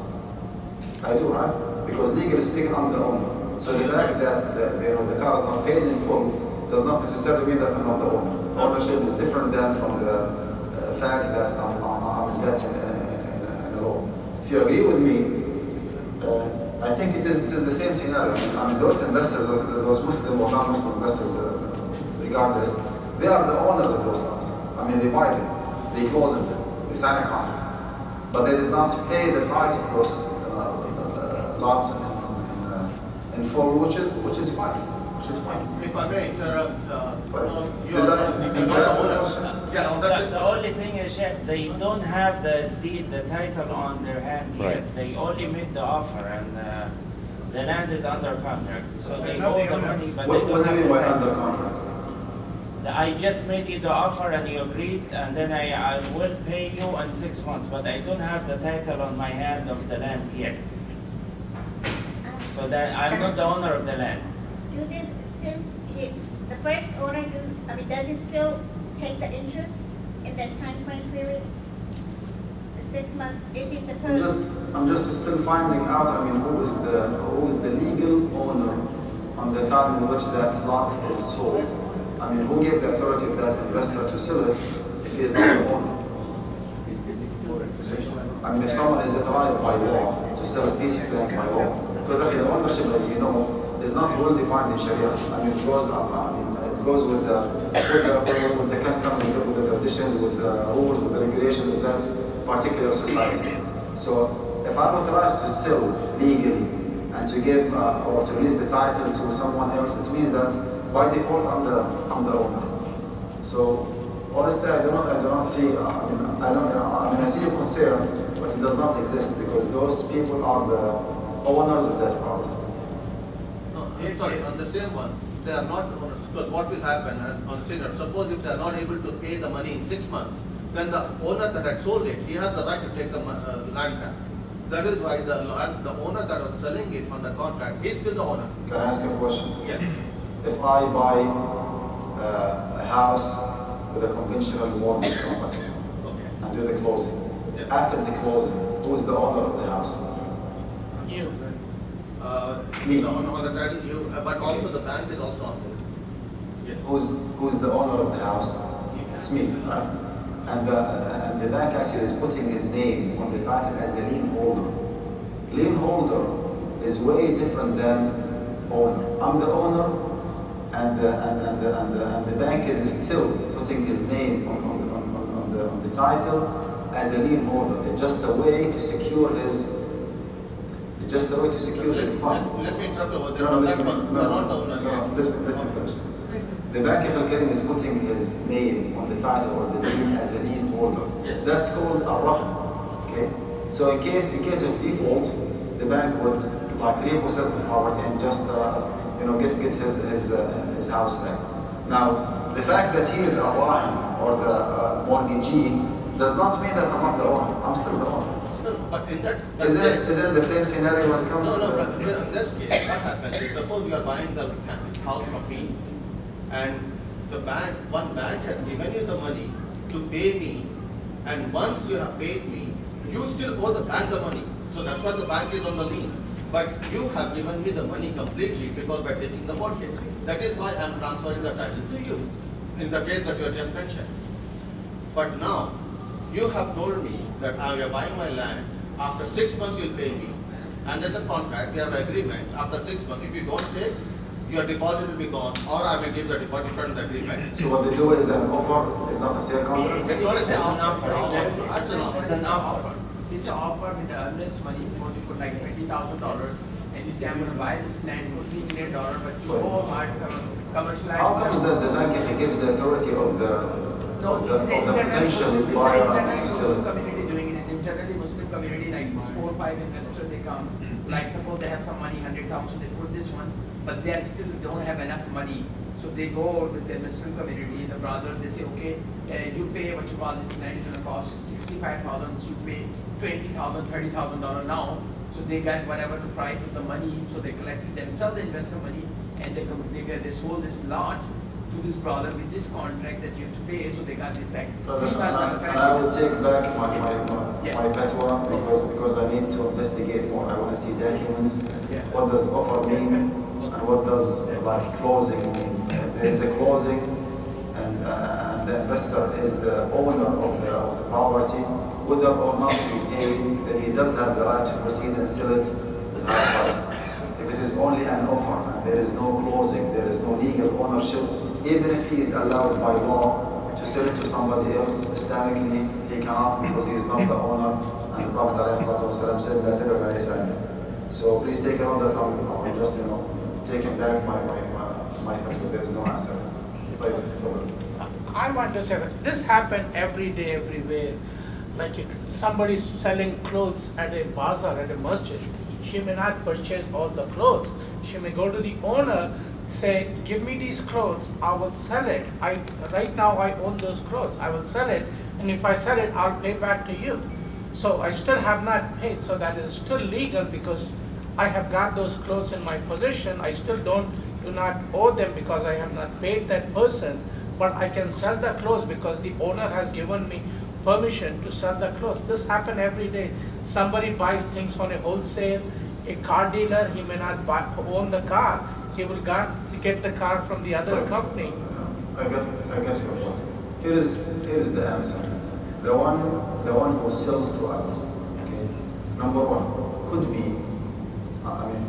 I do, right? Because legally speaking, I'm the owner. So the fact that the car is not paid in full does not necessarily mean that I'm not the owner. Ownership is different than from the fact that I'm in debt in a law. If you agree with me, I think it is the same scenario. I mean, those investors, those Muslim or non-Muslim investors, regardless, they are the owners of those lots. I mean, they buy them, they close on them, they sign a contract, but they did not pay the price of those lots in full, which is fine. If I may interrupt, Yeah, the only thing is that they don't have the deed, the title on their hand yet. Right. They only made the offer, and the land is under contract. So they owe the money, but they What don't do you have mean the by title. under contract? I just made you the offer and you agreed, and then I will pay you in 6 months, but I don't have the title on my hand of the land yet. So that I'm not the owner of the land. Do this, since if the first owner, does it still take the interest in that time frame period? The 6 months, if it's supposed. I'm just still finding out. I mean, who is the legal owner on the time in which that lot is sold? I mean, who gave the authority of that investor to sell it if he is not the owner? I mean, if someone is authorized by law to sell a piece of land by law, because the ownership, as you know, is not well defined in Sharia. I mean, it goes with the custom, with the traditions, with the rules, with the regulations of that particular society. So, if I'm authorized to sell legally and to give or to release the title to someone else, it means that by default I'm the owner. So, honestly, I do not see. I see your concern, but it does not exist because those people are the owners of that property. No, sorry, on the same one, they are not owners, because what will happen on senior, suppose if they are not able to pay the money in 6 months, then the owner that had sold it, he has the right to take the land back. That is why the owner that was selling it on the contract, he is still the owner. Can I ask you a question? Yes. If I buy a house with a conventional mortgage company Okay. and do the closing, Yes. after the closing, who is the owner of the house? You. Me. On the title, you, but also the bank is also on it. Yes. Who's the owner of the house? It's me, right? And the bank actually is putting his name on the title as a lien holder. Lien holder is way different than owner. I'm the owner, and the bank is still putting his name on the title as a lien holder. It's just a way to secure his. Just a way to secure his fund. Let me interrupt over there. No, That one, you are not the owner. let me finish. The Bank of Al-Karim is putting his name on the title or the lien as a lien holder. Yes. That's called a rahan. Okay. So in case of default, the bank would like repossess the property and just get his house back. Now the fact that he is a rahan or the mortgagee does not mean that I'm not the owner. I'm still the owner. But in that Isn't it the same scenario when it comes No, to no, the... in this case, what happens is, suppose you are buying the house from me, and one bank has given you the money to pay me, and once you have paid me, you still owe the bank the money. So that's why the bank is on the lien. But you have given me the money completely because by taking the mortgage. That is why I am transferring the title to you, in the case that you have just mentioned. But now, you have told me that you are buying my land, after 6 months you'll pay me. And there's a contract, we have an agreement, after 6 months, if you don't pay, your deposit will be gone, or I may give the deposit from the agreement. So what they do is an offer, it's not a sale contract? It's not a sale. It's an offer. It's an offer with the earnest money. Suppose you put like $20,000 and you say, I'm going to buy this land for $3 million, but you go hard commercialize. How comes that the bank actually gives the authority of the potential buyer to sell Muslim it? community doing it. It's internally Muslim community, like these 4 or 5 investors, they come, like suppose they have some money, 100,000, they put this one, but they still don't have enough money. So they go with the Muslim community, the brothers, they say, okay, you pay what you call this land is going to cost $65,000, you pay $20,000, $30,000 now. So they got whatever the price of the money, so they collected themselves the investor money, and they sold this lot to this brother with this contract that you have to pay, so they got this like And I will take back my fatwa because I need to investigate more. I want to see documents. Yeah. What does offer mean and what does like closing mean? If there is a closing and the investor is the owner of the property, whether or not he paid, then he does have the right to proceed and sell it with high price. If it is only an offer and there is no closing, there is no legal ownership, even if he is allowed by law to sell it to somebody else, Islamically, he cannot because he is not the owner, and the Prophet ﷺ said that everybody is in. So please take note that I'm just, taking back my fatwa. There is no answer. I want to say that this happens every day, everywhere. Like if somebody's selling clothes at a bazaar, at a masjid, she may not purchase all the clothes. She may go to the owner, say, give me these clothes, I will sell it. Right now I own those clothes, I will sell it, and if I sell it, I'll pay back to you. So I still have not paid, so that is still legal because I have got those clothes in my possession. I still do not owe them because I have not paid that person, but I can sell the clothes because the owner has given me permission to sell the clothes. This happens every day. Somebody buys things on a wholesale. A car dealer, he may not own the car. He will get the car from the other company. I get your point. Here is the answer. The one who sells to others. Okay. Number one could be.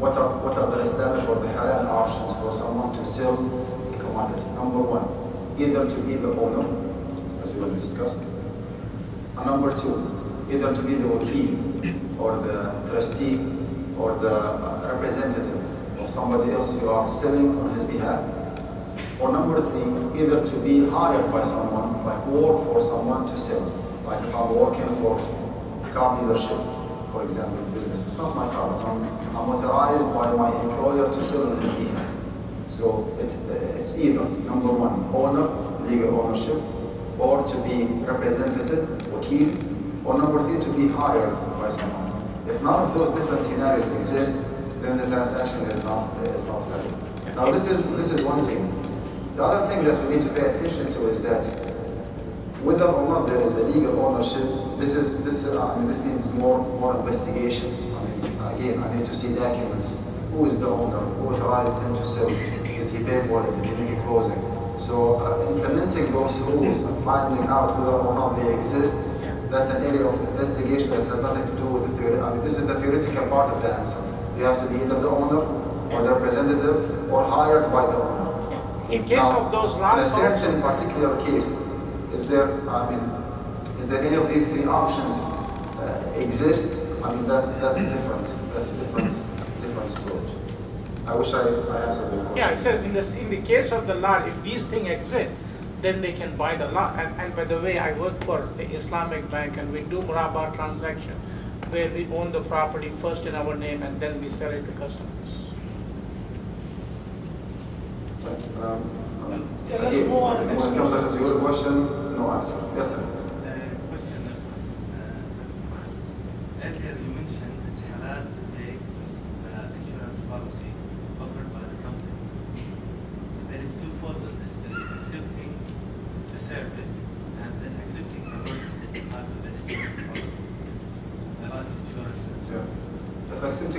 What are the Islamic or the halal options for someone to sell a commodity? Number one, either to be the owner, as we already discussed. And number two, either to be the wakil or the trustee or the representative of somebody else you are selling on his behalf. Or number three, either to be hired by someone, like work for someone to sell. Like if I'm working for car dealership, for example, business. It's not my car, but I'm authorized by my employer to sell on his behalf. So it's either, number one, owner, legal ownership, or to be representative, wakil, or number three, to be hired by someone. If none of those different scenarios exist, then the transaction is not valid. Now this is one thing. The other thing that we need to pay attention to is that whether or not there is a legal ownership, this needs more investigation. Again, I need to see documents. Who is the owner? Who authorized him to sell? Did he pay for it? Did he make a closing? So implementing those rules and finding out whether or not they exist, that's an area of investigation that has nothing to do with the theory. This is the theoretical part of the answer. You have to be either the owner or the representative or hired by the owner. In case of those last in a certain particular case, is there any of these three options exist? That's different. That's a different story. I wish I answered your question. Yeah, I said in the case of the lot, if these things exist, then they can buy the lot. And by the way, I work for the Islamic bank and we do murabba transaction where we own the property first in our name and then we sell it to customers. Again, when it comes to your question, no answer. Yes, sir. Question is, earlier you mentioned it's halal to take the insurance policy offered by the company. There is twofold in this. There is accepting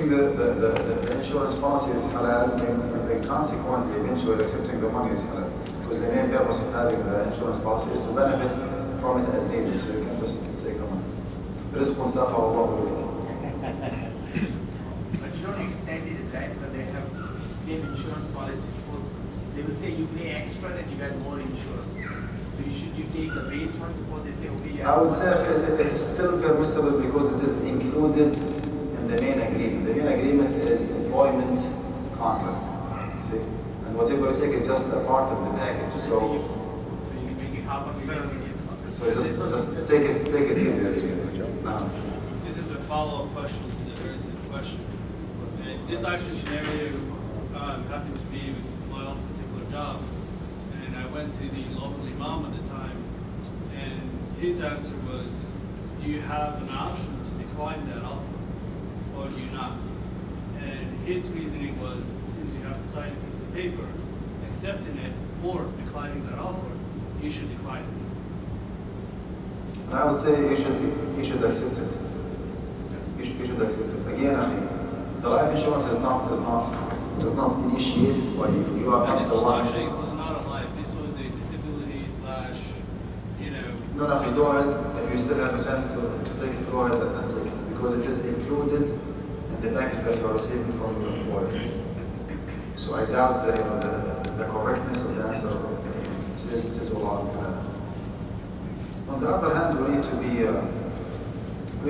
accepting the insurance policy is halal, then consequently, eventually accepting the money is halal. Because the main purpose of having the insurance policy is to benefit from it as needed, so you can just take the money. رزق ساقه الله إليك. But you don't extend it, right? But they have same insurance policy. Suppose they will say you pay extra, then you get more insurance. So should you take the base one? Suppose they say, okay, yeah. I would say it is still permissible because it is included in the main agreement. The main agreement is employment contract. See? And whatever you take is just a part of the package. So you can make it half of the just take it easy. No. This is a follow-up question to the recent question. This actual scenario happened to me with my own particular job. And I went to the local imam at the time, and his answer was, do you have an option to decline that offer, or do you not? And his reasoning was, since you have to sign a piece of paper accepting it or declining that offer, you should decline it. And I would say you should accept it. You should accept it. Again, the life insurance does not initiate by you. You are not this the was one. actually was not a life. This was a disability / No, go ahead. If you still have a chance to take it, go ahead and take it. Because it is included in the package that you are receiving from your employer. So I doubt the correctness of the answer. It is Allah. On the other hand, we need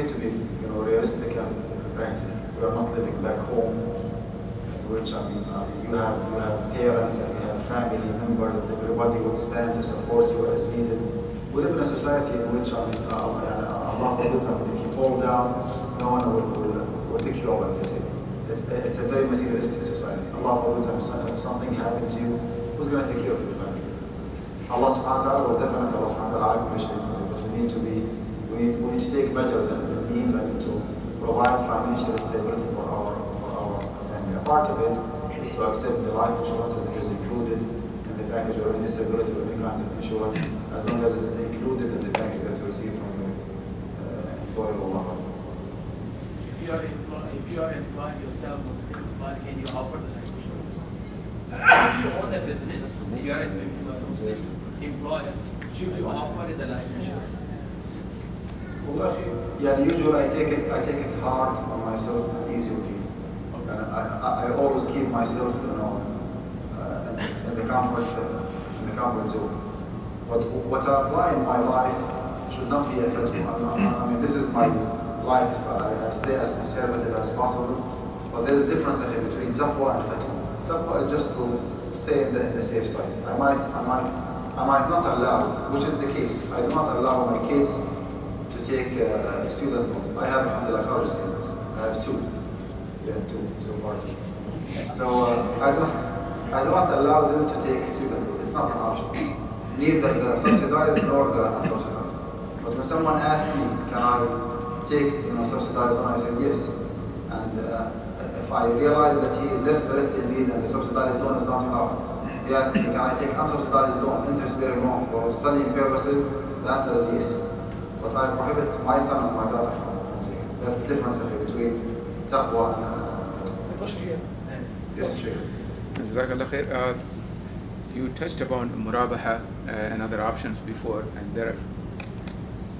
to be realistic and practical. We are not living back home, which you have parents and you have family members and everybody would stand to support you as needed. We live in a society in which Allah forbids, if you fall down, no one will pick you up, as they say. It's a very materialistic society. Allah forbids, if something happened to you, who's going to take care of your family? Allah subhanahu wa ta'ala will definitely Allah subhanahu wa ta'ala commission, but we need to take measures and means and to provide financial stability for our family. A part of it is to accept the life insurance that is included in the package, or any disability or any kind of insurance, as long as it is included in the package that you receive from the employer or Allah. If you are employed yourself, Muslim, can you offer the life insurance? If you own a business, you are a Muslim employer, should you offer the life insurance? Usually I take it hard on myself, easily. And I always keep myself, in the comfort zone. But what I apply in my life should not be a fatwa. This is my lifestyle. I stay as conservative as possible. But there's a difference between taqwa and fatwa. Taqwa is just to stay in the safe side. I might not allow, which is the case. I do not allow my kids to take student loans. I have alhamdulillah college students. I have two. Yeah, two so far. So I do not allow them to take student loans. It's not an option. Neither the subsidized nor the unsubsidized. But when someone asks me, can I take subsidized loan, I said yes. And if I realize that he is desperately in need and the subsidized loan is not enough, he asks me, can I take unsubsidized loan, interest-bearing loan for studying purposes? The answer is yes. But I prohibit my son and my daughter from taking. That's the difference between taqwa and yes, sure. Jazakallah khair. You touched upon murabaha and other options before, and there are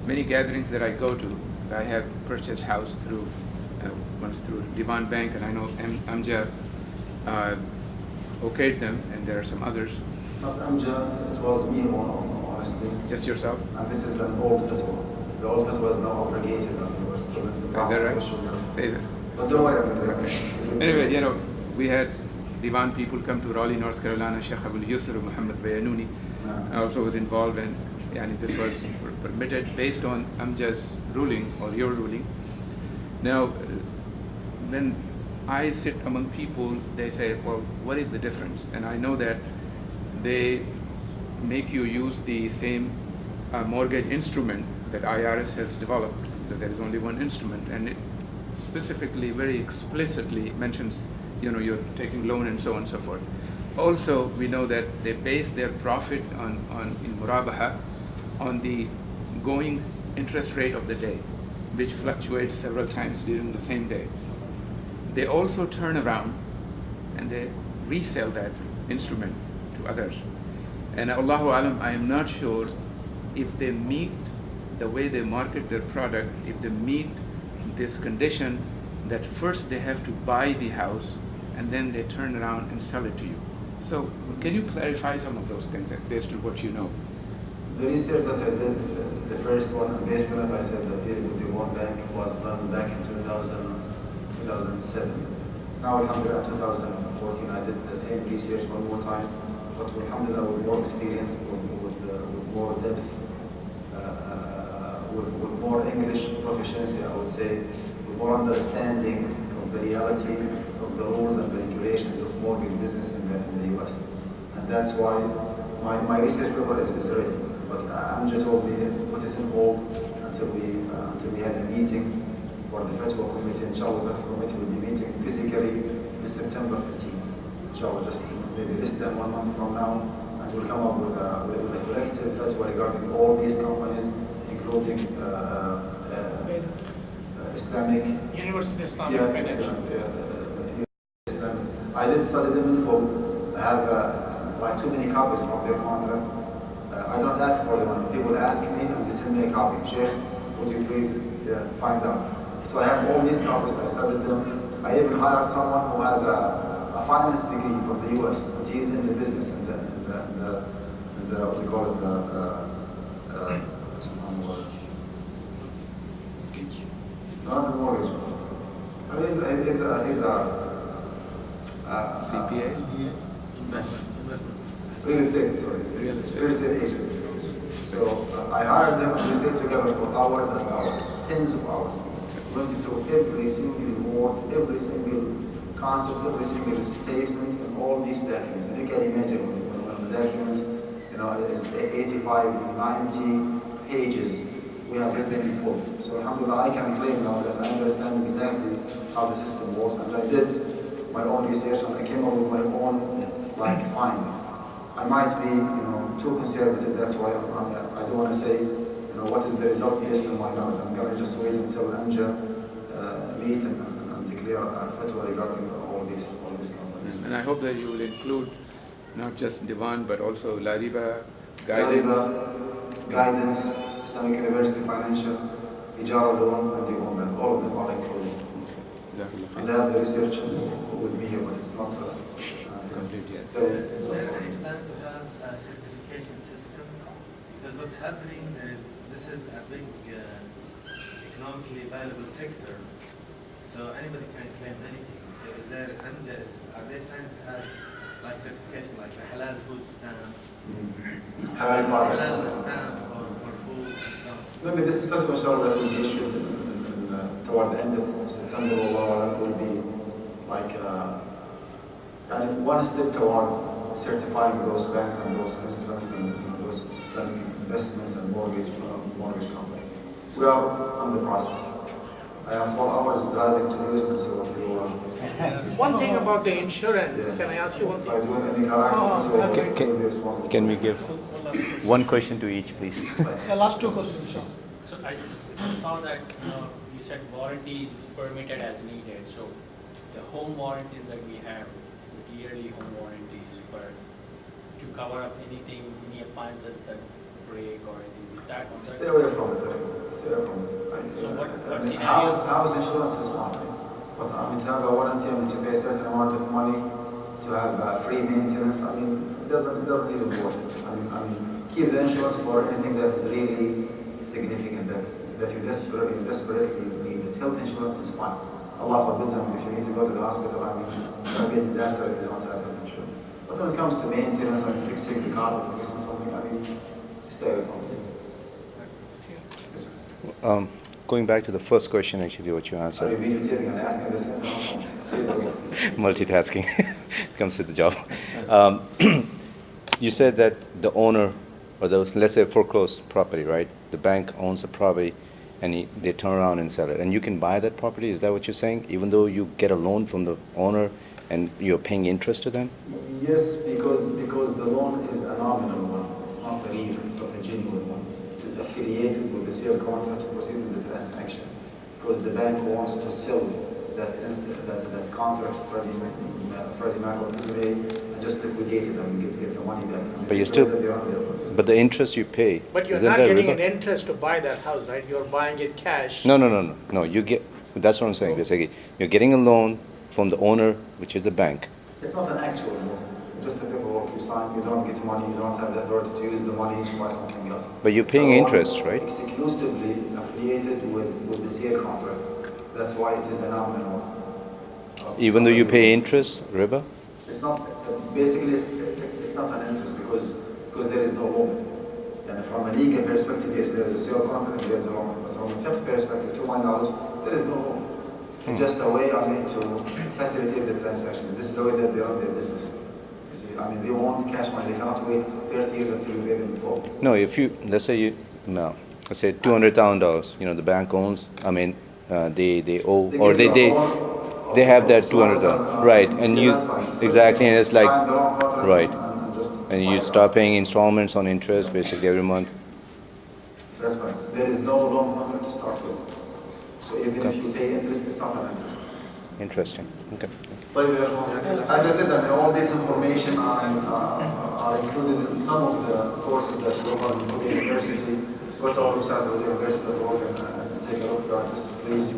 many gatherings that I go to. I have purchased house through once through Divan Bank, and I know Amja okayed them, and there are some others. Not Amja, it was me, honestly. Just yourself? And this is an old fatwa. The old fatwa is now obligated, and we're still in the process. Is that right? Say that. But don't worry about it. Anyway, we had Divan people come to Raleigh, North Carolina. Sheikh Abul Yusr Muhammad Bayanuni also was involved, and this was permitted based on Amja's ruling or your ruling. Now, when I sit among people, they say, well, what is the difference? And I know that they make you use the same mortgage instrument that IRS has developed, that there is only one instrument, and it specifically, very explicitly mentions, you're taking loan and so on and so forth. Also, we know that they base their profit in murabaha on the going interest rate of the day, which fluctuates several times during the same day. they also turn around and they resell that instrument to others. And Allahu Alam, I am not sure if they meet the way they market their product, if they meet this condition that first they have to buy the house and then they turn around and sell it to you. So can you clarify some of those things based on what you know? The research that I did, the first one, based on it, I said that deal with the World Bank was done back in 2007. Now, alhamdulillah, 2014, I did the same research one more time, but alhamdulillah, with more experience, with more depth, with more English proficiency, I would say, with more understanding of the reality of the rules and the regulations of mortgage business in the US. And that's why my research paper is ready. But Amjad told me, put it on hold until we had a meeting for the Fatwa Committee. Inshallah, the Fatwa Committee will be meeting physically in September 15th. Inshallah, just maybe less than 1 month from now, and we'll come up with a collective fatwa regarding all these companies, including Islamic University Islamic Financial. Islamic. I did study them in full. I have like too many copies from their contracts. I don't ask for the money. People ask me and they send me a copy. Sheikh, would you please find out? So I have all these copies. I studied them. I even hired someone who has a finance degree from the US, but he's in the business in the what do you call it, not the mortgage. I mean, he's a CPA? Real estate, sorry. Real estate agent. So I hired them and we stayed together for hours and hours, tens of hours. We went through every single word, every single concept, every single statement in all these documents. And you can imagine when the document, is 85, 90 pages. We have written in full. So alhamdulillah, I can claim now that I understand exactly how the system works, and I did my own research and I came up with my own findings. I might be too conservative, that's why I don't want to say what is the result based on my knowledge. I'm going to just wait until Amja meet and declare a fatwa regarding all these companies. And I hope that you will include not just Divan but also La Riba, guidance, Islamic University Financial, Ijara loan, and the World Bank. All of them are included. And I have the research with me here, but it's not complete yet. Is there any plan to have a certification system? Because what's happening is this is a big economically valuable sector, so anybody can claim anything. So is there, are they planning to have certification like a halal food stamp, halal stamp for food and so on? Maybe this fatwa inshallah that will be issued toward the end of September will be one step toward certifying those banks and those instruments and those Islamic investment and mortgage companies. We are on the process. I have 4 hours driving to Houston, so if you One thing about the insurance, can I ask you one thing? if I do any car accident, so Can we give one question to each, please? The last 2 questions, Sean. So I saw that you said warranties permitted as needed. So the home warranties that we have, the yearly home warranties to cover up anything, any appliances that break or anything, is that on stay away from it. Stay away from it. So what house insurance is fine, but to have a warranty, to pay a certain amount of money, to have free maintenance, it doesn't even worth it. Keep the insurance for anything that is really significant that you desperately need. The health insurance is fine. Allah forbids them if you need to go to the hospital. It's going to be a disaster if you don't have health insurance. But when it comes to maintenance and fixing the car or fixing something, stay away from it. Yes, Going back to the first question, actually, what you Are answered. you videotaping and asking this? Multitasking comes with the job. You said that the owner, or those, let's say foreclosed property, right? The bank owns the property and they turn around and sell it. And you can buy that property, is that what you're saying? Even though you get a loan from the owner and you're paying interest to them? Yes, because the loan is a nominal one. It's not a real, it's not a genuine one. It is affiliated with the sale contract to proceed with the transaction. Because the bank wants to sell that contract Freddie Mac or pay and just liquidate it and get the money back. I mean, But you it's the way still, that they run their business. but the interest you pay, But you're isn't not that getting riba? an interest to buy that house, right? You're buying it cash. No, you get, that's what I'm saying, basically. You're getting a loan from the owner, which is the bank. It's not an actual loan. Just the paperwork you sign. You don't get money. You don't have the authority to use the money to buy something else. But you're It's a paying loan interest, right? Exclusively affiliated with the sale contract. That's why it is a nominal loan. Even though you pay interest, riba? It's not, basically it's not an interest because there is no loan. And from a legal perspective, yes, there's a sale contract and there's a loan. But from a fiqh perspective, to my knowledge, there is no loan. It's just a way, to facilitate the transaction. This is the way that they run their business. You see, they want cash money. They cannot wait 30 years until you pay them before. No, if you, let's say $200,000, the bank owns, they owe, or they have that 200,000, right, and you, exactly, and it's like, right, and you start paying installments on interest basically every month. That's fine. There is no loan contract to start with. So even if you pay interest, it's not an interest. Interesting, okay. As I said, all this information are included in some of the courses that we offer in the university. Go to our website, university.org, and take a look at this, please.